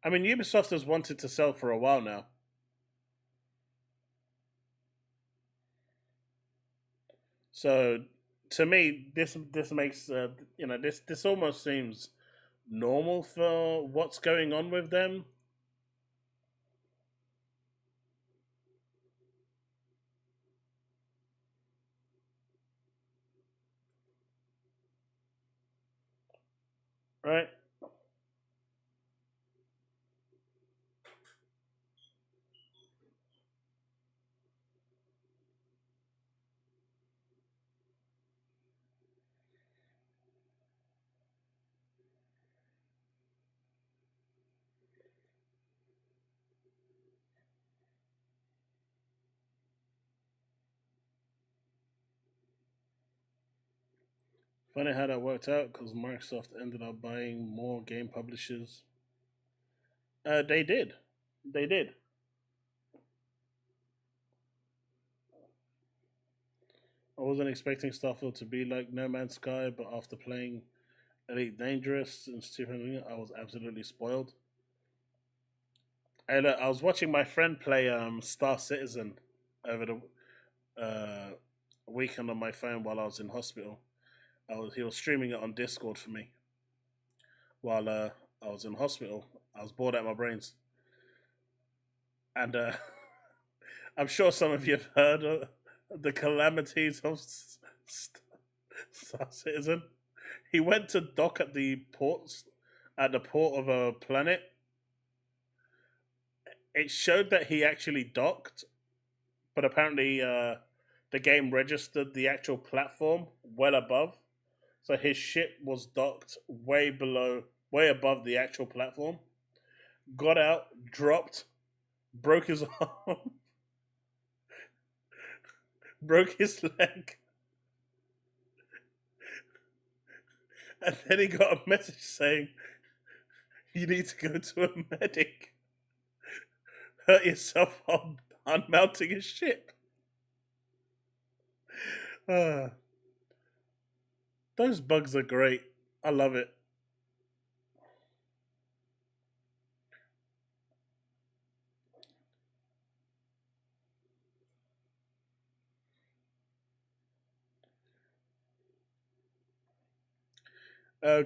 I mean, Ubisoft has wanted to sell for a while now. So, to me, this makes this almost seems normal for what's going on with them. Right? Funny how that worked out because Microsoft ended up buying more game publishers. They did. They did. I wasn't expecting Starfield to be like No Man's Sky, but after playing Elite Dangerous and Stephen, I was absolutely spoiled. And I was watching my friend play Star Citizen over the weekend on my phone while I was in hospital. He was streaming it on Discord for me while I was in hospital. I was bored out of my brains. And I'm sure some of you have heard of the calamities of Star Citizen. He went to dock at the port of a planet. It showed that he actually docked, but apparently the game registered the actual platform well above. So his ship was docked way above the actual platform. Got out, dropped, broke his arm, broke his leg. And then he got a message saying, you need to go to a medic. Hurt yourself on unmounting a ship. Those bugs are great. I love it.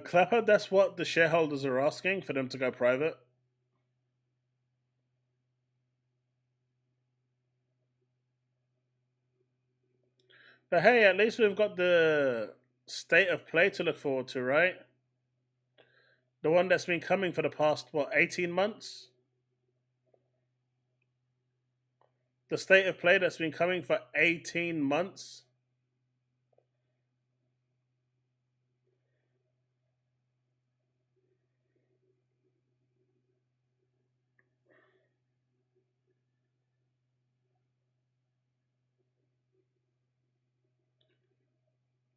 Clapper, that's what the shareholders are asking, for them to go private. But hey, at least we've got the state of play to look forward to, right? The one that's been coming for the past, 18 months? The state of play that's been coming for 18 months?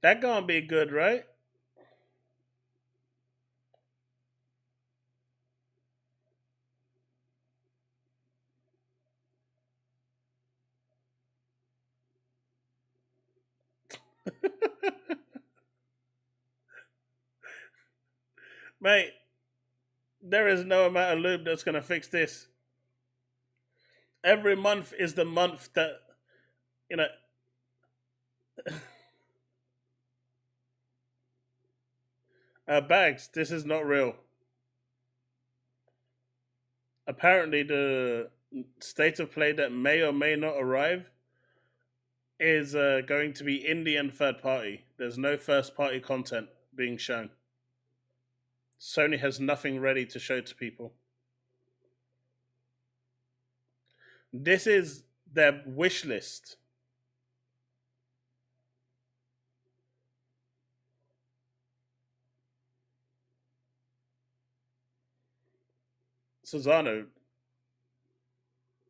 That gonna be good, right? Mate, there is no amount of lube that's gonna fix this. Every month is the month that, you know... Bags, this is not real. Apparently, the state of play that may or may not arrive is going to be Indian third party. There's no first party content being shown. Sony has nothing ready to show to people. This is their wish list. Susano,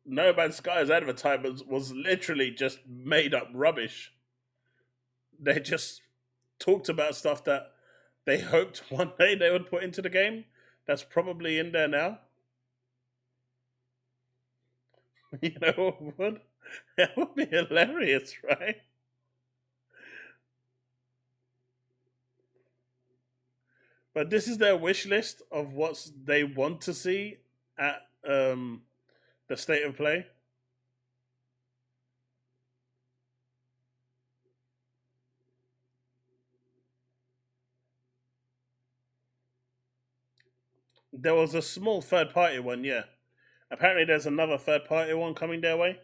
No Man's Sky's advertisement was literally just made up rubbish. They just talked about stuff that they hoped one day they would put into the game. That's probably in there now. You know what would? That would be hilarious, right? But this is their wish list of what they want to see at the state of play. There was a small third party one, yeah. Apparently there's another third party one coming their way.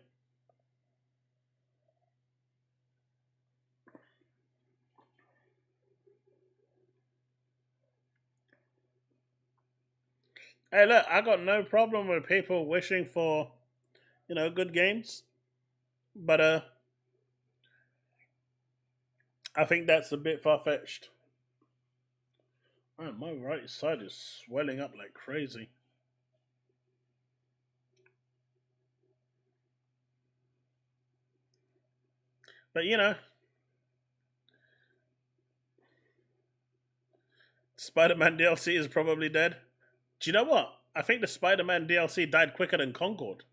Hey, look, I got no problem with people wishing for, good games. But, I think that's a bit far-fetched. Man, my right side is swelling up like crazy. But, Spider-Man DLC is probably dead. Do you know what? I think the Spider-Man DLC died quicker than Concord.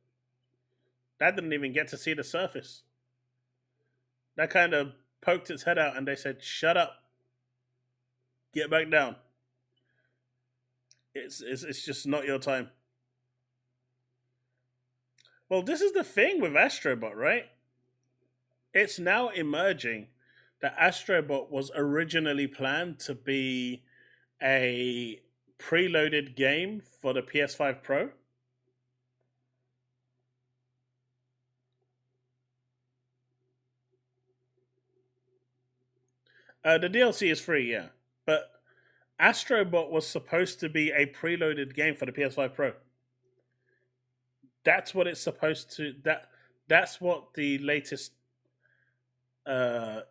That didn't even get to see the surface. That kind of poked its head out and they said, shut up. Get back down. It's just not your time. Well, this is the thing with Astrobot, right? It's now emerging that Astrobot was originally planned to be a preloaded game for the PS5 Pro. The DLC is free, yeah. But Astrobot was supposed to be a preloaded game for the PS5 Pro. That's what it's supposed to... That's what the latest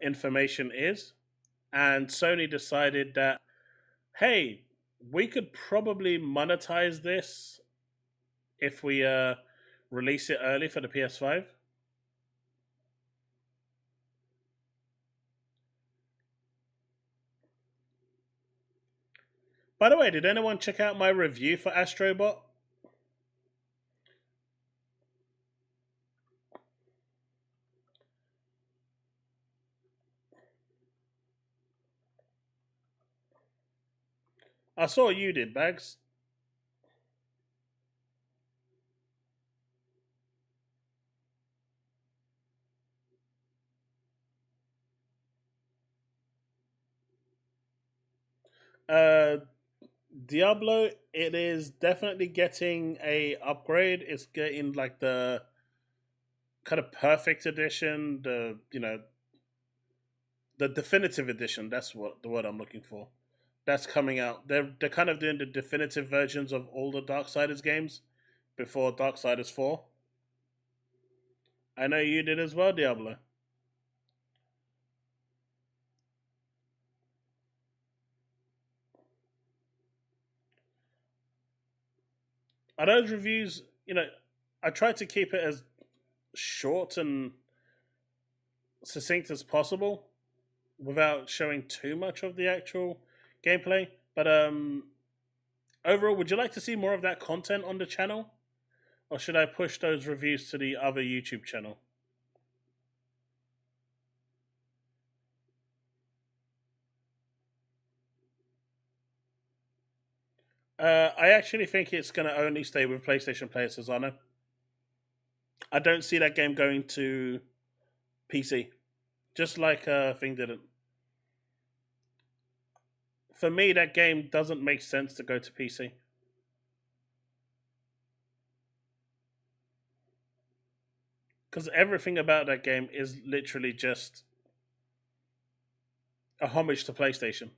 information is. And Sony decided that, hey, we could probably monetize this if we release it early for the PS5. By the way, did anyone check out my review for Astrobot? I saw you did, Bags. Diablo, it is definitely getting a upgrade. It's getting like the kind of perfect edition, the the definitive edition. That's what the word I'm looking for. That's coming out. They're kind of doing the definitive versions of all the Darksiders games before Darksiders 4. I know you did as well, Diablo. Are those reviews, I tried to keep it as short and succinct as possible without showing too much of the actual gameplay. But overall, would you like to see more of that content on the channel? Or should I push those reviews to the other YouTube channel? I actually think it's going to only stay with PlayStation players, Susanna. I don't see that game going to PC. Just like Thing didn't. For me, that game doesn't make sense to go to PC. Because everything about that game is literally just a homage to PlayStation.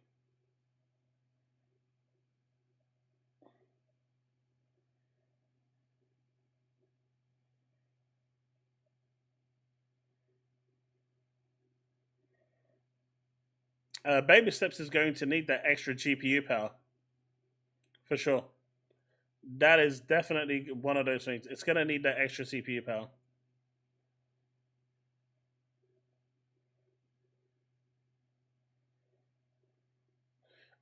Baby Steps is going to need that extra GPU power. For sure. That is definitely one of those things. It's going to need that extra CPU power.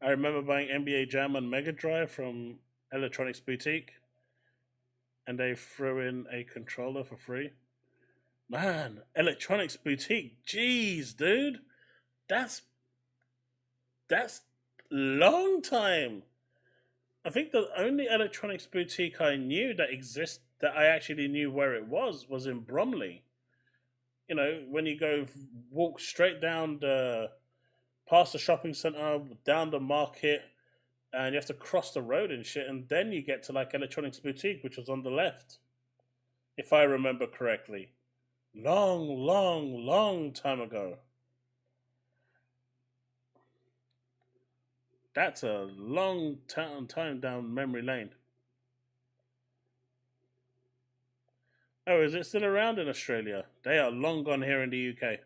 I remember buying NBA Jam on Mega Drive from Electronics Boutique. And they threw in a controller for free. Man, Electronics Boutique. Jeez, dude. That's long time. I think the only Electronics Boutique I knew that I actually knew where it was in Bromley. When you walk straight down past the shopping centre, down the market, and you have to cross the road and shit, and then you get to like Electronics Boutique, which was on the left, if I remember correctly. Long time ago. That's a long time down memory lane. Oh, is it still around in Australia? They are long gone here in the UK.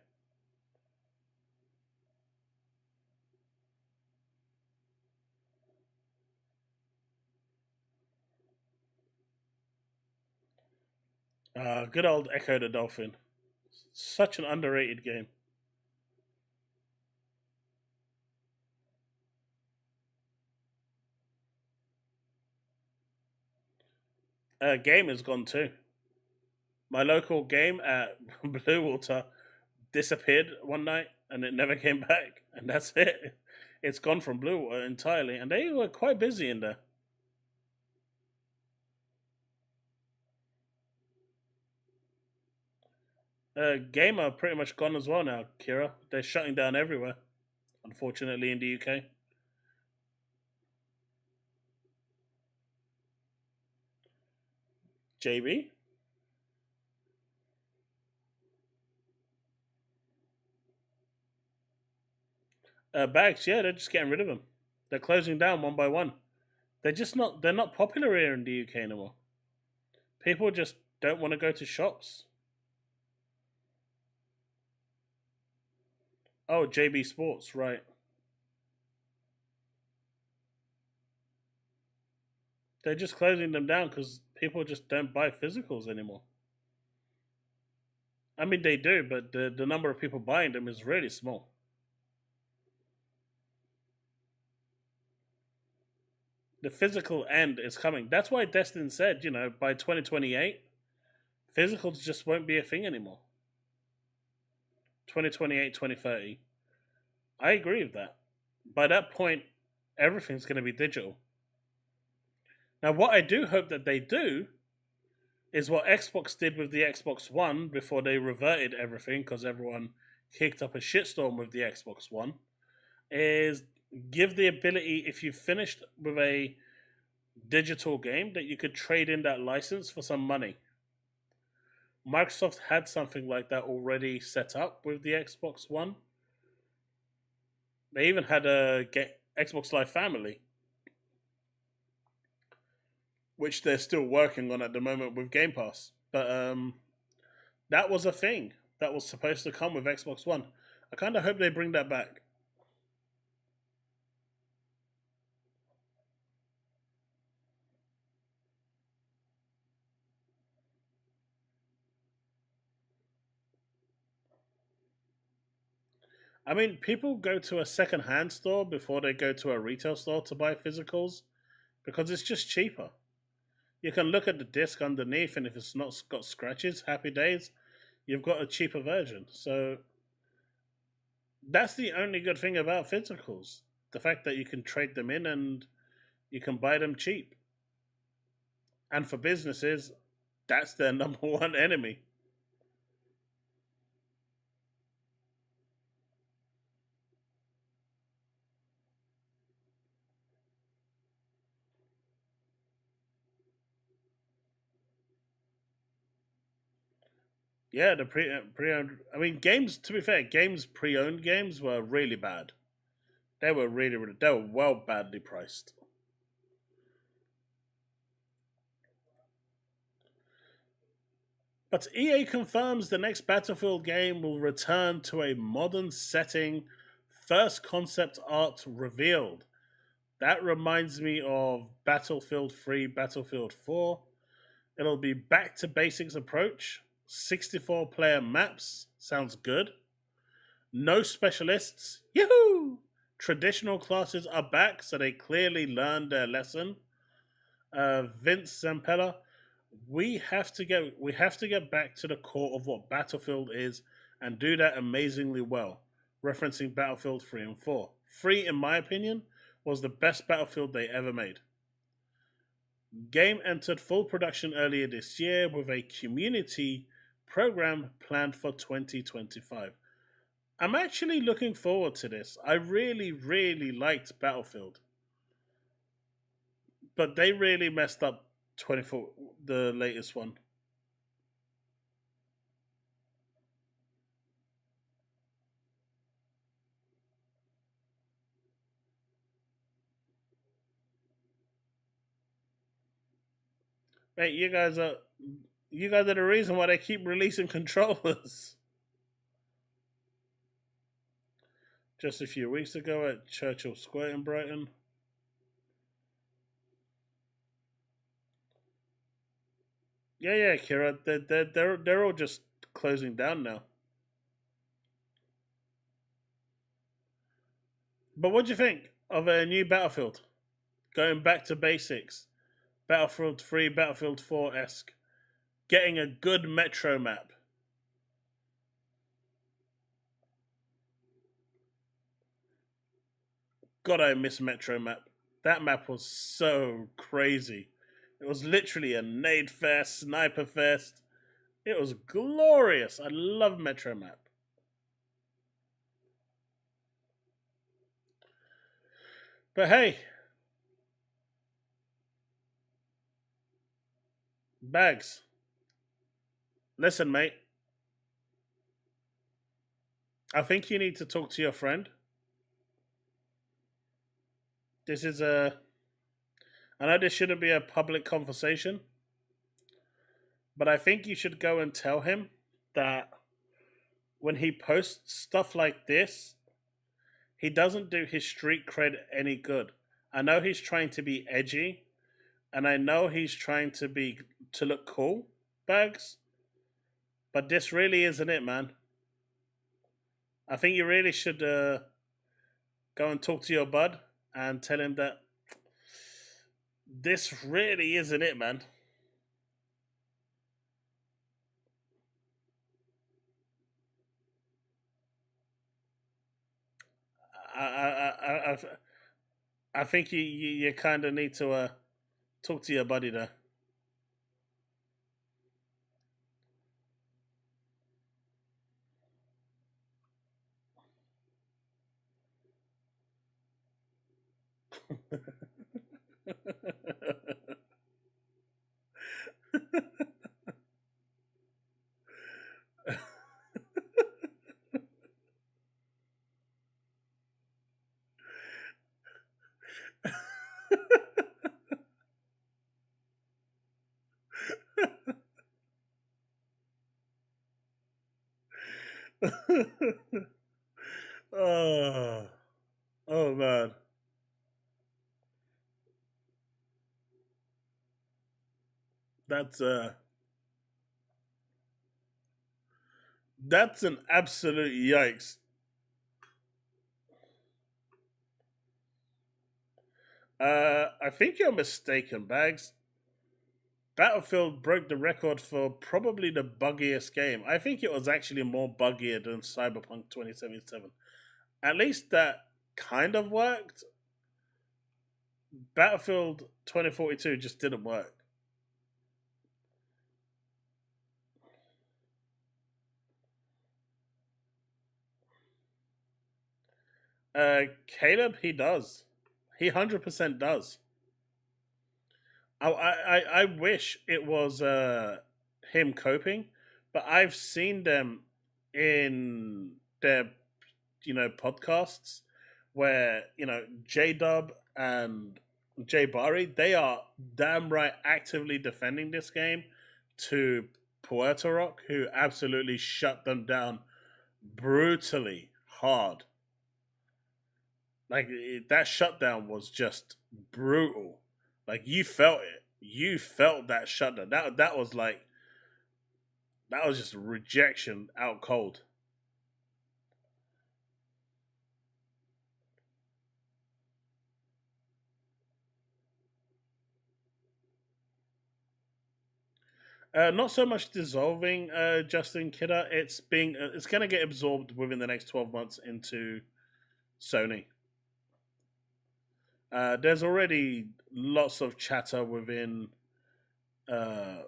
Good old Echo the Dolphin. Such an underrated game. Game is gone too. My local game at Blue Water disappeared one night and it never came back. And that's it. It's gone from Blue Water entirely. And they were quite busy in there. Game are pretty much gone as well now, Kira. They're shutting down everywhere, unfortunately, in the UK. JB? Bags, yeah, they're just getting rid of them. They're closing down one by one. They're not popular here in the UK anymore. People just don't want to go to shops. Oh, JB Sports, right. They're just closing them down because people just don't buy physicals anymore. I mean, they do, but the number of people buying them is really small. The physical end is coming. That's why Destin said, by 2028, physicals just won't be a thing anymore. 2028, 2030. I agree with that. By that point, everything's going to be digital. Now, what I do hope that they do is what Xbox did with the Xbox One before they reverted everything because everyone kicked up a shitstorm with the Xbox One, is give the ability, if you finished with a digital game, that you could trade in that license for some money. Microsoft had something like that already set up with the Xbox One. They even had a Xbox Live Family, which they're still working on at the moment with Game Pass. But that was a thing that was supposed to come with Xbox One. I kind of hope they bring that back. I mean, people go to a second-hand store before they go to a retail store to buy physicals because it's just cheaper. You can look at the disc underneath, and if it's not got scratches, happy days, you've got a cheaper version. So that's the only good thing about physicals. The fact that you can trade them in and you can buy them cheap. And for businesses, that's their number one enemy. Yeah, the pre-owned. I mean, games. To be fair, pre-owned games were really bad. They were they were well badly priced. But EA confirms the next Battlefield game will return to a modern setting. First concept art revealed. That reminds me of Battlefield 3, Battlefield 4. It'll be back to basics approach. 64 player maps. Sounds good. No specialists. Yahoo! Traditional classes are back, so they clearly learned their lesson. Vince Zampella, we have to get back to the core of what Battlefield is and do that amazingly well. Referencing Battlefield 3 and 4. 3, in my opinion, was the best Battlefield they ever made. Game entered full production earlier this year with a community program planned for 2025. I'm actually looking forward to this. I really, really liked Battlefield. But they really messed up 24, the latest one. Mate, you guys are the reason why they keep releasing controllers. Just a few weeks ago at Churchill Square in Brighton. Yeah, Kira, they're all just closing down now. But what do you think of a new Battlefield? Going back to basics. Battlefield 3, Battlefield 4-esque. Getting a good metro map. God, I miss metro map. That map was so crazy. It was literally a nade fest, sniper fest. It was glorious. I love metro map. But hey, Bags, listen, mate. I think you need to talk to your friend. This is I know this shouldn't be a public conversation, but I think you should go and tell him that when he posts stuff like this, he doesn't do his street cred any good. I know he's trying to be edgy, and I know he's trying to look cool, Bags, but this really isn't it, man. I think you really should go and talk to your bud and tell him that This really isn't it, man. I think you kind of need to talk to your buddy there. Oh, oh man. That's an absolute yikes. I think you're mistaken, Bags. Battlefield broke the record for probably the buggiest game. I think it was actually more buggier than Cyberpunk 2077. At least that kind of worked. Battlefield 2042 just didn't work. Caleb, he does. He 100% does. I wish it was him coping, but I've seen them in their podcasts where J Dub and Jay Bari, they are damn right actively defending this game to Puerto Rock, who absolutely shut them down brutally hard. Like that shutdown was just brutal. Like you felt it. You felt that shutdown. That was just rejection out cold. Not so much dissolving, Justin Kidder. It's going to get absorbed within the next 12 months into Sony. There's already lots of chatter within in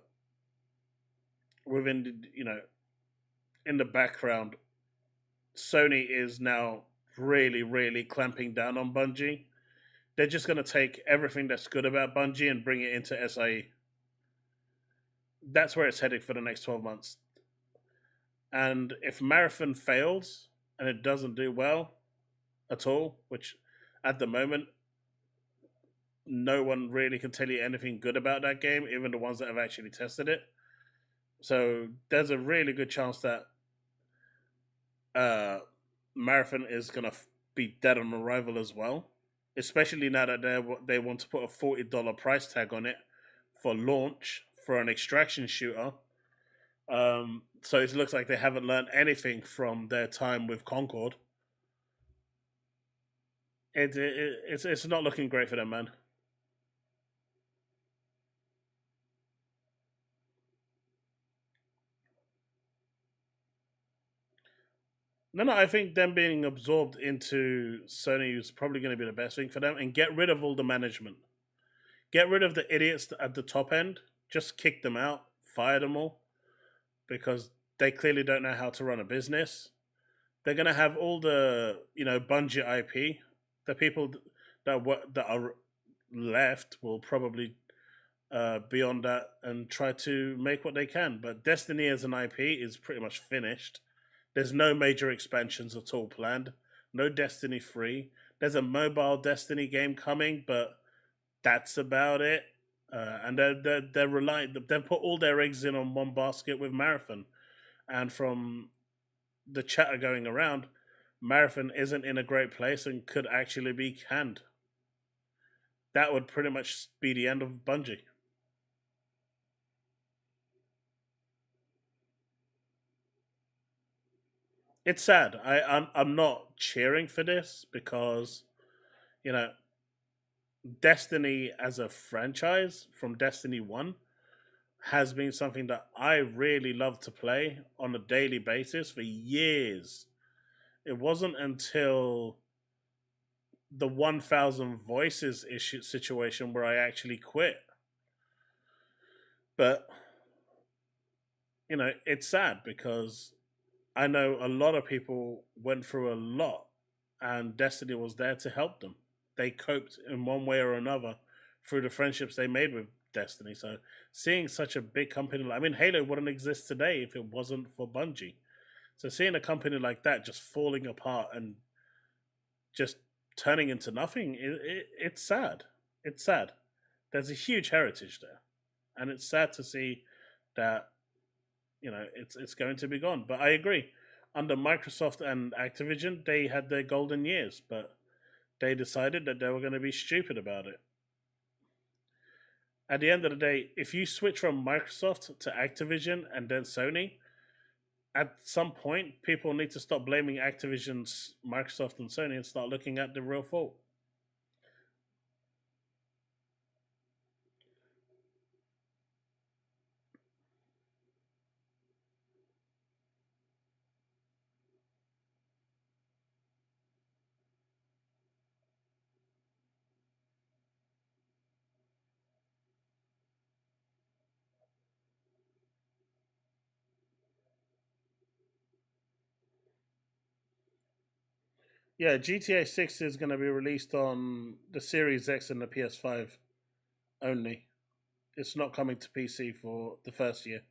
the background. Sony is now really, really clamping down on Bungie. They're just going to take everything that's good about Bungie and bring it into SIE. That's where it's heading for the next 12 months. And if Marathon fails and it doesn't do well at all, which at the moment no one really can tell you anything good about that game, even the ones that have actually tested it. So there's a really good chance that Marathon is going to be dead on arrival as well, especially now that they want to put a $40 price tag on it for launch for an extraction shooter. So it looks like they haven't learned anything from their time with Concord. It's not looking great for them, man. No, I think them being absorbed into Sony is probably going to be the best thing for them, and get rid of all the management. Get rid of the idiots at the top end. Just kick them out, fire them all, because they clearly don't know how to run a business. They're going to have all the, Bungie IP. The people that are left will probably be on that and try to make what they can. But Destiny as an IP is pretty much finished. There's no major expansions at all planned. No Destiny 3. There's a mobile Destiny game coming, but that's about it. And they're relying. They've put all their eggs in on one basket with Marathon, and from the chatter going around, Marathon isn't in a great place and could actually be canned. That would pretty much be the end of Bungie. It's sad. I'm not cheering for this because, Destiny as a franchise from Destiny 1 has been something that I really love to play on a daily basis for years. It wasn't until the 1,000 voices issue situation where I actually quit. But, you know, it's sad because I know a lot of people went through a lot and Destiny was there to help them. They coped in one way or another through the friendships they made with Destiny. So seeing such a big company, I mean, Halo wouldn't exist today if it wasn't for Bungie. So seeing a company like that just falling apart and just turning into nothing, it's sad. It's sad. There's a huge heritage there. And it's sad to see that, you know, it's going to be gone. But I agree. Under Microsoft and Activision, they had their golden years, but they decided that they were going to be stupid about it. At the end of the day, if you switch from Microsoft to Activision and then Sony, at some point, people need to stop blaming Activision's Microsoft and Sony and start looking at the real fault. Yeah, GTA 6 is going to be released on the Series X and the PS5 only. It's not coming to PC for the first year.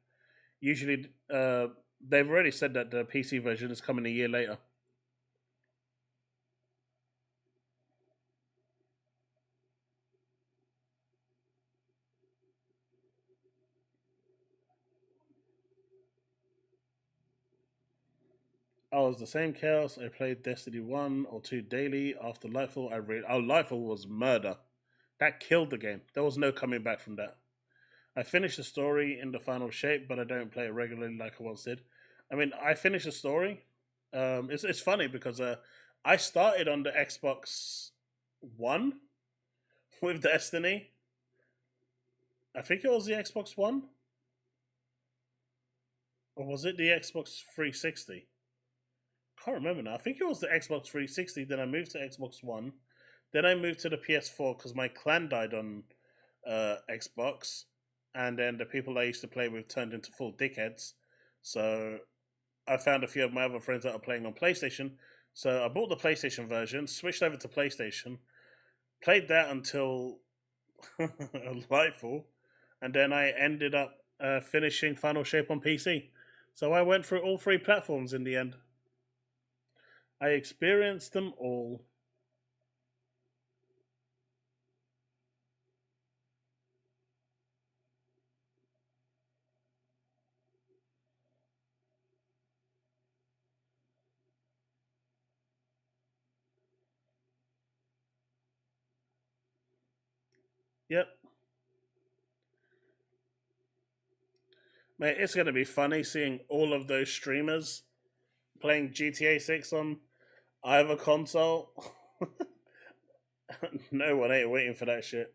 Usually, they've already said that the PC version is coming a year later. I was the same chaos. I played Destiny 1 or 2 daily. After Lightfall, Lightfall was murder. That killed the game. There was no coming back from that. I finished the story in the final shape, but I don't play it regularly like I once did. I mean, I finished the story. It's funny because I started on the Xbox One with Destiny. I think it was the Xbox One. Or was it the Xbox 360? Can't remember now. I think it was the Xbox 360. Then I moved to Xbox One. Then I moved to the PS4 because my clan died on Xbox, and then the people I used to play with turned into full dickheads. So I found a few of my other friends that are playing on PlayStation. So I bought the PlayStation version, switched over to PlayStation, played that until Lightfall, and then I ended up finishing Final Shape on PC. So I went through all three platforms in the end. I experienced them all. Yep. Mate, it's going to be funny seeing all of those streamers playing GTA 6 on either console. No one ain't waiting for that shit.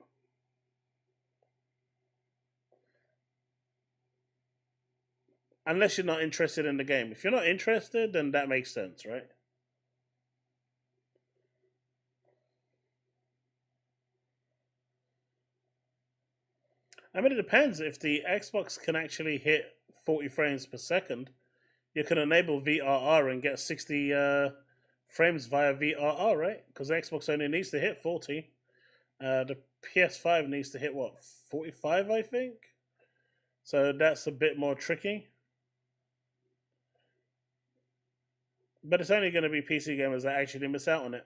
Unless you're not interested in the game. If you're not interested, then that makes sense, right? I mean, it depends. If the Xbox can actually hit 40 frames per second, you can enable VRR and get 60 frames via VRR, right? Because the Xbox only needs to hit 40. The PS5 needs to hit, what, 45, I think? So that's a bit more tricky. But it's only going to be PC gamers that actually miss out on it.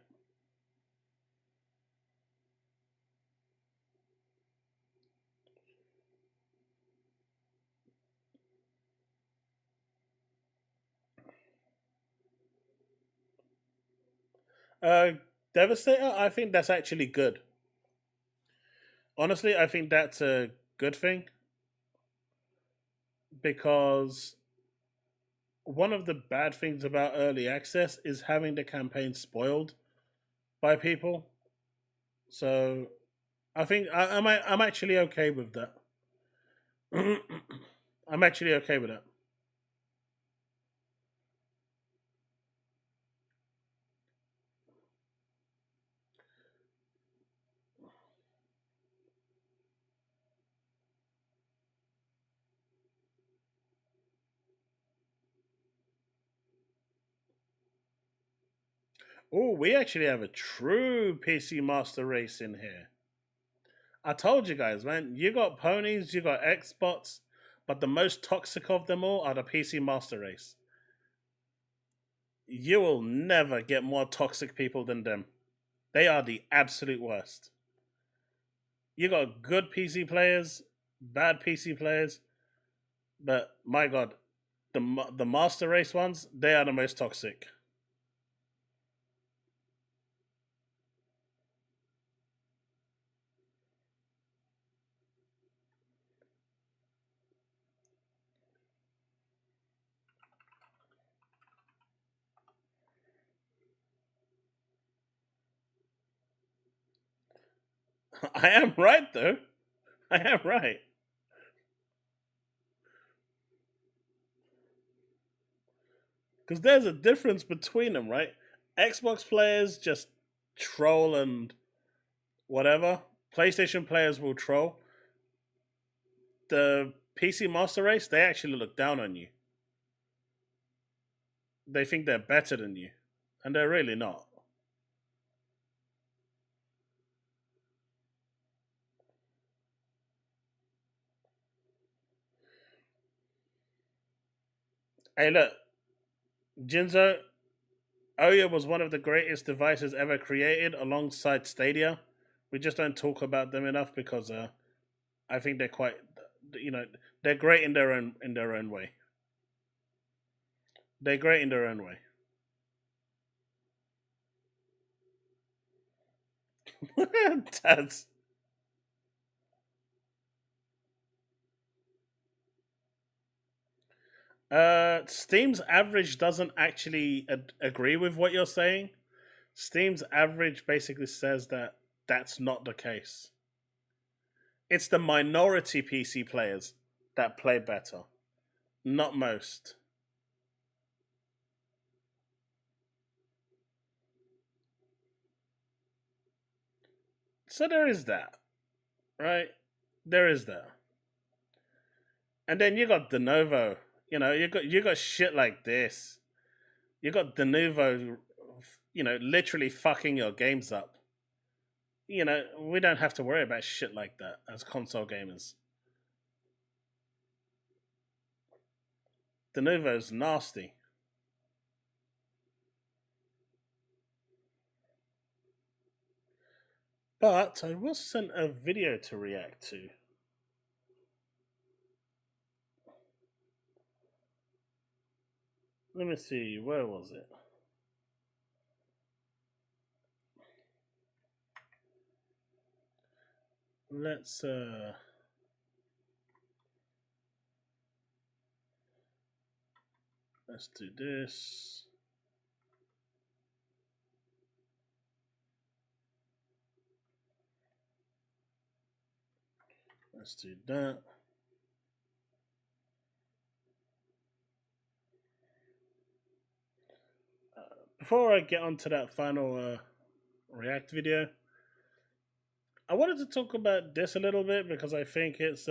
Devastator, I think that's actually good. Honestly, I think that's a good thing. Because one of the bad things about early access is having the campaign spoiled by people. So I think I'm actually okay with that. I'm actually okay with that. Oh, we actually have a true PC Master Race in here. I told you guys, man, you got ponies, you got Xbots, but the most toxic of them all are the PC Master Race. You will never get more toxic people than them. They are the absolute worst. You got good PC players, bad PC players, but my God, the Master Race ones, they are the most toxic. I am right, though. I am right. Because there's a difference between them, right? Xbox players just troll and whatever. PlayStation players will troll. The PC Master Race, they actually look down on you. They think they're better than you. And they're really not. Hey, look. Jinzo, Ouya was one of the greatest devices ever created alongside Stadia. We just don't talk about them enough because I think they're quite, they're great in their own way. They're great in their own way. Taz. Steam's average doesn't actually agree with what you're saying. Steam's average basically says that that's not the case. It's the minority PC players that play better, not most. So there is that, right? There is that. And then you got Denuvo. You got shit like this. You got Denuvo, literally fucking your games up. We don't have to worry about shit like that as console gamers. Denuvo's nasty. But I was sent a video to react to. Let me see, where was it? Let's do this. Let's do that. Before I get on to that final React video, I wanted to talk about this a little bit because I think it's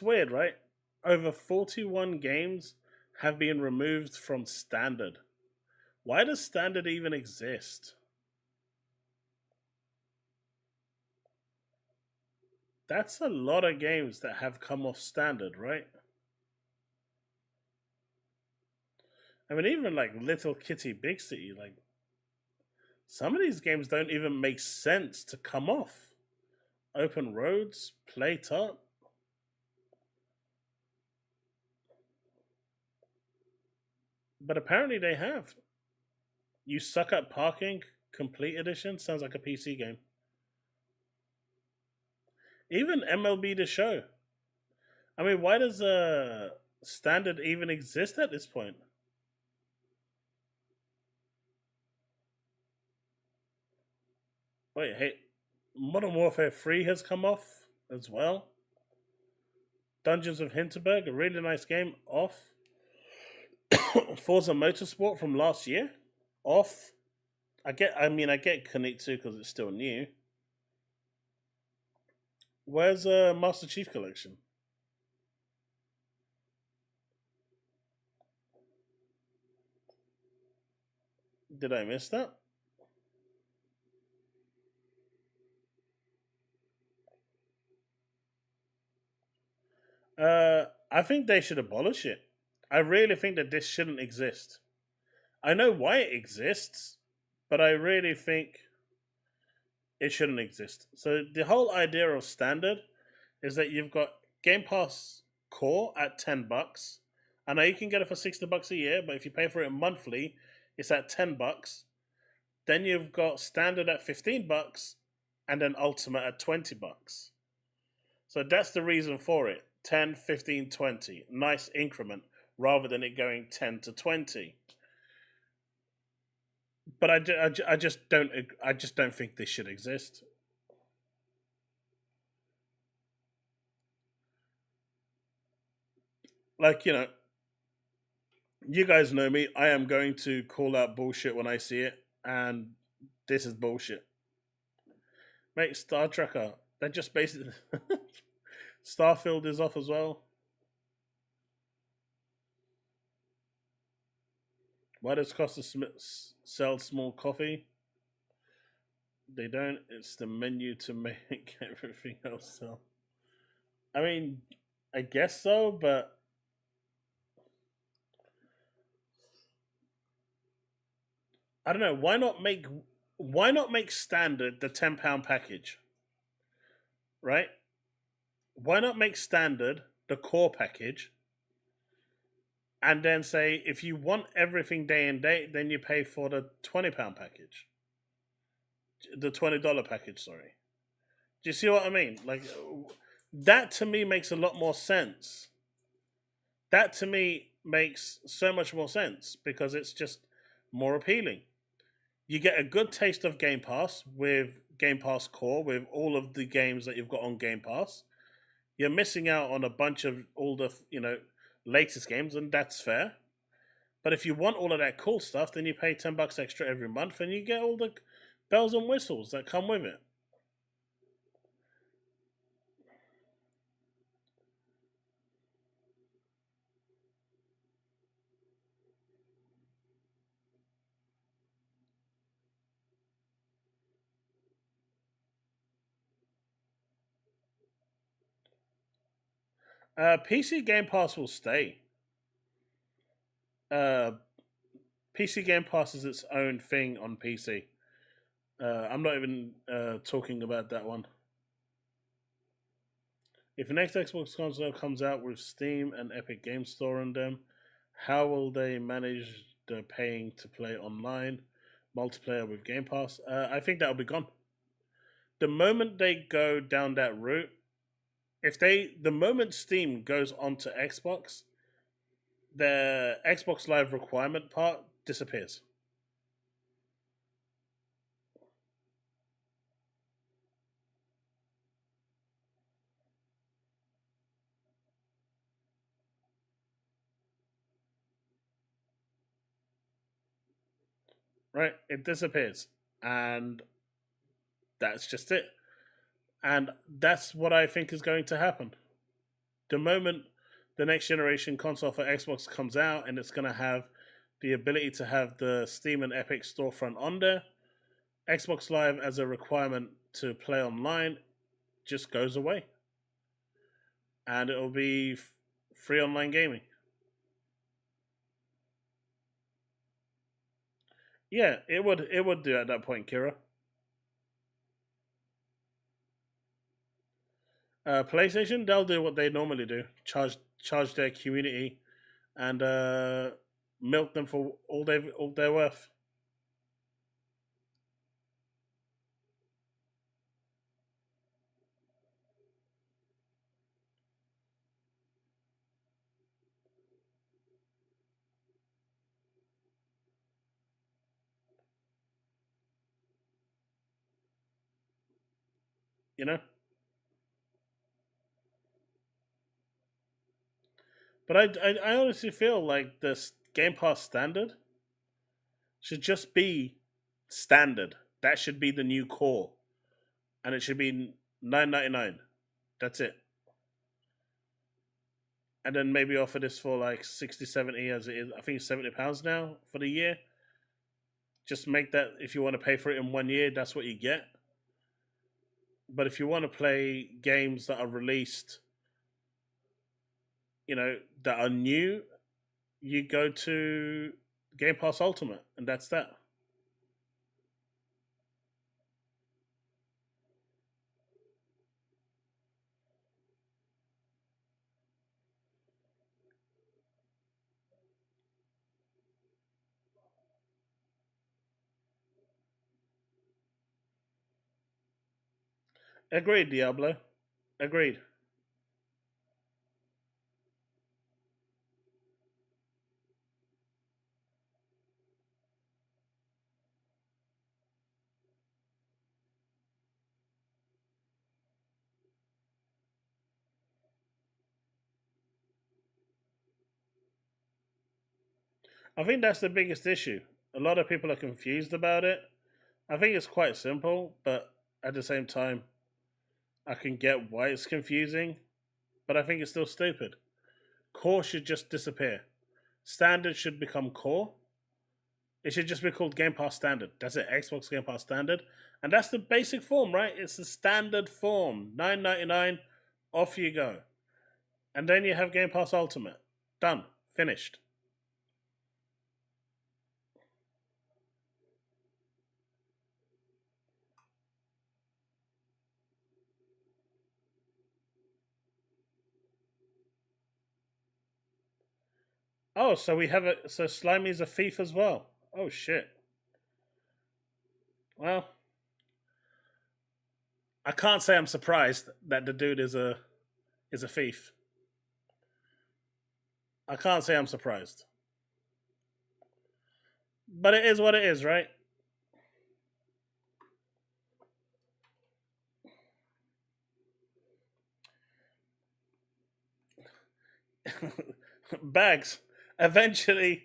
weird, right? Over 41 games have been removed from Standard. Why does Standard even exist? That's a lot of games that have come off Standard, right? I mean, even like Little Kitty Big City, like some of these games don't even make sense to come off. Open Roads, Playtop. But apparently they have. You Suck at Parking, Complete Edition, sounds like a PC game. Even MLB The Show. I mean, why does Standard even exist at this point? Wait, hey, Modern Warfare 3 has come off as well. Dungeons of Hinterberg, a really nice game, off. Forza Motorsport from last year, off. I get Kunitsu because it's still new. Where's Master Chief Collection? Did I miss that? I think they should abolish it. I really think that this shouldn't exist. I know why it exists, but I really think it shouldn't exist. So the whole idea of standard is that you've got Game Pass Core at $10. I know you can get it for $60 a year, but if you pay for it monthly, it's at $10. Then you've got standard at $15 and then ultimate at $20. So that's the reason for it. 10, 15, 20. Nice increment rather than it going 10 to 20. But I just don't think this should exist. Like, you guys know me. I am going to call out bullshit when I see it, and this is bullshit. Mate, Star Trekker. They're just basically... Starfield is off as well. Why does Costa sell small coffee? They don't. It's the menu to make everything else sell. I mean, I guess so, but I don't know. Why not make standard the £10 package? Right? Why not make standard the core package and then say if you want everything day and date, then you pay for the £20 package. The $20 package, sorry. Do you see what I mean? Like, that to me makes a lot more sense. That to me makes so much more sense because it's just more appealing. You get a good taste of Game Pass with Game Pass Core, with all of the games that you've got on Game Pass. You're missing out on a bunch of all the, latest games, and that's fair. But if you want all of that cool stuff, then you pay $10 extra every month, and you get all the bells and whistles that come with it. PC Game Pass will stay. PC Game Pass is its own thing on PC. I'm not even talking about that one. If the next Xbox console comes out with Steam and Epic Game Store on them, how will they manage the paying to play online multiplayer with Game Pass? I think that'll be gone. The moment they go down that route, the moment Steam goes onto Xbox, the Xbox Live requirement part disappears. Right? It disappears. And that's just it. And that's what I think is going to happen. The moment the next generation console for Xbox comes out and it's going to have the ability to have the Steam and Epic storefront on there, Xbox Live as a requirement to play online just goes away. And it'll be free online gaming. Yeah, it would do at that point, Kira. PlayStation, they'll do what they normally do: charge their community and milk them for all they're worth. you know? But I honestly feel like this Game Pass standard should just be standard. That should be the new core. And it should be $9.99. That's it. And then maybe offer this for like 60, 70 as it is. I think it's £70 now for the year. Just make that, if you want to pay for it in 1 year, that's what you get. But if you want to play games that are released, you know, that are new, you go to Game Pass Ultimate, and that's that. Agreed, Diablo. Agreed. I think that's the biggest issue. A lot of people are confused about it. I think it's quite simple, but at the same time, I can get why it's confusing, but I think it's still stupid. Core should just disappear. Standard should become core. It should just be called Game Pass Standard. That's it, Xbox Game Pass Standard. And that's the basic form, right? It's the standard form. $9.99, off you go. And then you have Game Pass Ultimate. Done. Finished. Oh, so we have a... So Slimy's a thief as well. Oh, shit. Well, I can't say I'm surprised that the dude is a thief. I can't say I'm surprised. But it is what it is, right? Bags. Eventually,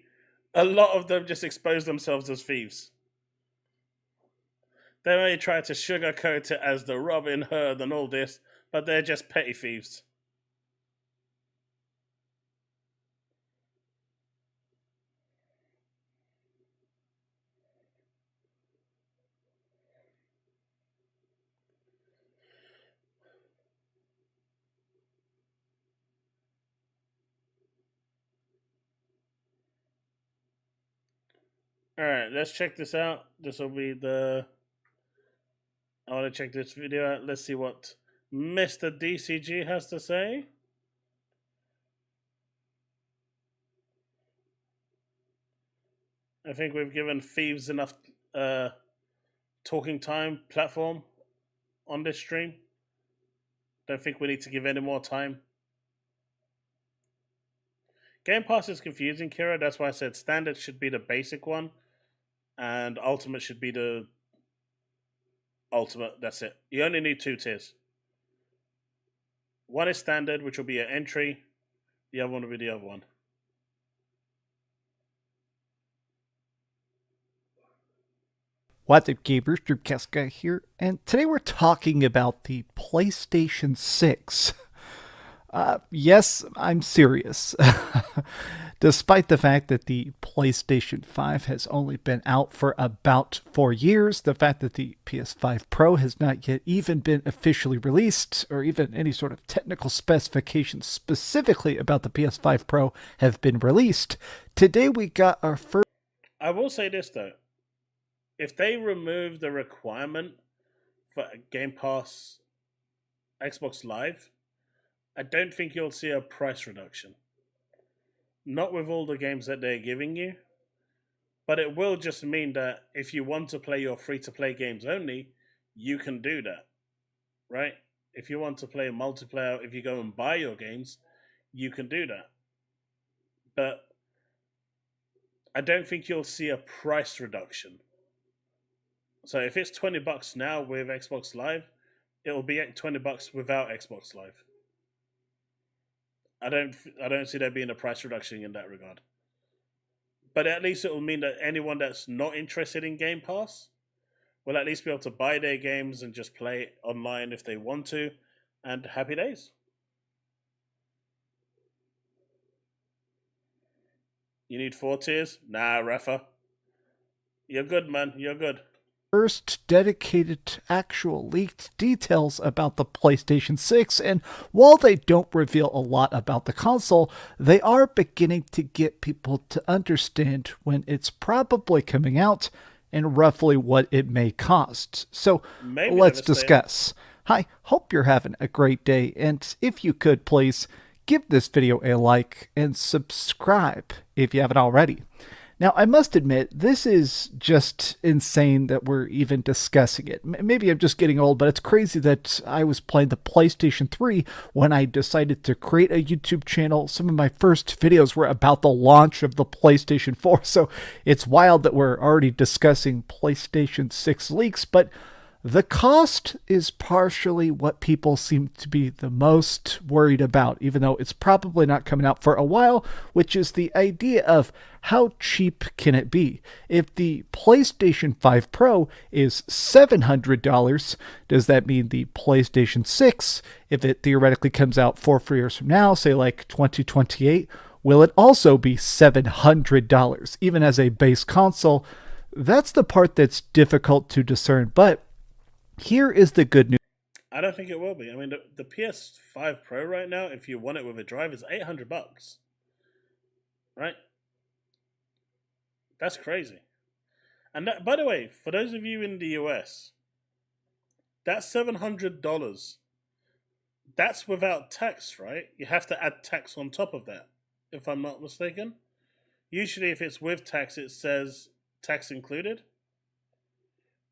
a lot of them just expose themselves as thieves. They may try to sugarcoat it as the Robin Hood and all this, but they're just petty thieves. Alright, let's check this out. This will be the... I want to check this video out. Let's see what Mr. DCG has to say. I think we've given thieves enough talking time platform on this stream. Don't think we need to give any more time. Game Pass is confusing, Kira. That's why I said standard should be the basic one, and ultimate should be the ultimate. That's it. You only need 2 tiers. One is standard, which will be an entry. The other one will be the other one. What's up, gamers? Kryissya here, and today we're talking about the PlayStation 6. Yes, I'm serious. Despite the fact that the PlayStation 5 has only been out for about 4 years, the fact that the PS5 Pro has not yet even been officially released, or even any sort of technical specifications specifically about the PS5 Pro have been released, today we got our first... I will say this, though. If they remove the requirement for Game Pass Xbox Live, I don't think you'll see a price reduction. Not with all the games that they're giving you, but it will just mean that if you want to play your free-to-play games only, you can do that, right? If you want to play multiplayer, if you go and buy your games, you can do that. But I don't think you'll see a price reduction. So if it's $20 now with Xbox Live, it'll be $20 without Xbox Live. I don't see there being a price reduction in that regard. But at least it will mean that anyone that's not interested in Game Pass will at least be able to buy their games and just play it online if they want to, and happy days. You need 4 tiers? Nah, Rafa. You're good, man. You're good. First dedicated actual leaked details about the PlayStation 6, and while they don't reveal a lot about the console, they are beginning to get people to understand when it's probably coming out and roughly what it may cost. So let's discuss. Hi, hope you're having a great day, and if you could please give this video a like and subscribe if you haven't already. Now, I must admit, this is just insane that we're even discussing it. Maybe I'm just getting old, but it's crazy that I was playing the PlayStation 3 when I decided to create a YouTube channel. Some of my first videos were about the launch of the PlayStation 4, so it's wild that we're already discussing PlayStation 6 leaks, but the cost is partially what people seem to be the most worried about, even though it's probably not coming out for a while, which is the idea of how cheap can it be? If the PlayStation 5 Pro is $700, does that mean the PlayStation 6, if it theoretically comes out 4 years from now, say like 2028, will it also be $700, even as a base console? That's the part that's difficult to discern, but here is the good news. I don't think it will be. I mean, the PS5 Pro right now, if you want it with a drive, is $800. Right? That's crazy. And that, by the way, for those of you in the US, that's $700. That's without tax, right? You have to add tax on top of that, if I'm not mistaken. Usually, if it's with tax, it says tax included.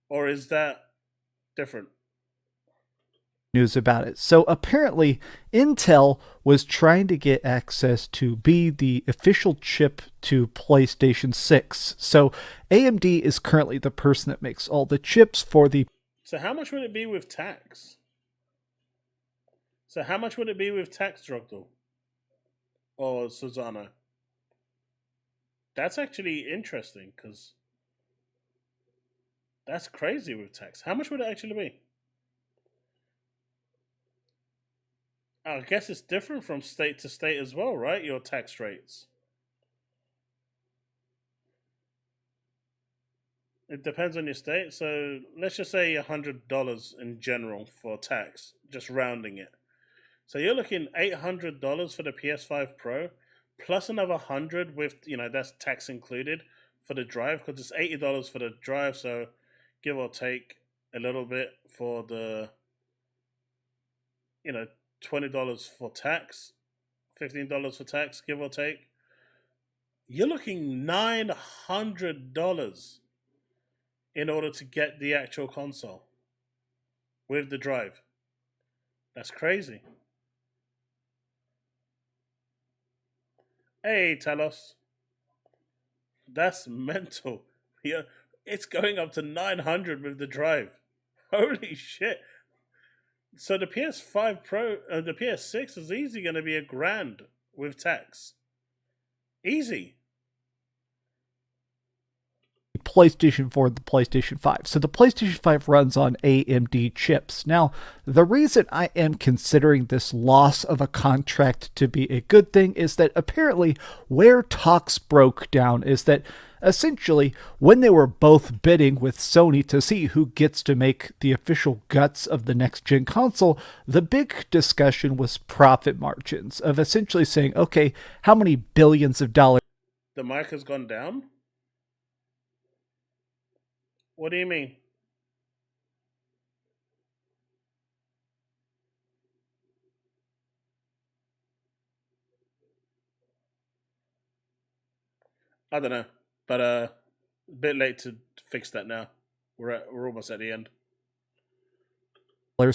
Or is that different? News about it. So apparently Intel was trying to get access to be the official chip to PlayStation 6. So AMD is currently the person that makes all the chips for the... So how much would it be with tax? Drogdal? Or Susanna? That's actually interesting, because that's crazy with tax. How much would it actually be? I guess it's different from state to state as well, right? Your tax rates. It depends on your state. So let's just say $100 in general for tax, just rounding it. So you're looking $800 for the PS5 Pro, plus another $100 with, that's tax included for the drive, because it's $80 for the drive. So give or take a little bit for the, $20 for tax, $15 for tax, give or take. You're looking $900 in order to get the actual console with the drive. That's crazy. Hey, Talos. That's mental. Yeah, it's going up to $900 with the drive. Holy shit. So the PS5 Pro, the PS6 is easy going to be $1,000 with tax. Easy. PlayStation 4 and the PlayStation 5. So the PlayStation 5 runs on AMD chips. Now, the reason I am considering this loss of a contract to be a good thing is that apparently where talks broke down is that essentially when they were both bidding with Sony to see who gets to make the official guts of the next gen console, the big discussion was profit margins of essentially saying, okay, how many billions of dollars... The mic has gone down? What do you mean? I don't know, but a bit late to fix that now. We're almost at the end.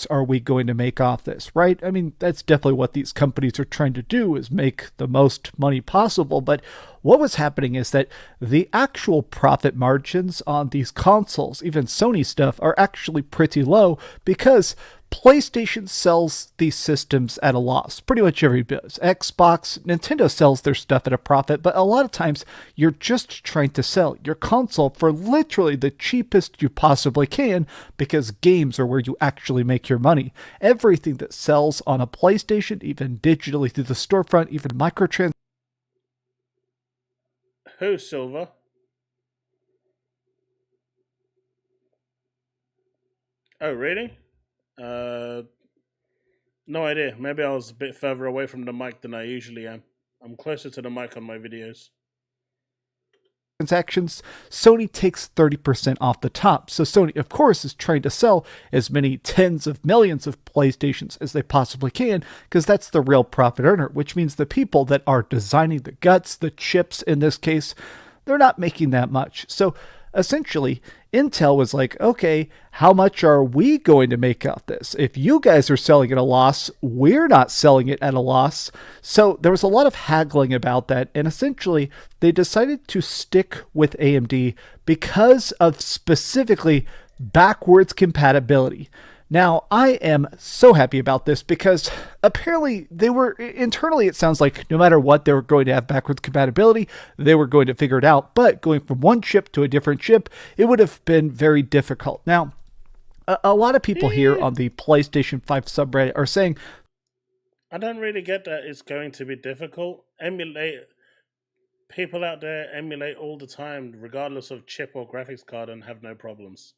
Are we going to make off this, right? I mean, that's definitely what these companies are trying to do, is make the most money possible. But what was happening is that the actual profit margins on these consoles, even Sony stuff, are actually pretty low because PlayStation sells these systems at a loss. Pretty much everybody does. Xbox, Nintendo sells their stuff at a profit, but a lot of times you're just trying to sell your console for literally the cheapest you possibly can because games are where you actually make your money. Everything that sells on a PlayStation, even digitally through the storefront, even microtransactions. Who, Silver? Oh, really? No idea. Maybe I was a bit further away from the mic than I usually am. I'm closer to the mic on my videos. Transactions, Sony takes 30% off the top. So Sony, of course, is trying to sell as many tens of millions of PlayStations as they possibly can, because that's the real profit earner, which means the people that are designing the guts, the chips in this case, they're not making that much. So essentially, Intel was like, okay, how much are we going to make off this? If you guys are selling at a loss, we're not selling it at a loss. So there was a lot of haggling about that. And essentially, they decided to stick with AMD because of specifically backwards compatibility. Now, I am so happy about this because apparently they were, internally it sounds like no matter what, they were going to have backwards compatibility, they were going to figure it out, but going from one chip to a different chip, it would have been very difficult. Now, a lot of people here on the PlayStation 5 subreddit are saying, I don't really get that it's going to be difficult. People out there emulate all the time, regardless of chip or graphics card, and have no problems.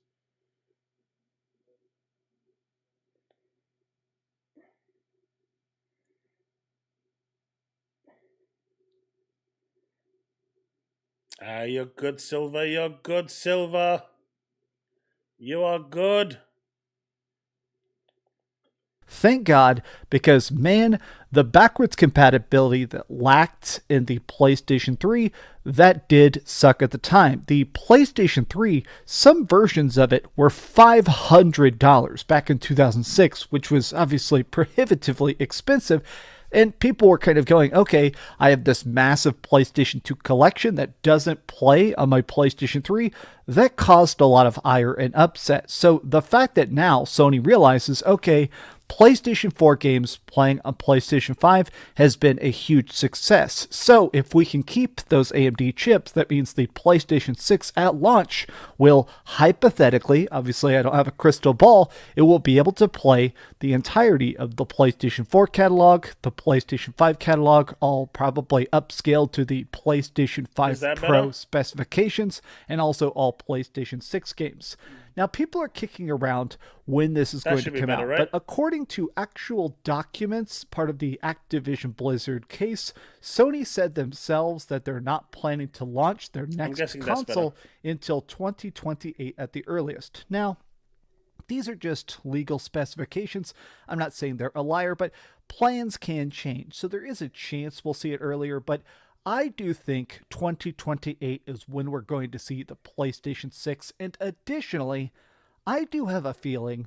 You're good, Silver. You're good, Silver. You are good. thank God, because man, the backwards compatibility that lacked in the PlayStation 3, that did suck at the time. The PlayStation 3, some versions of it were $500 back in 2006, which was obviously prohibitively expensive. And people were kind of going, okay, I have this massive PlayStation 2 collection that doesn't play on my PlayStation 3. That caused a lot of ire and upset. So the fact that now Sony realizes, okay, PlayStation 4 games playing on PlayStation 5 has been a huge success. So if we can keep those AMD chips, that means the PlayStation 6 at launch will hypothetically, obviously I don't have a crystal ball, it will be able to play the entirety of the PlayStation 4 catalog, the PlayStation 5 catalog, all probably upscaled to the PlayStation 5 Pro specifications, and also all PlayStation 6 games. Now, people are kicking around when this is going to come out, right? But according to actual documents, part of the Activision Blizzard case, Sony said themselves that they're not planning to launch their next console until 2028 at the earliest. Now, these are just legal specifications. I'm not saying they're a liar, but plans can change. So there is a chance we'll see it earlier, but I do think 2028 is when we're going to see the PlayStation 6. And additionally, I do have a feeling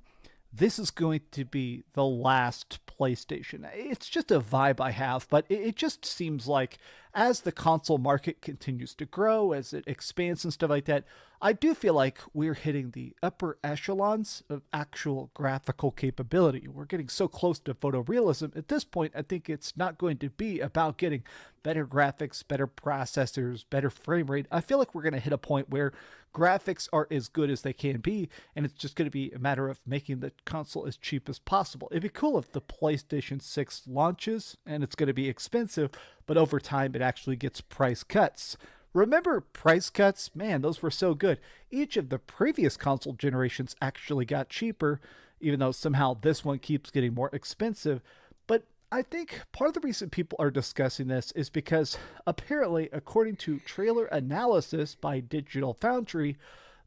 this is going to be the last PlayStation. It's just a vibe I have, but it just seems like as the console market continues to grow, as it expands and stuff like that, I do feel like we're hitting the upper echelons of actual graphical capability. We're getting so close to photorealism. At this point, I think it's not going to be about getting better graphics, better processors, better frame rate. I feel like we're going to hit a point where graphics are as good as they can be, and it's just going to be a matter of making the console as cheap as possible. It'd be cool if the PlayStation 6 launches, and it's going to be expensive, but over time it actually gets price cuts. Remember price cuts? Man, those were so good. Each of the previous console generations actually got cheaper, even though somehow this one keeps getting more expensive. But I think part of the reason people are discussing this is because apparently, according to trailer analysis by Digital Foundry,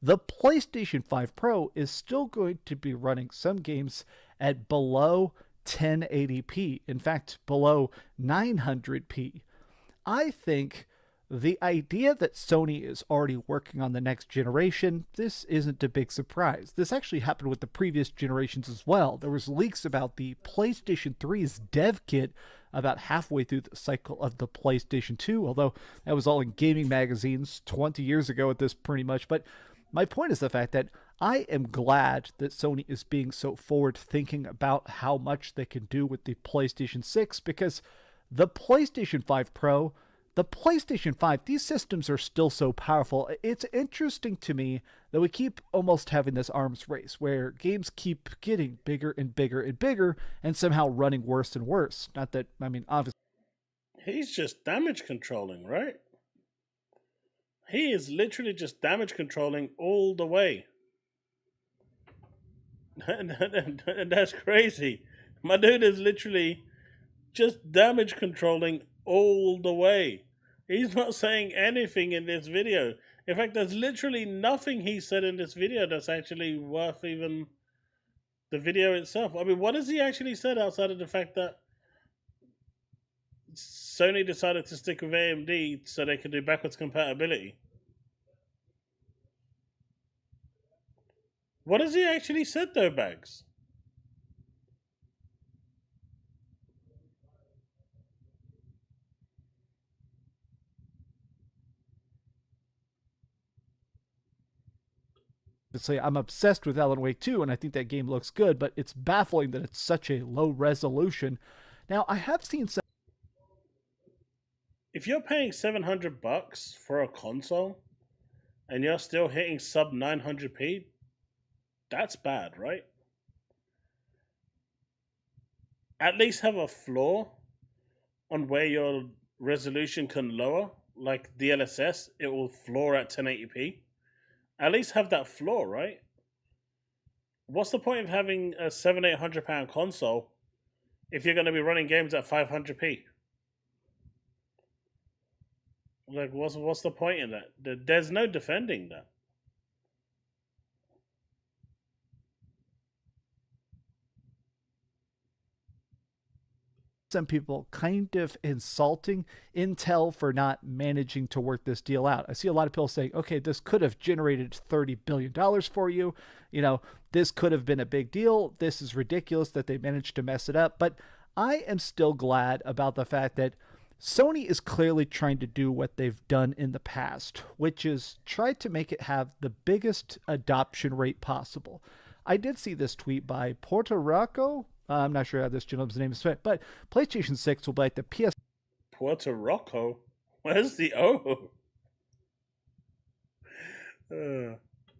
the PlayStation 5 Pro is still going to be running some games at below 1080p. In fact, below 900p. I think the idea that Sony is already working on the next generation, this isn't a big surprise. This actually happened with the previous generations as well. There was leaks about the PlayStation 3's dev kit about halfway through the cycle of the PlayStation 2, although that was all in gaming magazines 20 years ago at this pretty much. But my point is the fact that I am glad that Sony is being so forward thinking about how much they can do with the PlayStation 6, because the PlayStation 5 Pro, the PlayStation 5, these systems are still so powerful. It's interesting to me that we keep almost having this arms race where games keep getting bigger and bigger and bigger and somehow running worse and worse. Not that, I mean, obviously. He's just damage controlling, right? He is literally just damage controlling all the way. And that's crazy. My dude is literally just damage controlling all the way. He's not saying anything in this video. In fact, there's literally nothing he said in this video that's actually worth even the video itself. I mean, what has he actually said outside of the fact that Sony decided to stick with AMD so they could do backwards compatibility? What has he actually said though, Bags? I'm obsessed with Alan Wake 2, and I think that game looks good, but it's baffling that it's such a low resolution. Now, I have seen some... If you're paying $700 for a console, and you're still hitting sub 900p, that's bad, right? At least have a floor on where your resolution can lower, like DLSS, it will floor at 1080p. At least have that floor, right? What's the point of having a £700-800 console if you're going to be running games at 500p? Like, what's the point in that? There's no defending that. Some people kind of insulting Intel for not managing to work this deal out. I see a lot of people saying, okay, this could have generated $30 billion for you. You know, this could have been a big deal. This is ridiculous that they managed to mess it up. But I am still glad about the fact that Sony is clearly trying to do what they've done in the past, which is try to make it have the biggest adoption rate possible. I did see this tweet by Puerto Rico. I'm not sure how this gentleman's name is spelled, but PlayStation 6 will be like the PS... Puerto Rico? Where's the O?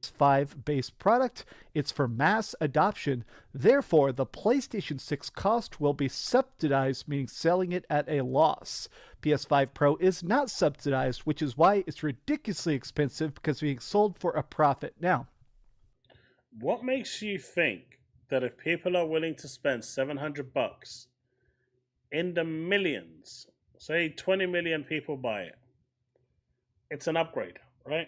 5 base product. It's for mass adoption. Therefore, the PlayStation 6 cost will be subsidized, meaning selling it at a loss. PS5 Pro is not subsidized, which is why it's ridiculously expensive because being sold for a profit. Now, what makes you think that if people are willing to spend $700 in the millions, say 20 million people buy it, it's an upgrade, right?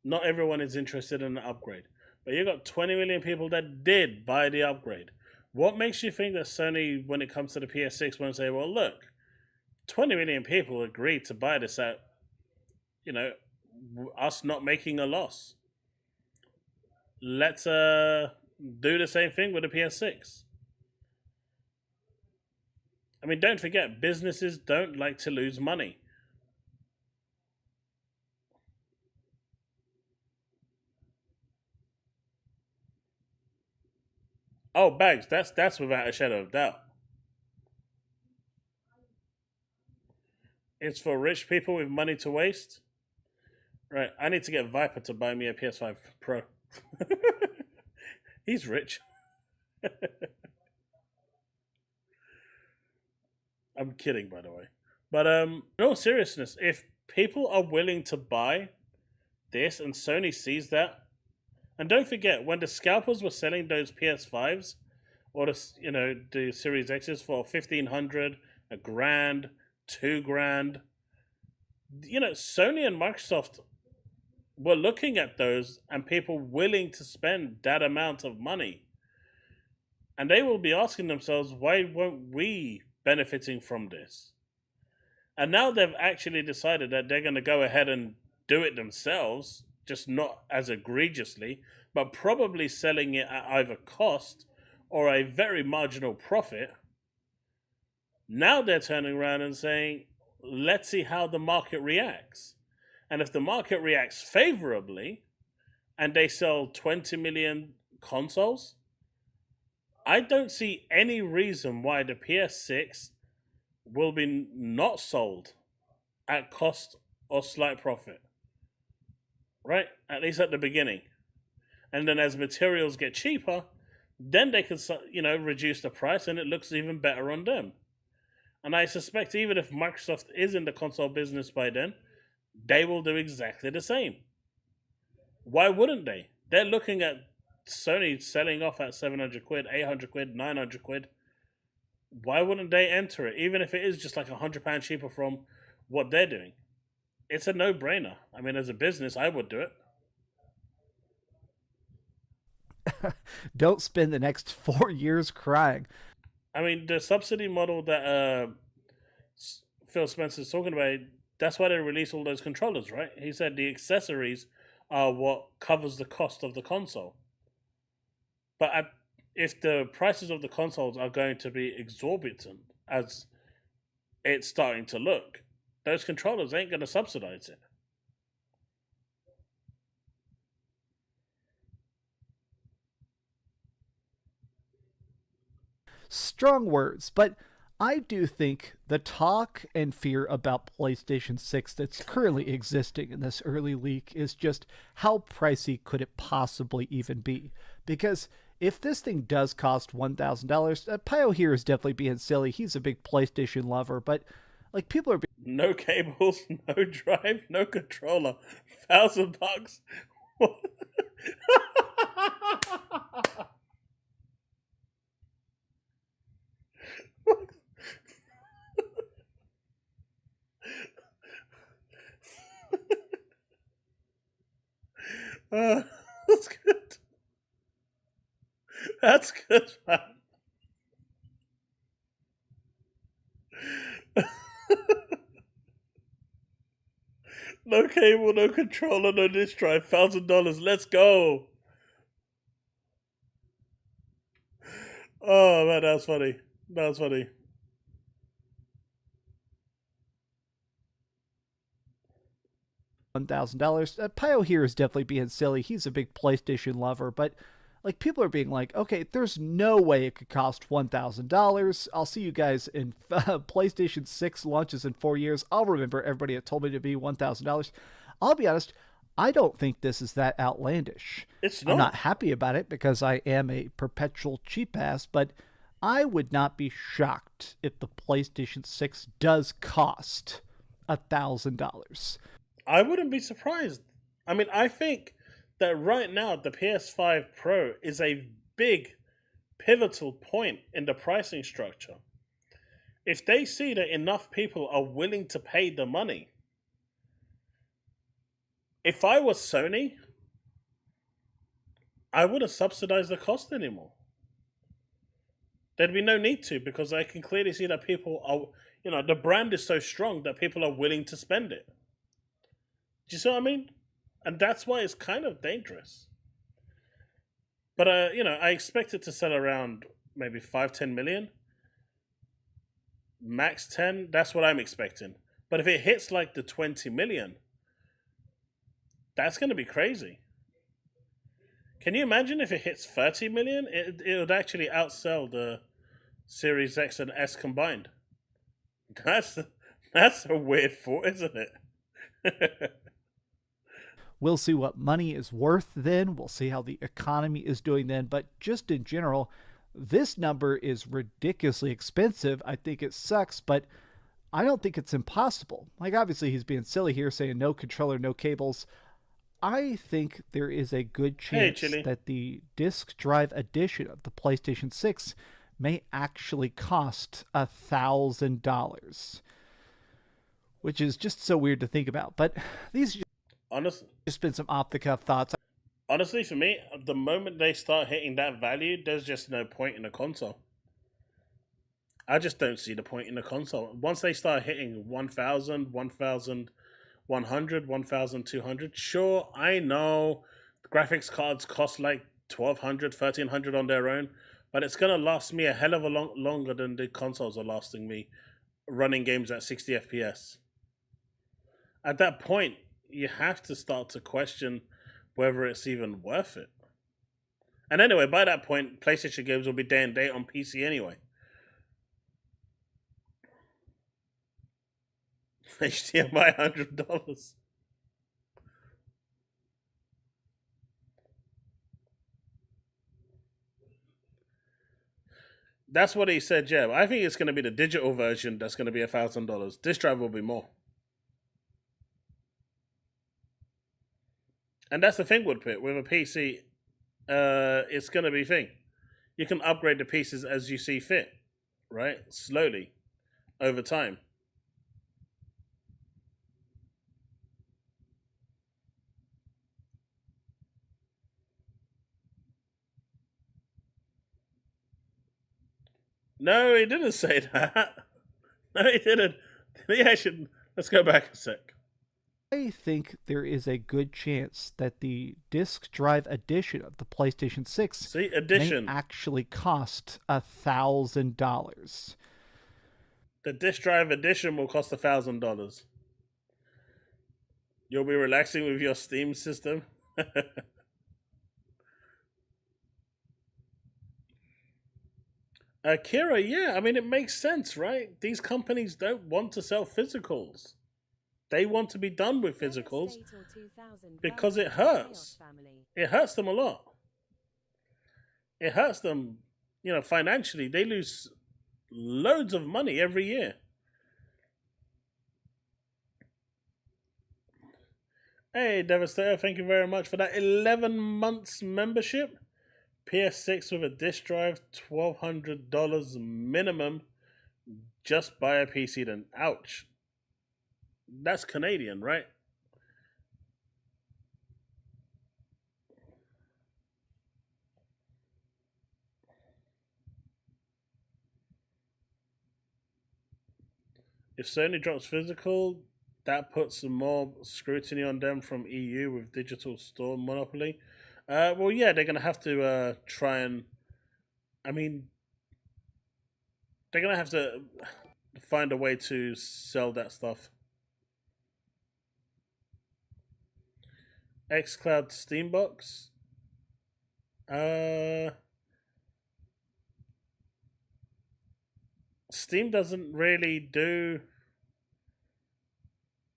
Not everyone is interested in an upgrade, but you got 20 million people that did buy the upgrade. What makes you think that Sony, when it comes to the PS6, won't say, well, look, 20 million people agreed to buy this at, you know, us not making a loss. Let's do the same thing with the PS6. I mean, don't forget, businesses don't like to lose money. Oh, Bags, that's without a shadow of doubt. It's for rich people with money to waste. Right, I need to get Viper to buy me a PS5 Pro. He's rich. I'm kidding, by the way. But in all seriousness, if people are willing to buy this and Sony sees that, and don't forget, when the scalpers were selling those PS5s or the Series X's for $1,500, $1,000, $2,000, Sony and Microsoft were looking at those and people willing to spend that amount of money. And they will be asking themselves, why weren't we benefiting from this? And now they've actually decided that they're going to go ahead and do it themselves, just not as egregiously, but probably selling it at either cost or a very marginal profit. Now they're turning around and saying, let's see how the market reacts. And if the market reacts favorably and they sell 20 million consoles, I don't see any reason why the PS6 will be not sold at cost or slight profit. Right? At least at the beginning. And then as materials get cheaper, then they can, reduce the price and it looks even better on them. And I suspect even if Microsoft is in the console business by then, they will do exactly the same. Why wouldn't they? They're looking at Sony selling off at 700 quid, 800 quid, 900 quid. Why wouldn't they enter it? Even if it is just like £100 cheaper from what they're doing. It's a no-brainer. I mean, as a business, I would do it. Don't spend the next 4 years crying. I mean, the subsidy model that Phil Spencer's talking about, that's why they release all those controllers, right? He said the accessories are what covers the cost of the console. But if the prices of the consoles are going to be exorbitant, as it's starting to look, those controllers ain't going to subsidize it. Strong words, but I do think the talk and fear about PlayStation 6 that's currently existing in this early leak is just how pricey could it possibly even be? Because if this thing does cost $1,000, Pio here is definitely being silly. He's a big PlayStation lover, but like people are no cables, no drive, no controller, $1,000. That's good. That's good, man. No cable, no controller, no disk drive, $1,000. Let's go. Oh man, that's funny. That's funny. $1,000. Pio here is definitely being silly. He's a big PlayStation lover, but like people are being like, okay, there's no way it could cost $1,000. I'll see you guys in PlayStation 6 launches in 4 years. I'll remember everybody that told me to be $1,000. I'll be honest, I don't think this is that outlandish. It's not. I'm not happy about it because I am a perpetual cheap ass, but I would not be shocked if the PlayStation 6 does cost $1,000. I wouldn't be surprised. I mean, I think that right now the PS5 Pro is a big pivotal point in the pricing structure. If they see that enough people are willing to pay the money, if I was Sony, I wouldn't subsidize the cost anymore. There'd be no need to, because I can clearly see that people are, the brand is so strong that people are willing to spend it. Do you see what I mean? And that's why it's kind of dangerous. But, I expect it to sell around maybe 5-10 million. Max 10, that's what I'm expecting. But if it hits like the 20 million, that's going to be crazy. Can you imagine if it hits 30 million? It would actually outsell the Series X and S combined. That's a weird thought, isn't it? We'll see what money is worth then. We'll see how the economy is doing then. But just in general, this number is ridiculously expensive. I think it sucks, but I don't think it's impossible. Like, obviously, he's being silly here, saying no controller, no cables. I think there is a good chance that the disk drive edition of the PlayStation 6 may actually cost $1,000, which is just so weird to think about. But these honestly just been some off-the-cuff thoughts. Honestly, for me, the moment they start hitting that value, there's just no point in the console. I just don't see the point in the console. Once they start hitting 1,000, 1,100, 1,200, sure, I know graphics cards cost like 1,200, 1,300 on their own, but it's going to last me a hell of a longer than the consoles are lasting me running games at 60 FPS. At that point, you have to start to question whether it's even worth it. And anyway, by that point, PlayStation games will be day and date on PC anyway. HDMI $100. That's what he said, yeah. I think it's going to be the digital version that's going to be $1,000. This drive will be more. And that's the thing with it. With a PC, it's going to be thing. You can upgrade the pieces as you see fit, right? Slowly, over time. No, he didn't say that. No, he didn't. Let's go back a sec. I think there is a good chance that the disc drive edition of the PlayStation 6 may actually cost $1,000. The disc drive edition will cost $1,000. You'll be relaxing with your Steam system. Kira, yeah, I mean, it makes sense, right? These companies don't want to sell physicals. They want to be done with physicals because it hurts. It hurts them a lot. It hurts them, financially. They lose loads of money every year. Hey, Devastator, thank you very much for that 11 months membership. PS6 with a disc drive, $1,200 minimum. Just buy a PC then. Ouch. That's Canadian, right? If Sony drops physical, that puts some more scrutiny on them from EU with digital store monopoly. Well, yeah, they're going to have to try and... I mean, they're going to have to find a way to sell that stuff. xCloud Steambox. Steam doesn't really do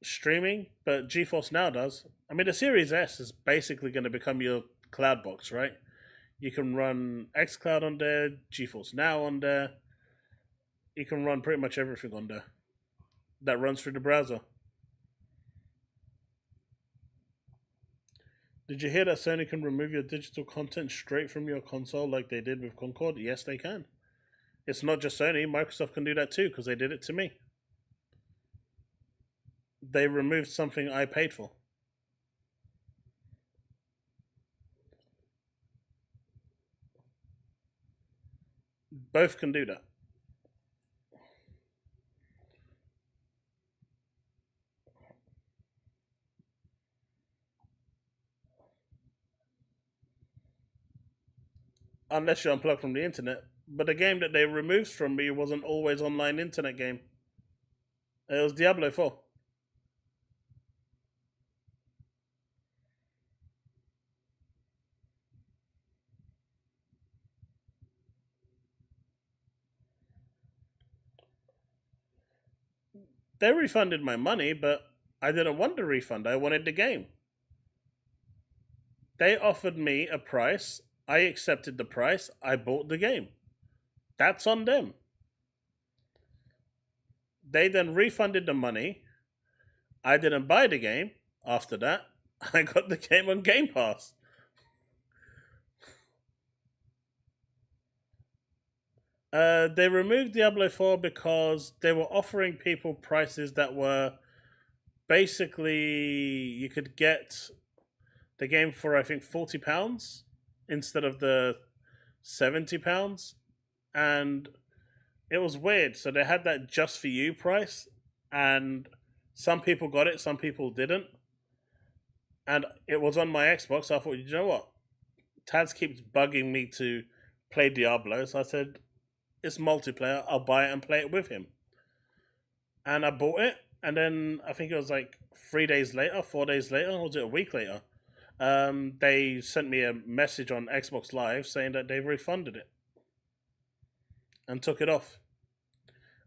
streaming, but GeForce Now does. I mean, the Series S is basically going to become your cloud box, right? You can run xCloud on there, GeForce Now on there. You can run pretty much everything on there that runs through the browser. Did you hear that Sony can remove your digital content straight from your console like they did with Concord? Yes, they can. It's not just Sony. Microsoft can do that too because they did it to me. They removed something I paid for. Both can do that. Unless you're unplugged from the internet. But the game that they removed from me was an always online internet game. It was Diablo 4. They refunded my money, but I didn't want the refund. I wanted the game. They offered me a price. I accepted the price. I bought the game. That's on them. They then refunded the money. I didn't buy the game. After that, I got the game on Game Pass. They removed Diablo 4 because they were offering people prices that were basically, you could get the game for, I think, £40 instead of the £70. And it was weird. So they had that just for you price, and some people got it, some people didn't. And it was on my Xbox, so I thought, you know what? Taz keeps bugging me to play Diablo, so I said, it's multiplayer, I'll buy it and play it with him. And I bought it, and then I think it was like 4 days later, or was it a week later? they sent me a message on Xbox Live saying that they've refunded it and took it off.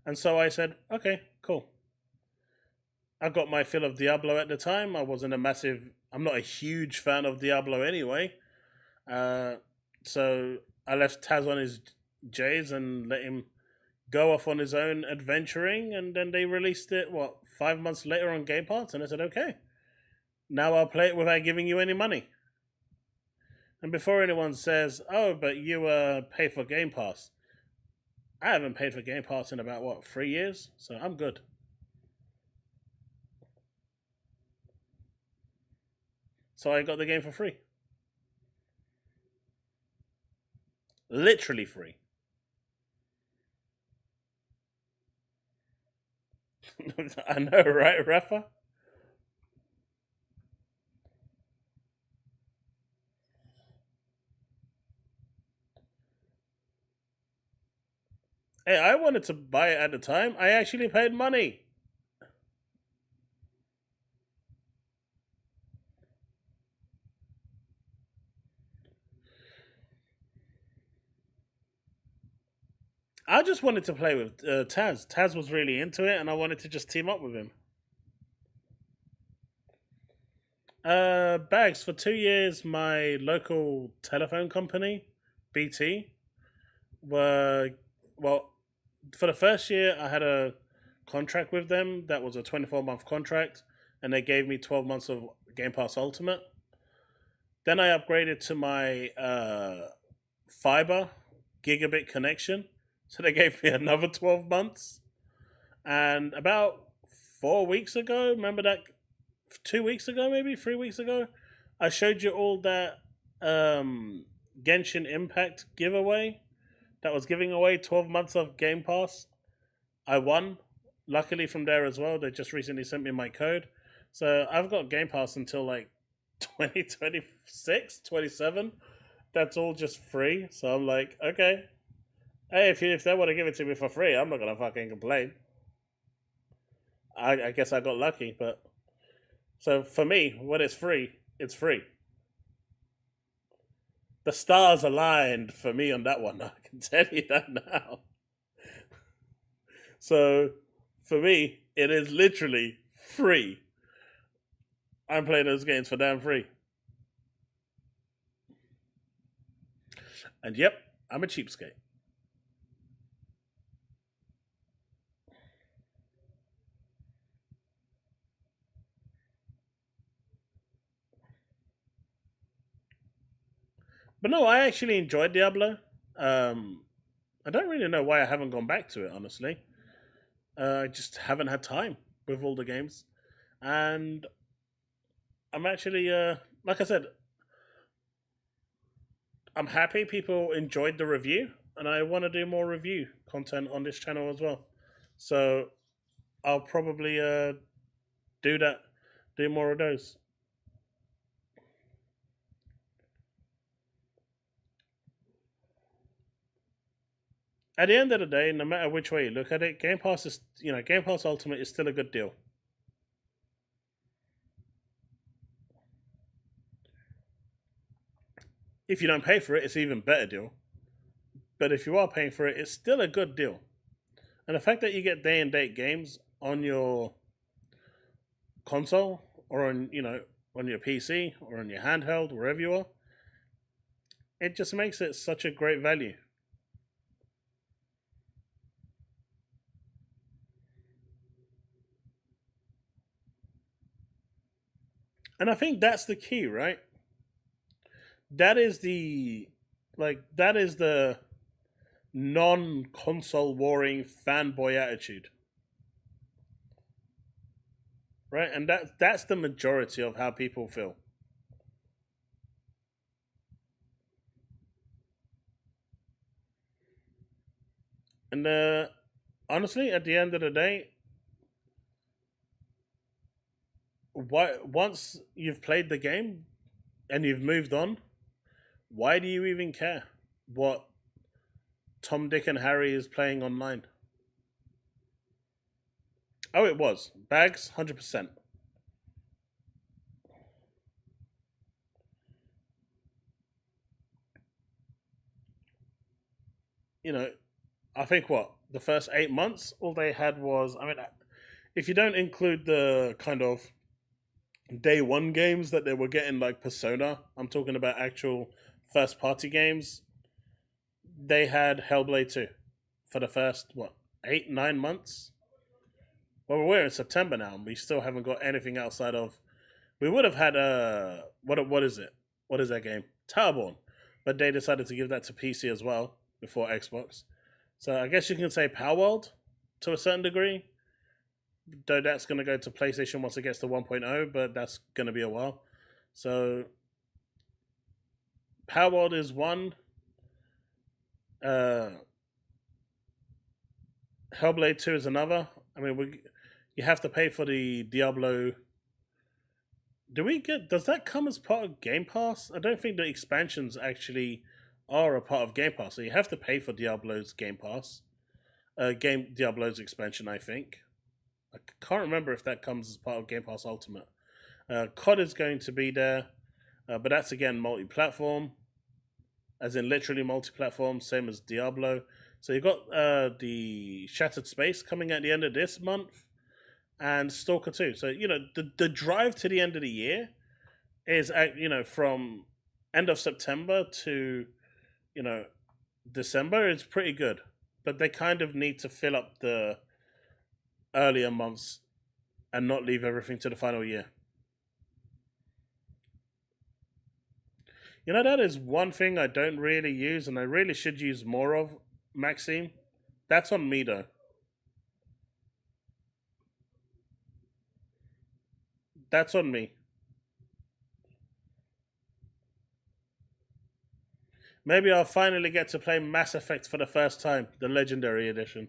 And so I said, okay, cool. I got my fill of Diablo at the time. I'm not a huge fan of Diablo anyway. So I left Taz on his J's and let him go off on his own adventuring. And then they released it, 5 months later on Game Pass? And I said, okay, now I'll play it without giving you any money. And before anyone says, oh, but you pay for Game Pass. I haven't paid for Game Pass in about, 3 years? So I'm good. So I got the game for free. Literally free. I know, right, Rafa? Hey, I wanted to buy it at the time. I actually paid money. I just wanted to play with Taz. Taz was really into it, and I wanted to just team up with him. Bags, for 2 years, my local telephone company, BT, for the first year, I had a contract with them that was a 24-month contract, and they gave me 12 months of Game Pass Ultimate. Then I upgraded to my fiber gigabit connection, so they gave me another 12 months. And about 4 weeks ago, remember that 2 weeks ago, maybe 3 weeks ago, I showed you all that Genshin Impact giveaway that was giving away 12 months of Game Pass. I won, luckily, from there as well. They just recently sent me my code. So I've got Game Pass until 2026, 27. That's all just free. So I'm like, okay. Hey, if they want to give it to me for free, I'm not going to fucking complain. I guess I got lucky, but... So for me, when it's free, it's free. The stars aligned for me on that one. I can tell you that now. So for me, it is literally free. I'm playing those games for damn free. And yep, I'm a cheapskate. But no, I actually enjoyed Diablo. I don't really know why I haven't gone back to it, honestly. I just haven't had time with all the games. And I'm actually, like I said, I'm happy people enjoyed the review. And I want to do more review content on this channel as well. So I'll probably do more of those. At the end of the day, no matter which way you look at it, Game Pass Ultimate is still a good deal. If you don't pay for it, it's an even better deal. But if you are paying for it, it's still a good deal. And the fact that you get day and date games on your console or on your PC or on your handheld, wherever you are, it just makes it such a great value. And I think that's the key, right? That is the non-console warring fanboy attitude. Right? And that's the majority of how people feel. And honestly, at the end of the day, once you've played the game and you've moved on, why do you even care what Tom, Dick, and Harry is playing online? Oh, it was. Bags, 100%. you know, I think the first 8 months, all they had was, I mean, if you don't include the kind of day one games that they were getting, like Persona, I'm talking about actual first party games, they had Hellblade 2 for the first, 8-9 months? Well, we're in September now, and we still haven't got anything outside of. We would have had what is it? What is that game? Towerborn, but they decided to give that to PC as well before Xbox. So I guess you can say Palworld to a certain degree, though that's going to go to PlayStation once it gets to 1.0, but that's going to be a while. So Palworld is one. Hellblade 2 is another. I mean, you have to pay for the Diablo. Does that come as part of Game Pass? I don't think the expansions actually are a part of Game Pass, so you have to pay for Diablo's Game Pass. Diablo's expansion, I think. I can't remember if that comes as part of Game Pass Ultimate. COD is going to be there, but that's again multi-platform, as in literally multi-platform, same as Diablo. So you've got the Shattered Space coming at the end of this month, and Stalker 2. So, the drive to the end of the year is, from end of September to, December is pretty good. But they kind of need to fill up the earlier months and not leave everything to the final year. That is one thing I don't really use, and I really should use more of, Maxime. That's on me, though. That's on me. Maybe I'll finally get to play Mass Effect for the first time, the Legendary Edition.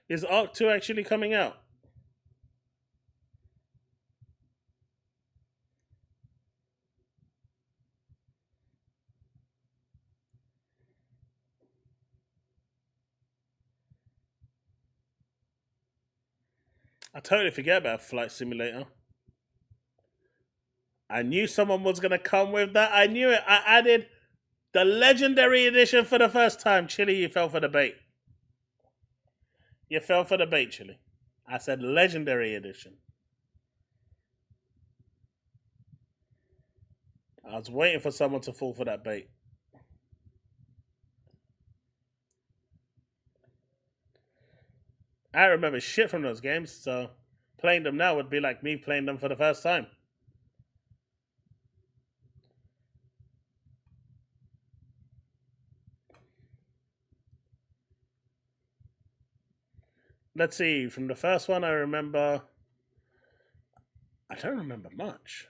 Is Arc 2 actually coming out? I totally forget about Flight Simulator. I knew someone was going to come with that. I knew it. I added the Legendary Edition for the first time. Chille, you fell for the bait. You fell for the bait, Chille. I said Legendary Edition. I was waiting for someone to fall for that bait. I remember shit from those games, so playing them now would be like me playing them for the first time. Let's see, from the first one I don't remember much.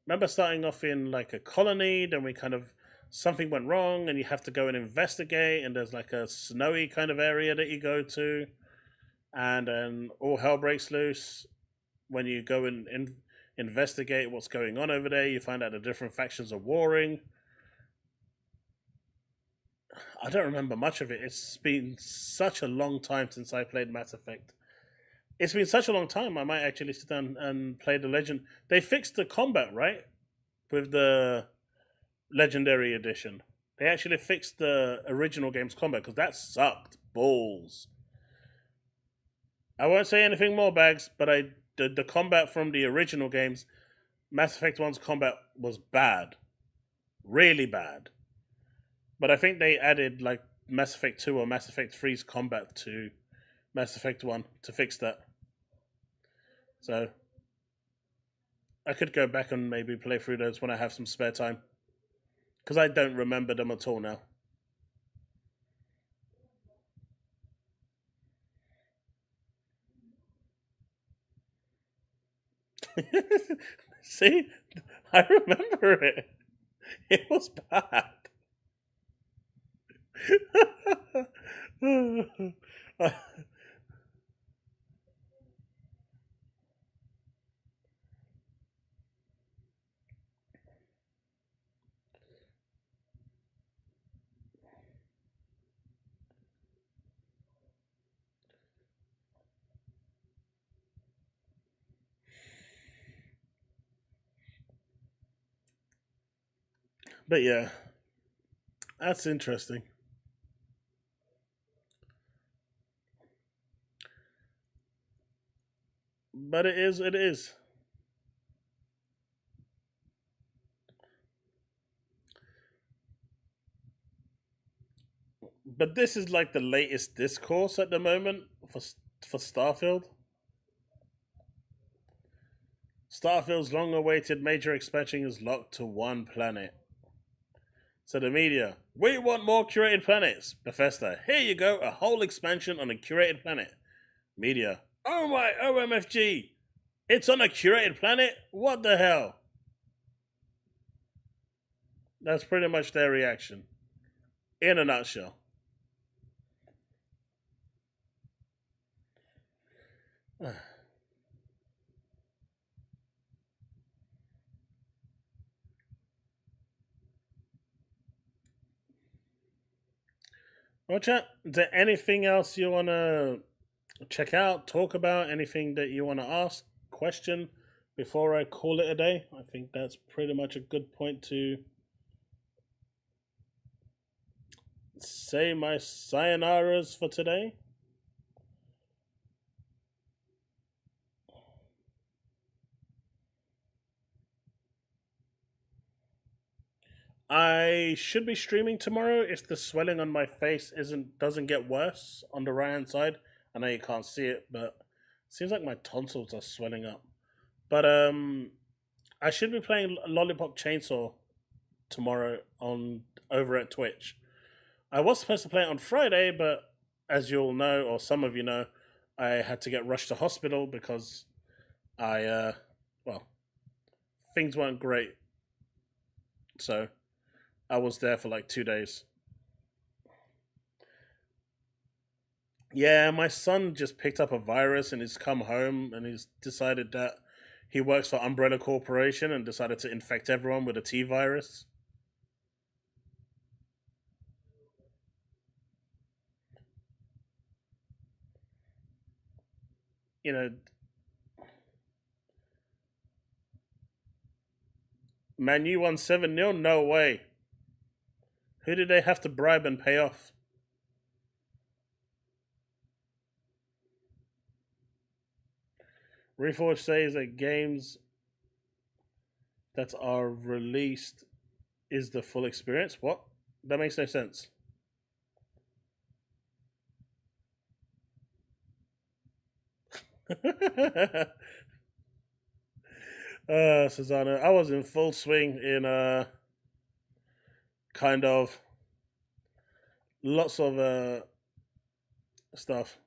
Remember starting off in like a colony, then something went wrong and you have to go and investigate, and there's like a snowy kind of area that you go to, and then all hell breaks loose when you go and investigate what's going on over there. You find out the different factions are warring. I don't remember much of it. It's been such a long time since I played Mass Effect. It's been such a long time, I might actually sit down and play the Legend. They fixed the combat, right? With the Legendary Edition. They actually fixed the original game's combat, because that sucked balls. I won't say anything more, Bags, but the combat from the original games, Mass Effect 1's combat was bad. Really bad. But I think they added like Mass Effect 2 or Mass Effect 3's combat to Mass Effect 1 to fix that. So I could go back and maybe play through those when I have some spare time, because I don't remember them at all now. See? I remember it. It was bad. But yeah, that's interesting. But it is, it is. But this is like the latest discourse at the moment for Starfield. Starfield's long-awaited major expansion is locked to one planet. So the media, we want more curated planets. Bethesda, here you go, a whole expansion on a curated planet. Media, oh my OMFG, it's on a curated planet? What the hell? That's pretty much their reaction. In a nutshell. Well, chat, is there anything else you want to check out, talk about, anything that you want to ask, question before I call it a day? I think that's pretty much a good point to say my sayonaras for today. I should be streaming tomorrow if the swelling on my face doesn't get worse on the right hand side. I know you can't see it, but it seems like my tonsils are swelling up. But I should be playing Lollipop Chainsaw tomorrow over at Twitch. I was supposed to play it on Friday, but as you all know, or some of you know, I had to get rushed to hospital because things weren't great. So I was there for like 2 days. Yeah, my son just picked up a virus and he's come home and he's decided that he works for Umbrella Corporation and decided to infect everyone with a T virus. You know, Man U won 7-0? No way. Who did they have to bribe and pay off? Reforge says that games that are released is the full experience. What? That makes no sense. Susanna, I was in full swing in kind of lots of stuff.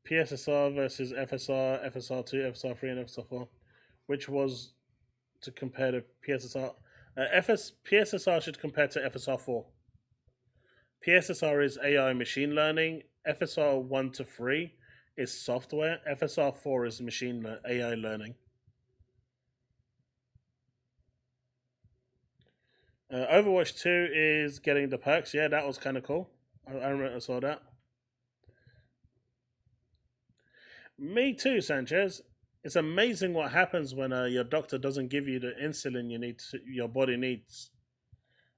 PSSR versus FSR, FSR2, FSR3, and FSR4, which was to compare to PSSR. PSSR should compare to FSR4. PSSR is AI machine learning. FSR 1 to 3 is software. FSR 4 is AI learning. Overwatch 2 is getting the perks. Yeah, that was kind of cool. I remember I saw that. Me too, Sanchez. It's amazing what happens when your doctor doesn't give you the insulin your body needs.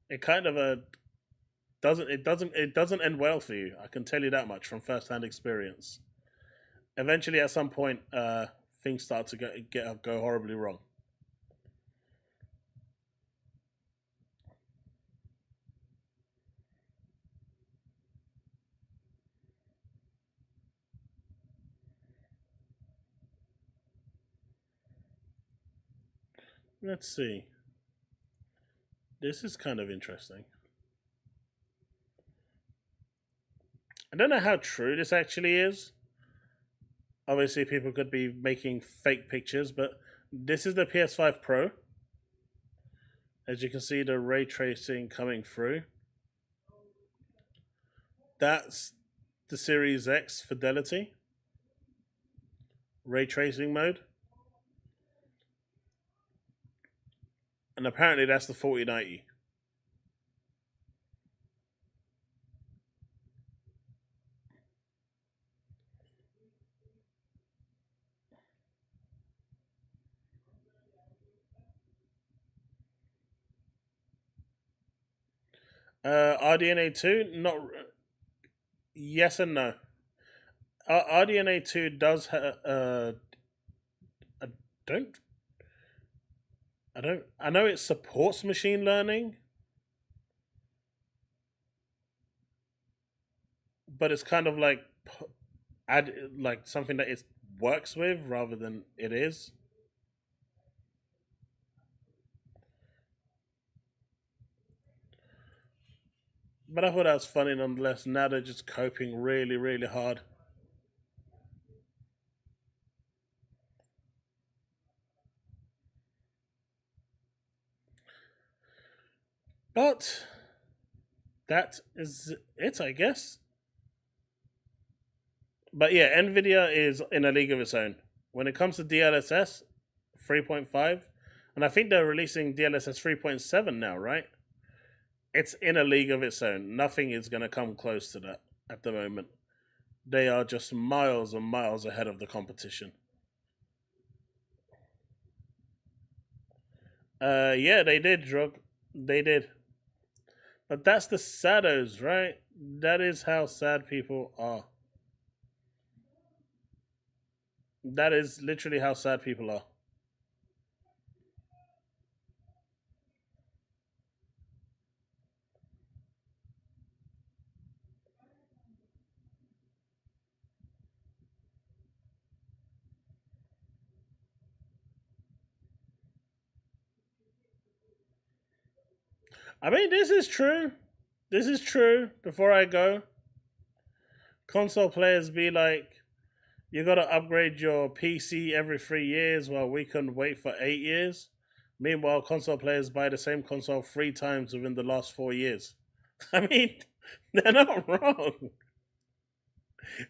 It kind of doesn't end well for you. I can tell you that much from first-hand experience. Eventually, at some point, things start to go horribly wrong. Let's see. This is kind of interesting. I don't know how true this actually is. Obviously, people could be making fake pictures, but this is the PS5 Pro. As you can see, the ray tracing coming through. That's the Series X fidelity. Ray tracing mode. And apparently that's the 4090. RDNA 2, not. Yes and no. RDNA 2 does have. I know it supports machine learning, but it's kind of like something that it works with rather than it is. But I thought that was funny nonetheless. Now they're just coping really, really hard. But that is it, I guess. But yeah, Nvidia is in a league of its own. When it comes to DLSS 3.5, and I think they're releasing DLSS 3.7 now, right? It's in a league of its own. Nothing is going to come close to that at the moment. They are just miles and miles ahead of the competition. Yeah, they did, Drug. They did. But that's the saddos, right? That is how sad people are. That is literally how sad people are. I mean, this is true. This is true. Before I go, console players be like, you got to upgrade your PC every 3 years while we can wait for 8 years. Meanwhile, console players buy the same console 3 times within the last 4 years. I mean, they're not wrong.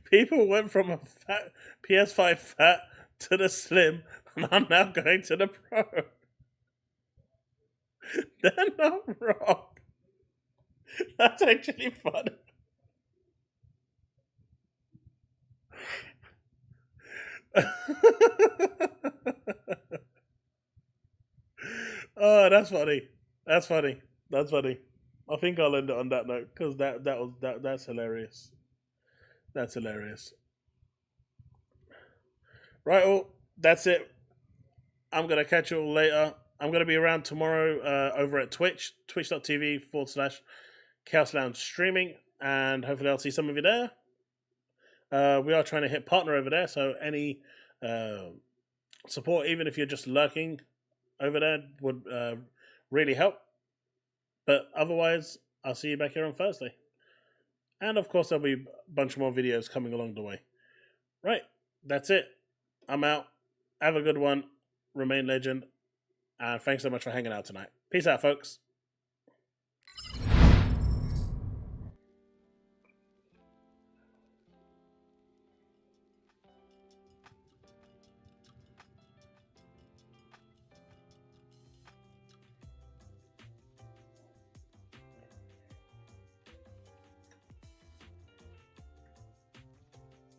People went from a fat PS5 fat to the slim, and I'm now going to the Pro. They're not wrong. That's actually funny. Oh, that's funny. That's funny. That's funny. I think I'll end it on that note because that's hilarious. That's hilarious. Right, well, that's it. I'm gonna catch you all later. I'm going to be around tomorrow over at Twitch, twitch.tv/Chaos Lounge streaming, and hopefully I'll see some of you there. We are trying to hit partner over there, so any support, even if you're just lurking over there, would really help. But otherwise, I'll see you back here on Thursday. And of course, there'll be a bunch more videos coming along the way. Right, that's it. I'm out. Have a good one. Remain legend. And thanks so much for hanging out tonight. Peace out, folks.